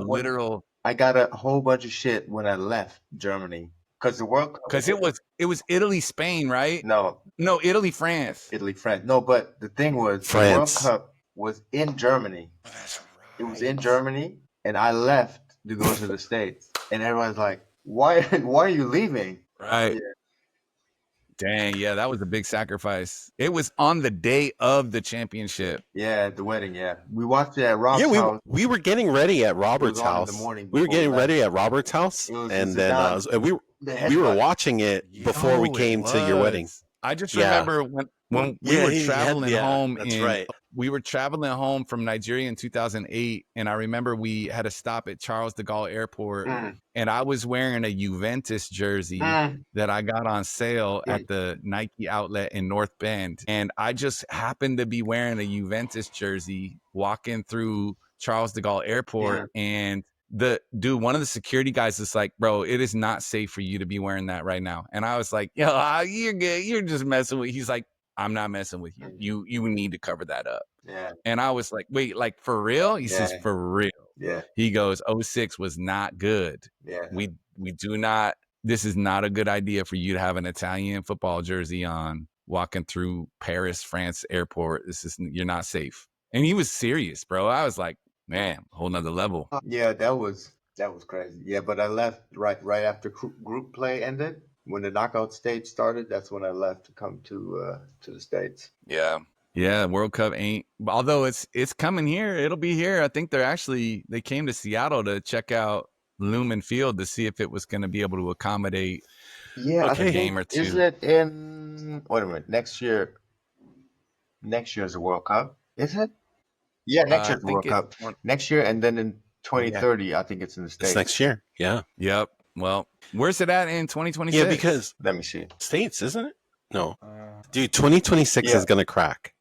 literal? I got a whole bunch of shit when I left Germany because the World Cup. Because it was Italy, Spain, right? No, Italy, France. Italy, France. No, but the thing was, France. The World Cup was in Germany. That's right. It was in Germany, and I left to go to the States. And everyone's like, why are you leaving? Right. Yeah. Dang, yeah, that was a big sacrifice. It was on the day of the championship. Yeah, at the wedding, yeah. We watched it at Rob's house. We were getting ready at Robert's house. We were getting ready at Robert's house. And then we were watching it before we came to your wedding. I just remember when we were traveling home. That's right. We were traveling home from Nigeria in 2008, and I remember we had a stop at Charles de Gaulle Airport, and I was wearing a Juventus jersey that I got on sale at the Nike outlet in North Bend, and I just happened to be wearing a Juventus jersey walking through Charles de Gaulle Airport, and one of the security guys is like, bro, it is not safe for you to be wearing that right now. And I was like, yo, you're good. You're just messing with. He's like, I'm not messing with you. You need to cover that up. Yeah. And I was like, wait, like for real? He says, for real. Yeah. He goes, 06 was not good. Yeah. We do not, this is not a good idea for you to have an Italian football jersey on walking through Paris, France airport. You're not safe. And he was serious, bro. I was like, Man, whole nother level. Yeah, that was crazy. Yeah, but I left right after group play ended. When the knockout stage started, that's when I left to come to the States. Yeah. Yeah, World Cup ain't, although it's coming here. It'll be here. I think they came to Seattle to check out Lumen Field to see if it was going to be able to accommodate Yeah, Okay. I a think game or two. is it in wait a minute, next year is the World Cup, is it? Yeah, next year's the World Cup. Next year, and then in 2030, I think it's in the States. It's next year. Yeah. Yep. Well, where's it at in 2026? Yeah, because let me see. States, isn't it? No. Dude, 2026 is going to crack.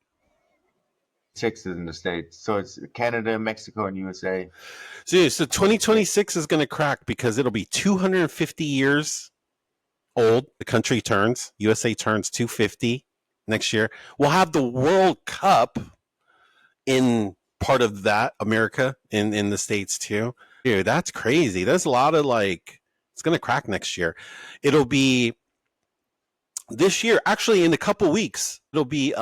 6 is in the States. So it's Canada, Mexico, and USA. So 2026 is going to crack because it'll be 250 years old. The country turns. USA turns 250 next year. We'll have the World Cup in part of that, America, in the States too. Dude, that's crazy. There's a lot of it's going to crack next year. It'll be this year, actually in a couple weeks, it'll be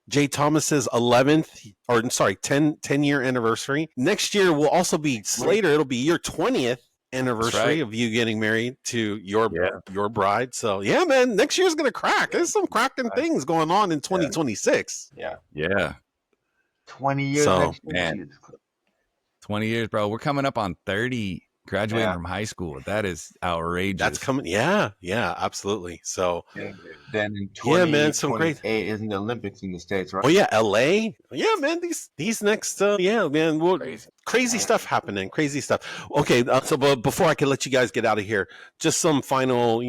Jay Thomas's 10-year anniversary. Next year will also be Slater. It'll be your 20th anniversary of you getting married to your bride. So yeah, man, next year's gonna crack. There's some cracking things going on in 2026. Yeah. 20 years next year. Man. 20 years, bro. We're coming up on 30. Graduating from high school. That is outrageous. That's coming. Yeah, absolutely. So then in 20, man, some great. Isn't the Olympics in the States, right? Oh yeah, LA. Yeah, man. These next. Man. Crazy stuff happening. Crazy stuff. Okay, but before I can let you guys get out of here, just some final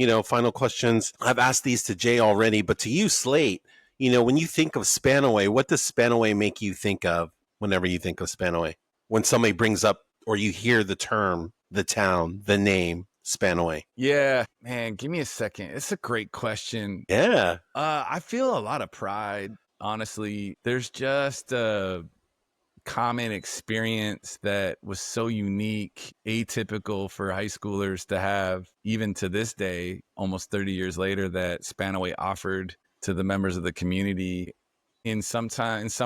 questions. I've asked these to Jay already, but to you, Slate. When you think of Spanaway, what does Spanaway make you think of whenever you think of Spanaway? When somebody brings up or you hear the term, the town, the name, Spanaway. Yeah, man, give me a second. It's a great question. Yeah. I feel a lot of pride, honestly. There's just a common experience that was so unique, atypical for high schoolers to have, even to this day, almost 30 years later, that Spanaway offered to the members of the community. In some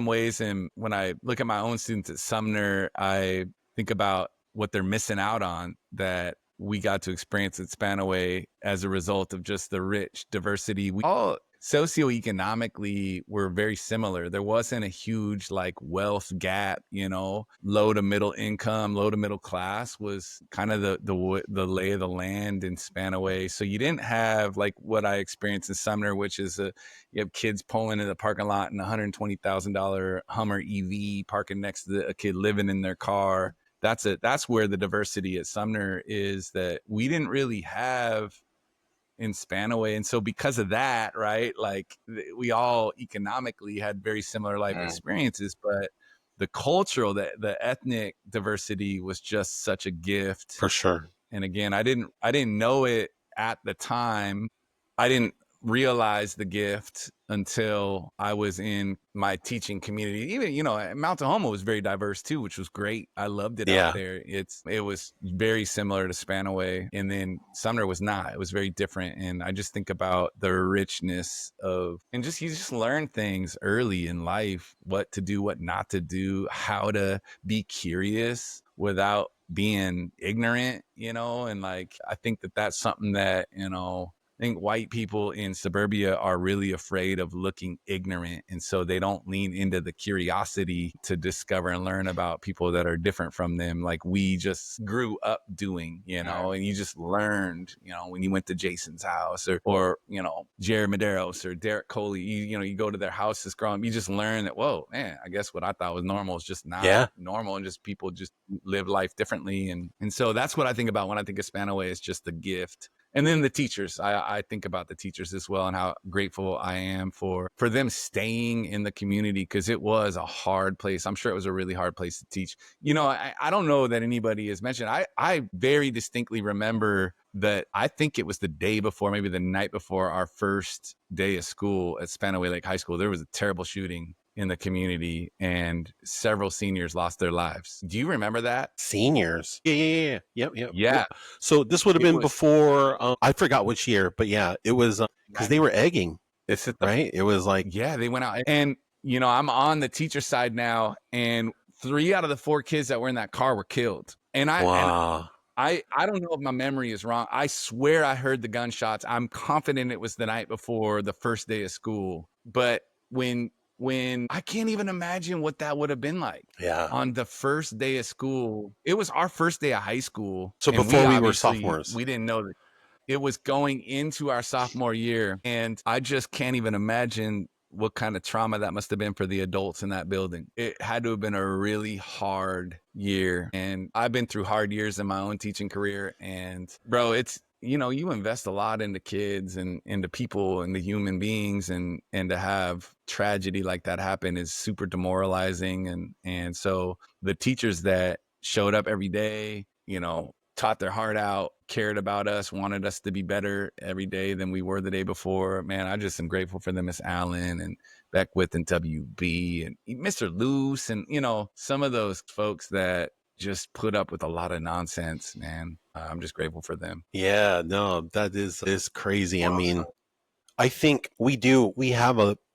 ways, and when I look at my own students at Sumner, I think about what they're missing out on that we got to experience at Spanaway as a result of just the rich diversity. We all socioeconomically were very similar. There wasn't a huge wealth gap, low to middle income, low to middle class was kind of the lay of the land in Spanaway. So you didn't have what I experienced in Sumner, which is you have kids pulling in the parking lot in a $120,000 Hummer EV parking next to a kid living in their car. That's where the diversity at Sumner is that we didn't really have in Spanaway. And so because of that, right, we all economically had very similar life experiences, but the cultural, the ethnic diversity was just such a gift. For sure. And again, I didn't know it at the time. I didn't realize the gift until I was in my teaching community. Even, Mount Tahoma was very diverse too, which was great. I loved it out there. It was very similar to Spanaway. And then Sumner was not. It was very different. And I just think about the richness of, and you just learn things early in life, what to do, what not to do, how to be curious without being ignorant, and I think that's something that, I think white people in suburbia are really afraid of looking ignorant. And so they don't lean into the curiosity to discover and learn about people that are different from them. Like we just grew up doing, and you just learned, when you went to Jason's house or Jared Medeiros or Derek Coley, you go to their houses growing up, you just learn that, whoa, man, I guess what I thought was normal is just not normal, and just people just live life differently. And so that's what I think about when I think of Spanaway, is just the gift. And then the teachers, I think about the teachers as well, and how grateful I am for them staying in the community, because it was a hard place. I'm sure it was a really hard place to teach. I don't know that anybody has mentioned, I very distinctly remember that I think it was the day before, maybe the night before our first day of school at Spanaway Lake High School, there was a terrible shooting in the community, and several seniors lost their lives. Do you remember that? Seniors? Yeah. Yep. So this would have been before, I forgot which year, but yeah, it was because they were egging. Right? It was they went out, and I'm on the teacher side now, and 3 out of the 4 kids that were in that car were killed. And I don't know if my memory is wrong. I swear I heard the gunshots. I'm confident it was the night before the first day of school. But when I can't even imagine what that would have been like. Yeah. On the first day of school, it was our first day of high school. So before we were sophomores, we didn't know that it was going into our sophomore year. And I just can't even imagine what kind of trauma that must have been for the adults in that building. It had to have been a really hard year. And I've been through hard years in my own teaching career. And bro, it's, you know, you invest a lot into kids and into people and the human beings, and to have tragedy like that happen is super demoralizing. And so the teachers that showed up every day, you know, taught their heart out, cared about us, wanted us to be better every day than we were the day before. Man, I just am grateful for them, Miss Allen and Beckwith and WB and Mr. Luce, and, you know, some of those folks that just put up with a lot of nonsense, man. I'm just grateful for them. Yeah, no, that is crazy. I mean, I think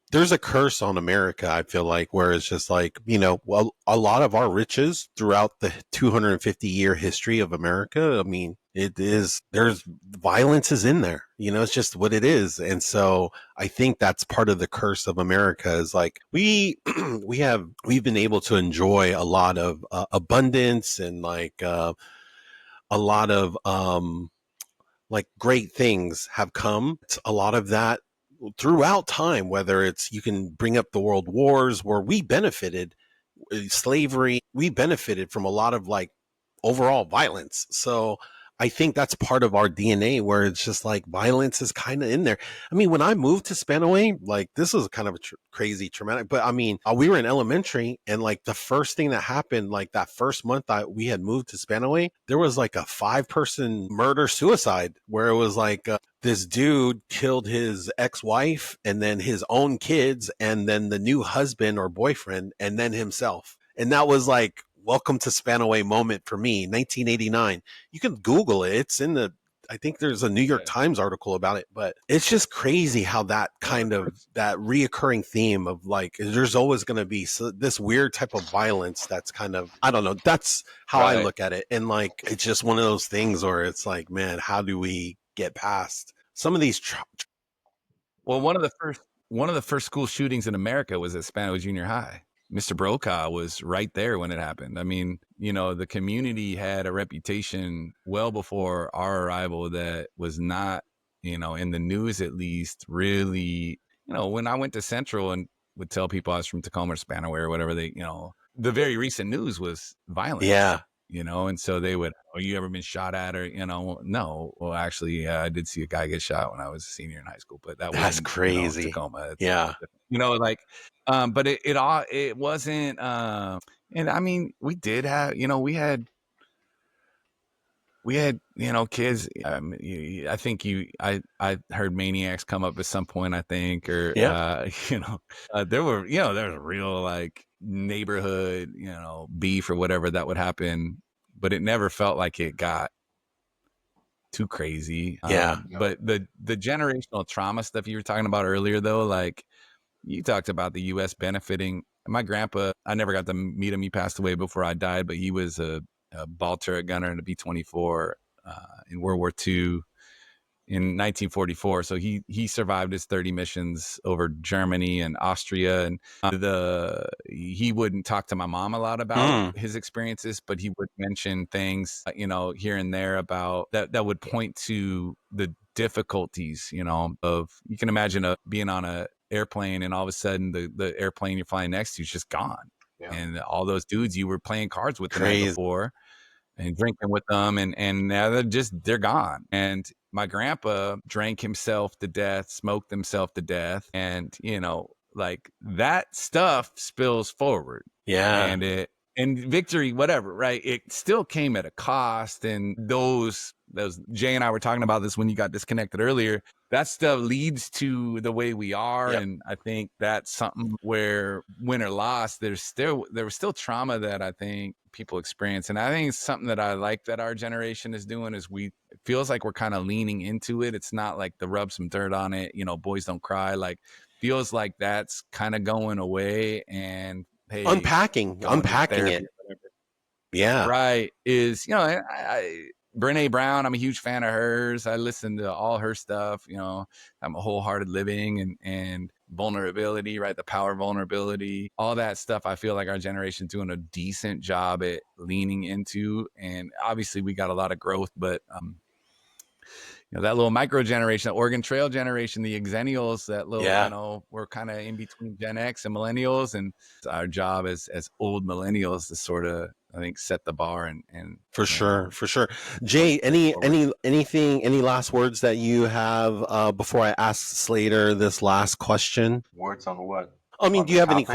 there's a curse on America, I feel like, where it's just like, you know, well, a lot of our riches throughout the 250-year history of America, I mean, there's violence is in there, you know, it's just what it is. And so I think that's part of the curse of America is like, we've been able to enjoy a lot of abundance and like a lot of like great things have come. It's a lot of that throughout time, whether it's, you can bring up the world wars where we benefited, slavery, we benefited from a lot of like overall violence. So I think that's part of our DNA where it's just like violence is kind of in there. I mean, when I moved to Spanaway, like this was kind of a crazy traumatic, but I mean, we were in elementary and like the first thing that happened, like that first month that we had moved to Spanaway, there was like a 5-person murder suicide where it was like this dude killed his ex-wife and then his own kids and then the new husband or boyfriend and then himself. And that was like, welcome to Spanaway moment for me, 1989. You can Google it. It's in I think there's a New York Times article about it, but it's just crazy how that kind of, that reoccurring theme of like, there's always going to be this weird type of violence that's kind of, I don't know, that's how I look at it. And like, it's just one of those things where it's like, man, how do we get past some of these? Well, one of the first school shootings in America was at Spanaway Junior High. Mr. Brokaw was right there when it happened. I mean, you know, the community had a reputation well before our arrival that was not, you know, in the news at least, really, you know, when I went to Central and would tell people I was from Tacoma or Spanaway or whatever, they, you know, the very recent news was violence. Yeah. You know, and so they would, oh, you ever been shot at? Or, you know, no. Well, actually, I did see a guy get shot when I was a senior in high school, but that's crazy. You know, Tacoma. Yeah. You know, like, but it wasn't, and I mean, we did have, you know, we had, you know, kids. I think I heard maniacs come up at some point, I think, or, you know, there was a real like neighborhood, you know, beef or whatever that would happen, but it never felt like it got too crazy. But the generational trauma stuff you were talking about earlier, though, like you talked about the U.S. benefiting. My grandpa, I never got to meet him. He passed away before I died, but he was a ball turret gunner in a B-24 in World War II in 1944. So he survived his 30 missions over Germany and Austria. And he wouldn't talk to my mom a lot about his experiences, but he would mention things, you know, here and there about that would point to the difficulties, you know, of, you can imagine being on a airplane and all of a sudden the airplane you're flying next to is just gone. Yeah. And all those dudes you were playing cards with the night before and drinking with them, and now they're gone. And my grandpa drank himself to death, smoked himself to death, and, you know, like that stuff spills forward. Yeah. And victory, whatever, right? It still came at a cost. And those Jay and I were talking about this when you got disconnected earlier. That stuff leads to the way we are. Yep. And I think that's something where win or loss, there was still trauma that I think people experience. And I think it's something that I like that our generation is doing is it feels like we're kind of leaning into it. It's not like the rub some dirt on it, you know, boys don't cry. Like, feels like that's kind of going away. And hey, unpacking therapy, it. Yeah. Right. Is, Brene Brown, I'm a huge fan of hers. I listen to all her stuff, I'm a wholehearted living and vulnerability, right? The power of vulnerability, all that stuff. I feel like our generation's doing a decent job at leaning into. And obviously we got a lot of growth, but that little micro generation, the Oregon Trail generation, the Xennials, that little, we're kind of in between Gen X and millennials, and it's our job as old millennials to sort of, I think, set the bar and for sure. Jay, any last words that you have before I ask Slater this last question? Words on what? I mean, do you have any?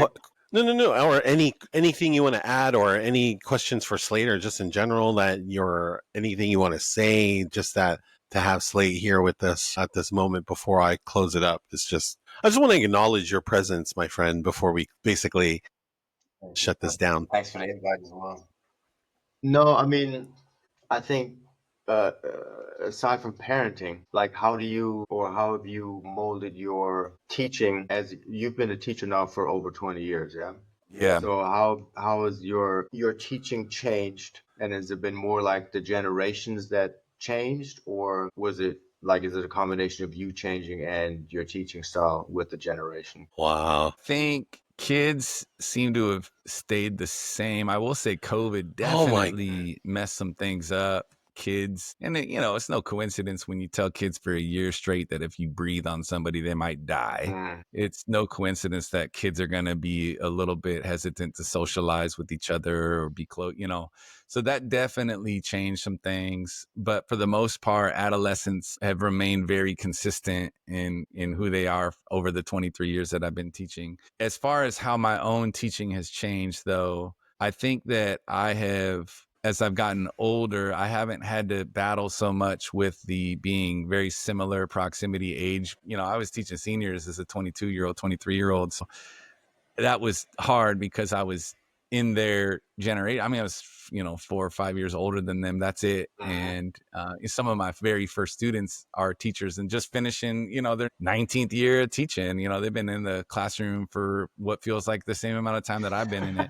No. Or anything you want to add, or any questions for Slater, just in general, anything you want to say, just that to have Slate here with us at this moment before I close it up. I just want to acknowledge your presence, my friend, before we basically shut this down. Thanks for the invite as well. No, I mean, I think aside from parenting, like how have you molded your teaching, as you've been a teacher now for over 20 years, yeah? Yeah. So how has your teaching changed, and has it been more like the generations that changed, or is it a combination of you changing and your teaching style with the generation? Wow. I think kids seem to have stayed the same. I will say COVID definitely messed some things up. Kids, and it's no coincidence when you tell kids for a year straight that if you breathe on somebody, they might die. It's no coincidence that kids are going to be a little bit hesitant to socialize with each other or be close, so that definitely changed some things. But for the most part, adolescents have remained very consistent in who they are over the 23 years that I've been teaching. As far as how my own teaching has changed, though, I think that as I've gotten older, I haven't had to battle so much with the being very similar proximity age. I was teaching seniors as a 22-year-old, 23-year-old. So that was hard because I was in their generation. I mean, I was, 4 or 5 years older than them. That's it. And some of my very first students are teachers and just finishing, their 19th year of teaching. They've been in the classroom for what feels like the same amount of time that I've been in it.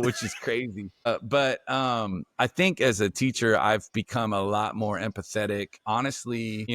Which is crazy. But I think as a teacher, I've become a lot more empathetic. Honestly,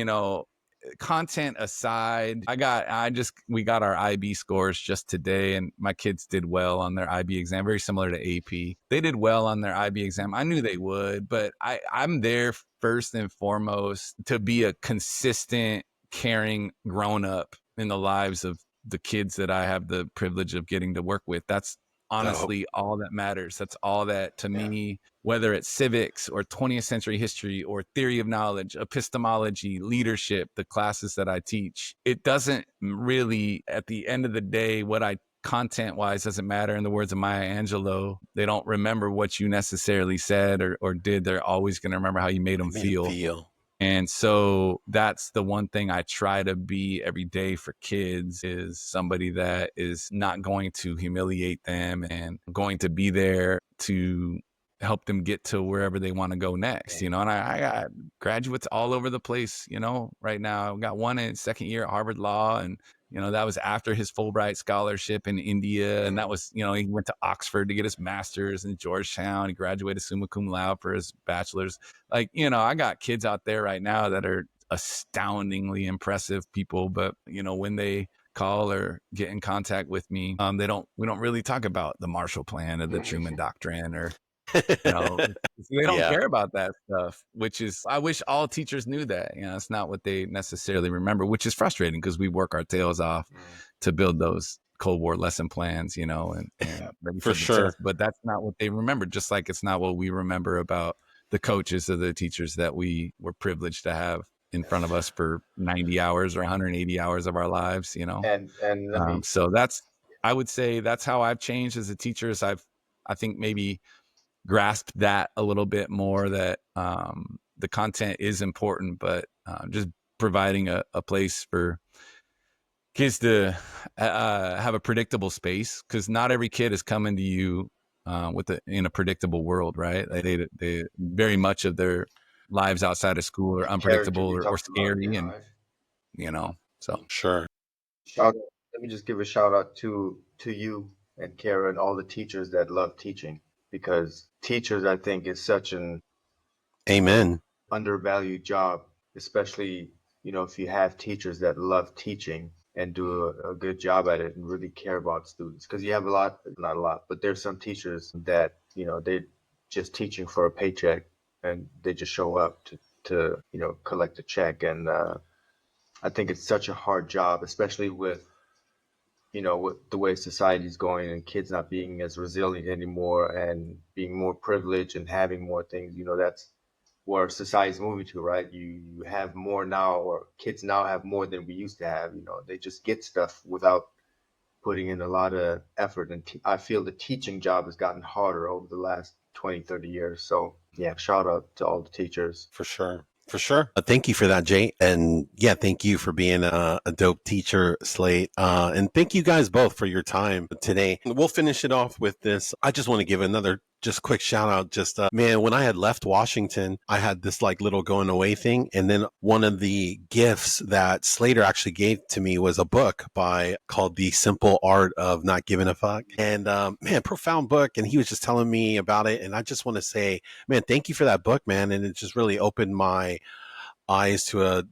content aside, we got our IB scores just today, and my kids did well on their IB exam, very similar to AP. They did well on their IB exam. I knew they would, but I'm there first and foremost to be a consistent, caring grown-up in the lives of the kids that I have the privilege of getting to work with. That's honestly all that matters. That's all that to me, whether it's civics or 20th century history or theory of knowledge, epistemology, leadership, the classes that I teach, it doesn't really, at the end of the day, what I content wise doesn't matter. In the words of Maya Angelou, they don't remember what you necessarily said or did. They're always going to remember how you made them feel. And so that's the one thing I try to be every day for kids, is somebody that is not going to humiliate them and going to be there to help them get to wherever they want to go next, and I got graduates all over the place, right now. I've got one in second year at Harvard Law, and that was after his Fulbright scholarship in India. And that was, he went to Oxford to get his master's, and Georgetown. He graduated summa cum laude for his bachelor's. I got kids out there right now that are astoundingly impressive people, but when they call or get in contact with me, we don't really talk about the Marshall Plan or the Truman Doctrine, or they don't care about that stuff, which is, I wish all teachers knew that. It's not what they necessarily remember, which is frustrating because we work our tails off to build those Cold War lesson plans, and ready for sure. Test, but that's not what they remember. Just like it's not what we remember about the coaches or the teachers that we were privileged to have in front of us for 90 hours or 180 hours of our lives, And so I would say that's how I've changed as a teacher. Is I think maybe grasp that a little bit more, that the content is important, but just providing a place for kids to have a predictable space, because not every kid is coming to you in a predictable world, right? They very much of their lives outside of school are unpredictable or scary, and so sure. Let me just give a shout out to you. and Kara, all the teachers that love teaching, because teachers, I think, is such an Amen. undervalued job, especially, if you have teachers that love teaching and do a good job at it and really care about students. Because you have not a lot, but there's some teachers that, they're just teaching for a paycheck and they just show up to collect a check. And I think it's such a hard job, especially with the way society's going and kids not being as resilient anymore and being more privileged and having more things. That's where society's moving to, right? You have more now, or kids now have more than we used to have. They just get stuff without putting in a lot of effort. And I feel the teaching job has gotten harder over the last 20, 30 years. So yeah, shout out to all the teachers. For sure. For sure. Thank you for that, Jay. And yeah, thank you for being a dope teacher, Slate. And thank you guys both for your time today. We'll finish it off with this. I just want to give another just quick shout out. Just man, when I had left Washington, I had this like little going away thing. And then one of the gifts that Slater actually gave to me was a book called The Simple Art of Not Giving a Fuck. And man, profound book. And he was just telling me about it. And I just want to say, man, thank you for that book, man. And it just really opened my eyes to a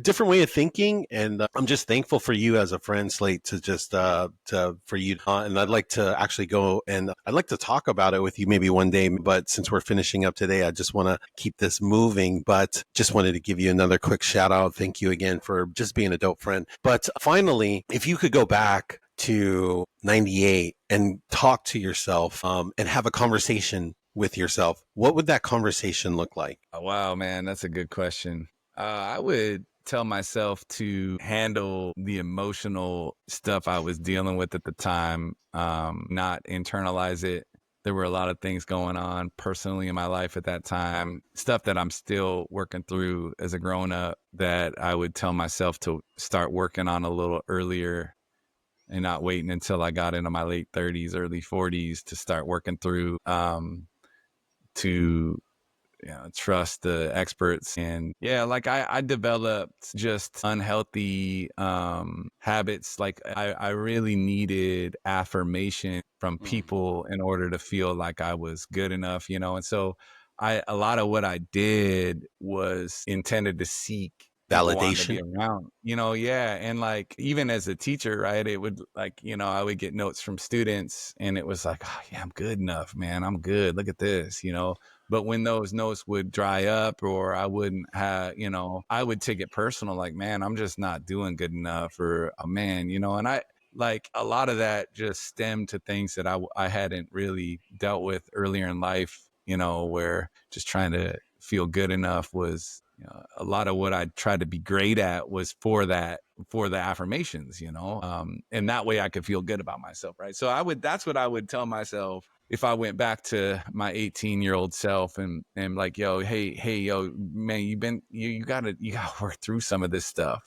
different way of thinking. And I'm just thankful for you as a friend, Slate, for you. And I'd like to actually go and I'd like to talk about it with you maybe one day. But since we're finishing up today, I just want to keep this moving. But just wanted to give you another quick shout out. Thank you again for just being a dope friend. But finally, if you could go back to 98 and talk to yourself and have a conversation with yourself, what would that conversation look like? Oh, wow, man, that's a good question. I would tell myself to handle the emotional stuff I was dealing with at the time, not internalize it. There were a lot of things going on personally in my life at that time, stuff that I'm still working through as a grown up, that I would tell myself to start working on a little earlier and not waiting until I got into my late 30s, early 40s to start working through, to trust the experts. And yeah, like I developed just unhealthy habits. Like I really needed affirmation from people in order to feel like I was good enough, and so a lot of what I did was intended to seek validation to be around, yeah. And like, even as a teacher, right, it would like, I would get notes from students and it was like, oh yeah, I'm good enough, man, I'm good, look at this, but when those notes would dry up or I wouldn't have, I would take it personal, like, man, I'm just not doing good enough, or oh, man, and I like a lot of that just stemmed to things that I hadn't really dealt with earlier in life, where just trying to feel good enough was, a lot of what I tried to be great at was for the affirmations, and that way I could feel good about myself. Right. So that's what I would tell myself if I went back to my 18-year-old self and like, yo, hey, yo, man, you gotta work through some of this stuff,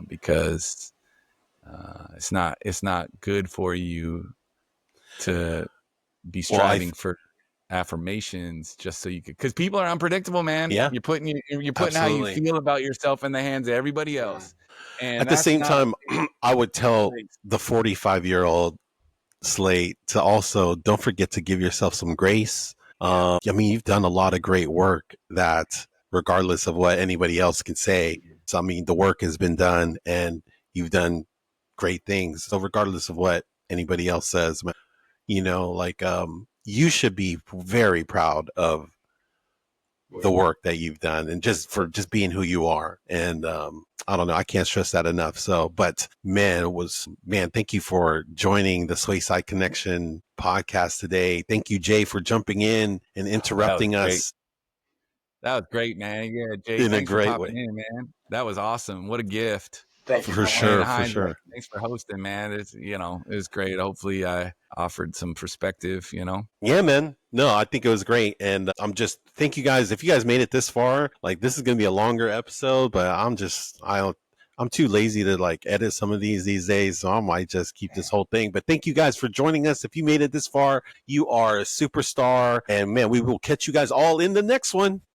because it's not good for you to be striving for affirmations just so you could, because people are unpredictable, man. Yeah, you're putting how you feel about yourself in the hands of everybody else. And at the same time, I would tell the 45-year-old Slate to also don't forget to give yourself some grace. I mean, you've done a lot of great work that, regardless of what anybody else can say, so I mean, the work has been done and you've done great things. So regardless of what anybody else says, you should be very proud of the work that you've done and just for just being who you are. And I don't know, I can't stress that enough. So, but man, thank you for joining the Swayside Connection podcast today. Thank you, Jay, for jumping in and interrupting us. That was great, man. Yeah, Jay, thanks for popping in, man. That was awesome. What a gift. Thank you. For sure. Thanks for hosting, man. It's, it was great. Hopefully I offered some perspective, Yeah, man. No, I think it was great. And thank you guys. If you guys made it this far, like, this is going to be a longer episode, but I'm too lazy to like edit some of these days. So I might just keep this whole thing. But thank you guys for joining us. If you made it this far, you are a superstar. And man, we will catch you guys all in the next one.